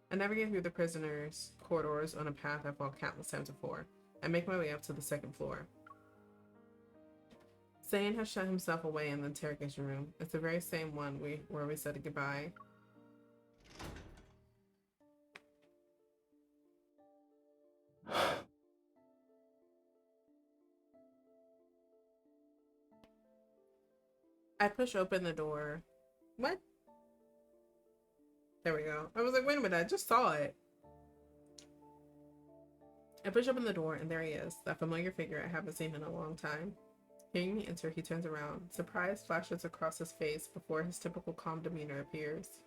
I navigate through the prisoners' corridors on a path I've walked countless times before. I make my way up to the second floor. Zane has shut himself away in the interrogation room. It's the very same one where we said goodbye. I push open the door. What? There we go. I was like, wait a minute, I just saw it. I push open the door, and there he is, that familiar figure I haven't seen in a long time. Hearing me enter, he turns around. Surprise flashes across his face before his typical calm demeanor appears.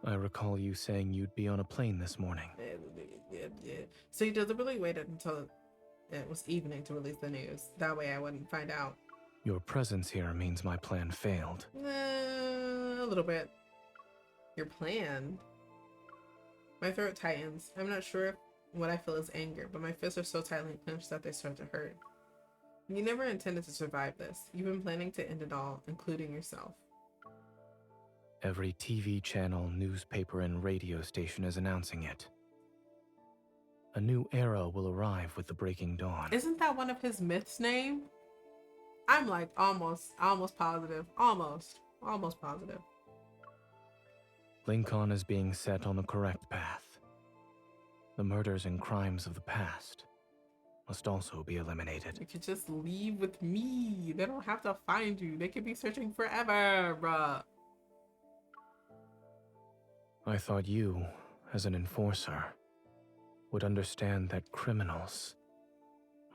I recall you saying you'd be on a plane this morning. So he deliberately waited until it was evening to release the news. That way I wouldn't find out. Your presence here means my plan failed. A little bit. Your plan? My throat tightens. I'm not sure if what I feel is anger, but my fists are so tightly clenched that they start to hurt. You never intended to survive this. You've been planning to end it all, including yourself. Every TV channel, newspaper, and radio station is announcing it. A new era will arrive with the breaking dawn. Isn't that one of his myths' name? I'm like almost positive. Almost positive. Lincoln is being set on the correct path. The murders and crimes of the past must also be eliminated. You could just leave with me. They don't have to find you. They could be searching forever, bruh. I thought you, as an enforcer, would understand that criminals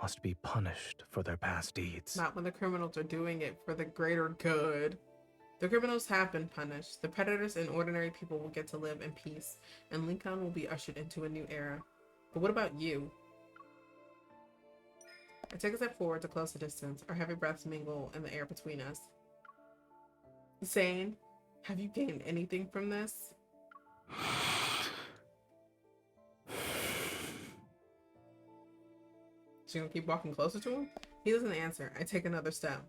must be punished for their past deeds. Not when the criminals are doing it for the greater good. The criminals have been punished. The predators and ordinary people will get to live in peace, and Lincoln will be ushered into a new era. But what about you? I take a step forward to close the distance. Our heavy breaths mingle in the air between us. Zane, have you gained anything from this? She gonna keep walking closer to him? He doesn't answer. I take another step.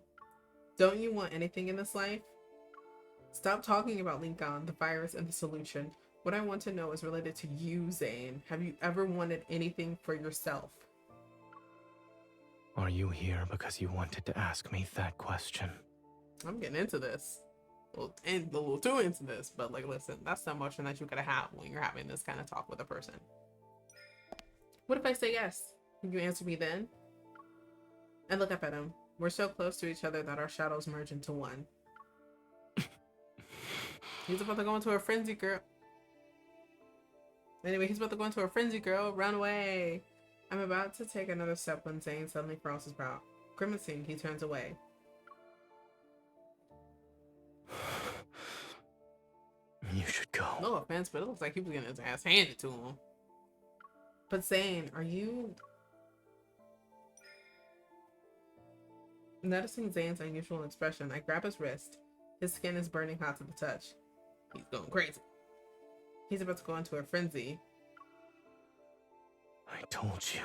Don't you want anything in this life? Stop talking about Lincoln, the virus, and the solution. What I want to know is related to you, Zane. Have you ever wanted anything for yourself? Are you here because you wanted to ask me that question? I'm getting into this. A little too into this, but like, listen, that's the emotion that you gotta have when you're having this kind of talk with a person. What if I say yes? Can you answer me then? I look up at him. We're so close to each other that our shadows merge into one. He's about to go into a frenzy, girl. Anyway, he's about to go into a frenzy, girl. Run away. I'm about to take another step when Zane suddenly furrows his brow. Grimacing, he turns away. You should go. No offense, but it looks like he was getting his ass handed to him. But Zane, are you... Noticing Zane's unusual expression, I grab his wrist. His skin is burning hot to the touch. He's going crazy. He's about to go into a frenzy. I told you.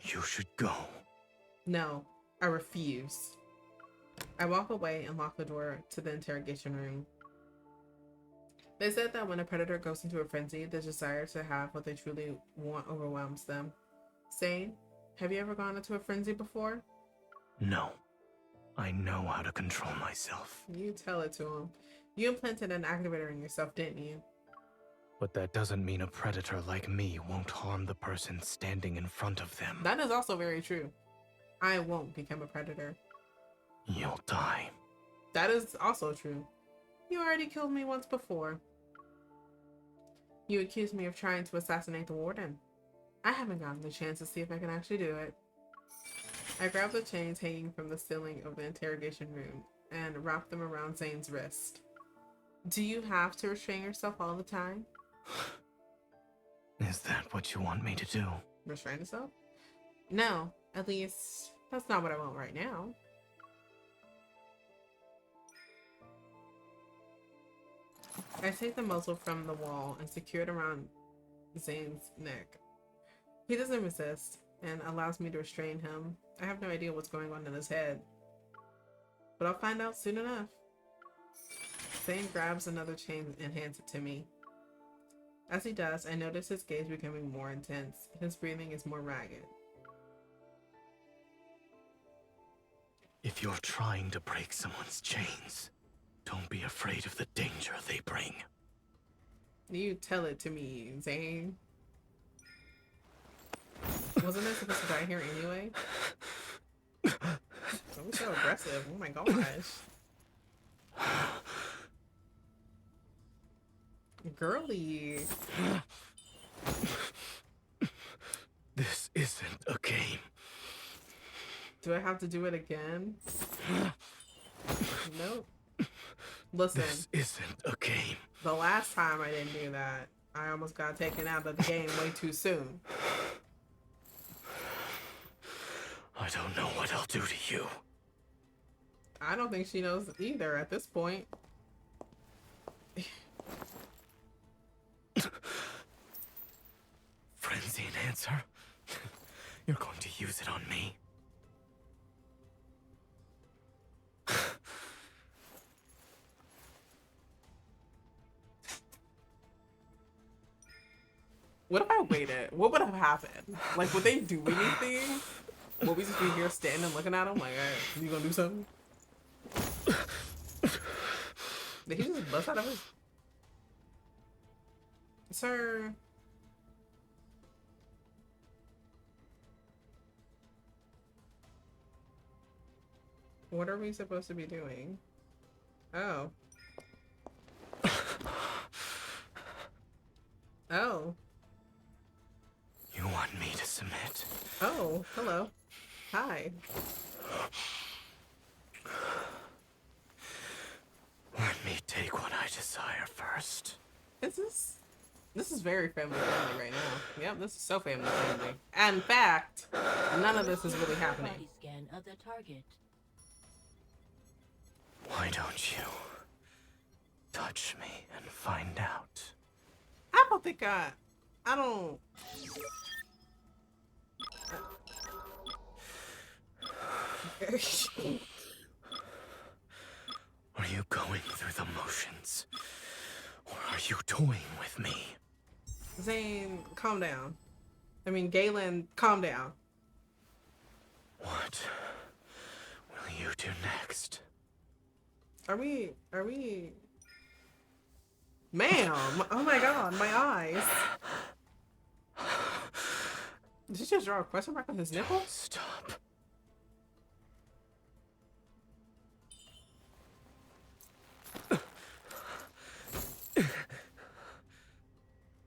You should go. No, I refuse. I walk away and lock the door to the interrogation room. They said that when a predator goes into a frenzy, the desire to have what they truly want overwhelms them. Zane, have you ever gone into a frenzy before? No. I know how to control myself. You tell it to him. You implanted an activator in yourself, didn't you? But that doesn't mean a predator like me won't harm the person standing in front of them. That is also very true. I won't become a predator. You'll die. That is also true. You already killed me once before. You accused me of trying to assassinate the warden. I haven't gotten the chance to see if I can actually do it. I grab the chains hanging from the ceiling of the interrogation room and wrap them around Zane's wrist. Do you have to restrain yourself all the time? Is that what you want me to do? Restrain yourself? No, at least that's not what I want right now. I take the muzzle from the wall and secure it around Zane's neck. He doesn't resist and allows me to restrain him. I have no idea what's going on in his head, but I'll find out soon enough. Zane grabs another chain and hands it to me. As he does, I notice his gaze becoming more intense. His breathing is more ragged. If you're trying to break someone's chains, don't be afraid of the danger they bring. You tell it to me, Zane. Wasn't I supposed to die here anyway? Don't be so aggressive. Oh my gosh. Girly. This isn't a game. Do I have to do it again? Nope. Listen. This isn't a game. The last time I didn't do that, I almost got taken out of the game way too soon. I don't know what I'll do to you. I don't think she knows either at this point. Frenzy enhancer? You're going to use it on me? What if I waited? What would have happened? Like, would they do anything? Would we just be here standing looking at him like, hey, you gonna do something? Did he just bust out of his... Sir... What are we supposed to be doing? Oh. Oh. You want me to submit? Oh, hello. Hi. Let me take what I desire first. This is very family right now. Yep, this is so family. And in fact, none of this is really happening. Body scan of the target. Why don't you touch me and find out? I don't think I don't... Are you going through the motions? Or are you toying with me? Zane, calm down. I mean, Galen, calm down. What will you do next? Are we... Ma'am! Oh my god, my eyes. Did she just draw a question mark on his nipple? Don't stop.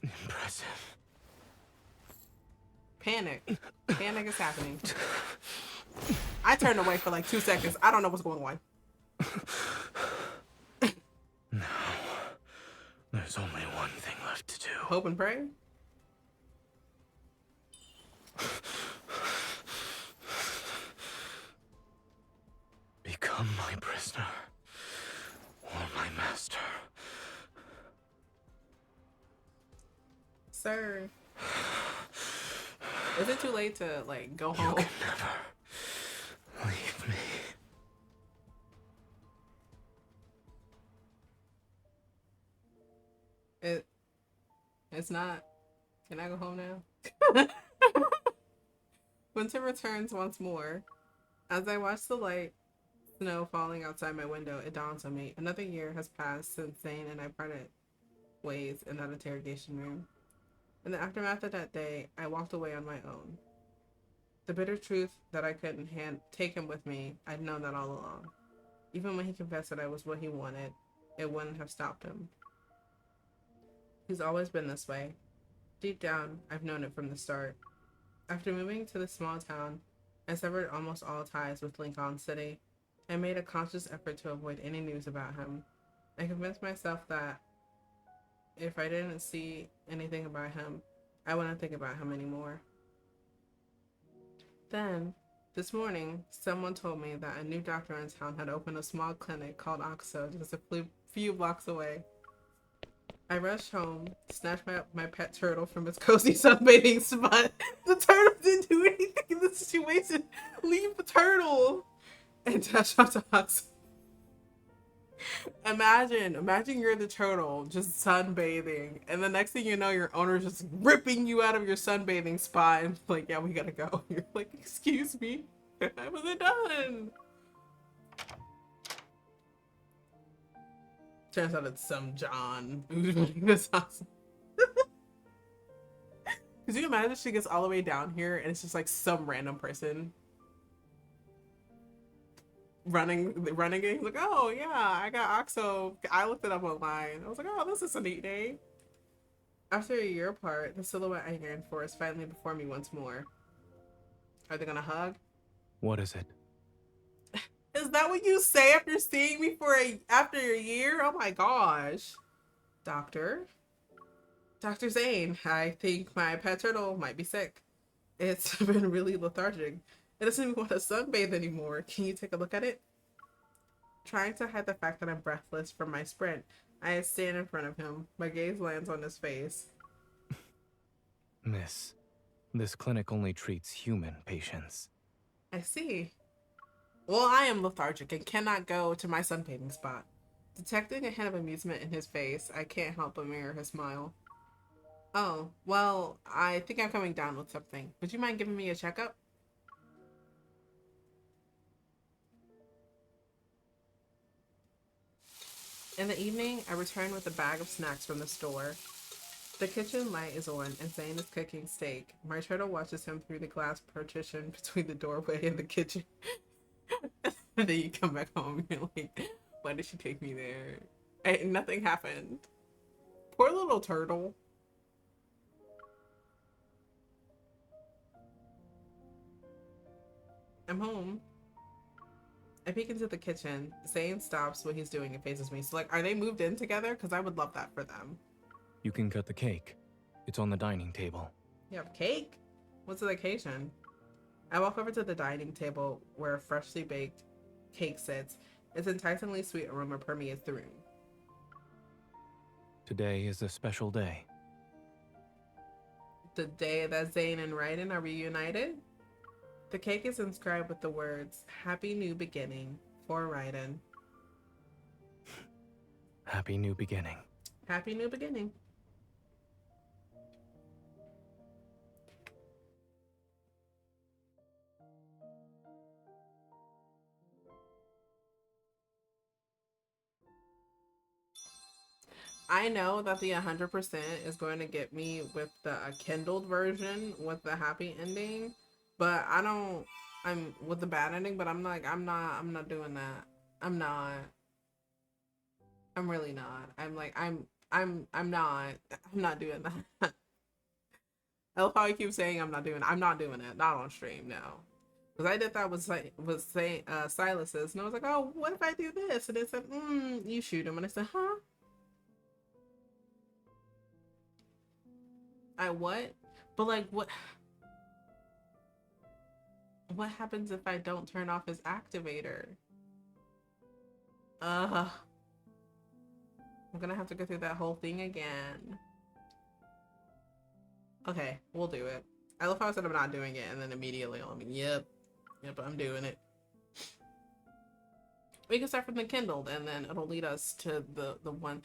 Impressive. Panic. Panic is happening. I turned away for like 2 seconds. I don't know what's going on. No. There's only one thing left to do. Hope and pray? Become my prisoner. Or my master. Sir. Is it too late to, like, go home? You can never leave me. It's not. Can I go home now? Winter returns once more. As I watch the light snow falling outside my window, it dawns on me. Another year has passed since Zane and I parted ways in that interrogation room. In the aftermath of that day, I walked away on my own. The bitter truth that I couldn't take him with me, I'd known that all along. Even when he confessed that I was what he wanted, it wouldn't have stopped him. He's always been this way. Deep down, I've known it from the start. After moving to the small town, I severed almost all ties with Lincoln City. I made a conscious effort to avoid any news about him. I convinced myself that if I didn't see anything about him, I wouldn't think about him anymore. Then, this morning, someone told me that a new doctor in town had opened a small clinic called Oxo just a few blocks away. I rushed home, snatched my pet turtle from its cozy sunbathing spot. The turtle didn't do anything in the situation. Leave the turtle! And dashed off to Oxo. Imagine you're the turtle just sunbathing, and the next thing you know, your owner's just ripping you out of your sunbathing spot and like, yeah, we gotta go. You're like, excuse me, I wasn't done. Turns out it's some John who's running this house. Could you imagine she gets all the way down here and it's just like some random person? running. And he's like, oh yeah, I got Oxo. I looked it up online. I was like, oh, this is a neat name. After a year apart, the silhouette I yearned for is finally before me once more. Are they gonna hug? What is it? Is that what you say after seeing me after a year? Oh my gosh. Doctor Zane, I think my pet turtle might be sick. It's been really lethargic. It doesn't even want to sunbathe anymore. Can you take a look at it? Trying to hide the fact that I'm breathless from my sprint, I stand in front of him. My gaze lands on his face. Miss, this clinic only treats human patients. I see. Well, I am lethargic and cannot go to my sunbathing spot. Detecting a hint of amusement in his face, I can't help but mirror his smile. Oh, well, I think I'm coming down with something. Would you mind giving me a checkup? In the evening, I return with a bag of snacks from the store. The kitchen light is on and Zane is cooking steak. My turtle watches him through the glass partition between the doorway and the kitchen. And then you come back home and you're like, why did she take me there? And nothing happened. Poor little turtle. I'm home. I peek into the kitchen. Zane stops what he's doing and faces me. So, like, are they moved in together? Because I would love that for them. You can cut the cake. It's on the dining table. You have cake? What's the occasion? I walk over to the dining table where a freshly baked cake sits. Its enticingly sweet aroma permeates the room. Today is a special day. The day that Zane and Raiden are reunited? The cake is inscribed with the words, Happy New Beginning for Raiden. Happy New Beginning. Happy New Beginning. I know that the 100% is going to get me with the kindled version with the happy ending, but I'm with the bad ending, but I'm not doing that. I'm really not. I'm not doing that. I love how I keep saying I'm not doing it. Not on stream, no. Because I did that with Silas's, and I was like, oh, what if I do this? And it said, you shoot him. And I said, huh? I what? But like, what happens if I don't turn off his activator? I'm gonna have to go through that whole thing again. Okay, we'll do it. I love how I said I'm not doing it, and then immediately I'm like, yep, I'm doing it. We can start from the kindled, and then it'll lead us to the one.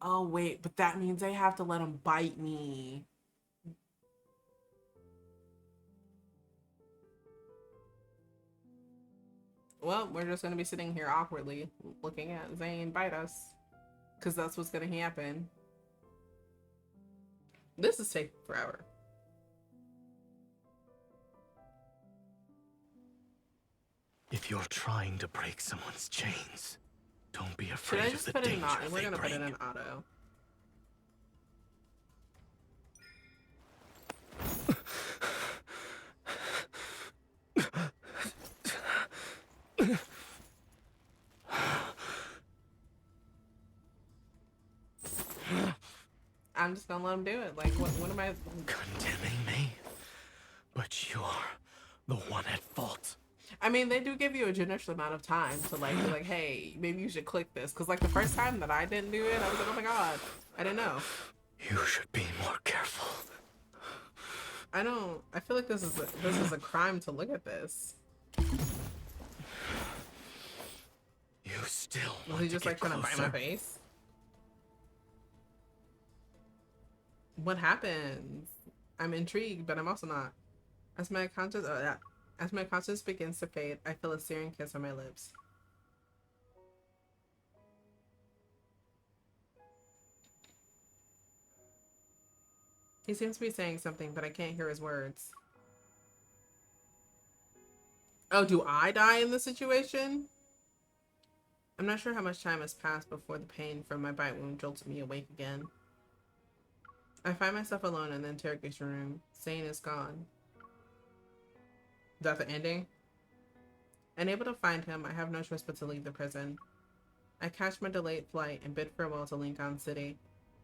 Oh wait, but that means I have to let him bite me. Well, we're just gonna be sitting here awkwardly looking at Zane bite us, because that's what's gonna happen. This is taking forever. If you're trying to break someone's chains, don't be Should afraid I of just the put it in danger auto? We're they gonna put it bring. in auto. I'm just gonna let him do it. Like, what am I condemning me? But you're the one at fault. I mean, they do give you a generous amount of time to like be like, hey, maybe you should click this. Because like the first time that I didn't do it, I was like, oh my god, I didn't know. You should be more careful. I feel like this is a crime to look at this. You still Was want he just to like get trying to bite closer? my face? What happens? I'm intrigued, but I'm also not. As my conscience begins to fade, I feel a searing kiss on my lips. He seems to be saying something, but I can't hear his words. Oh, do I die in this situation? I'm not sure how much time has passed before the pain from my bite wound jolted me awake again. I find myself alone in the interrogation room. Zane is gone. Is that the ending? Unable to find him, I have no choice but to leave the prison. I catch my delayed flight and bid farewell to Lincoln City,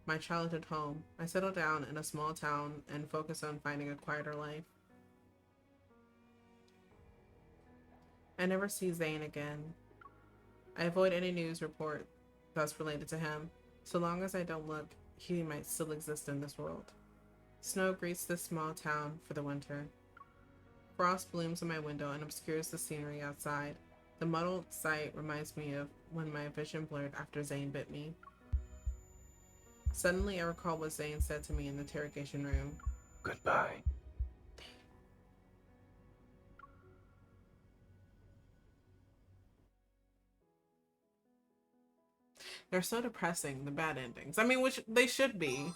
my childhood home. I settle down in a small town and focus on finding a quieter life. I never see Zane again. I avoid any news report that's related to him. So long as I don't look, he might still exist in this world. Snow greets this small town for the winter. Frost blooms in my window and obscures the scenery outside. The muddled sight reminds me of when my vision blurred after Zane bit me. Suddenly I recall what Zane said to me in the interrogation room. Goodbye. They're so depressing, the bad endings. I mean, which they should be.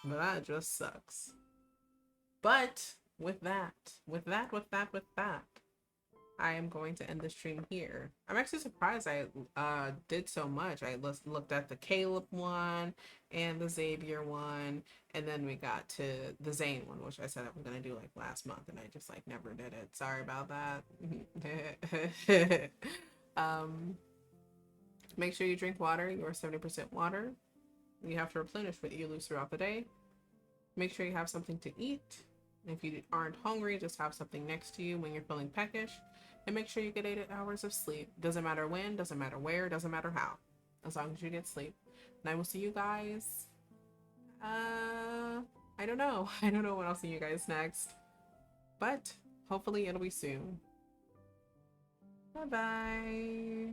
But that just sucks. But with that, I am going to end the stream here. I'm actually surprised I did so much. I looked at the Caleb one and the Xavier one, and then we got to the Zane one, which I said I was gonna do like last month, and I just like never did it. Sorry about that. Make sure you drink water. You are 70% water. You have to replenish what you lose throughout the day. Make sure you have something to eat. If you aren't hungry, just have something next to you when you're feeling peckish. And make sure you get 8 hours of sleep. Doesn't matter when, doesn't matter where, doesn't matter how. As long as you get sleep. And I will see you guys. I don't know. I don't know when I'll see you guys next. But hopefully it'll be soon. Bye-bye.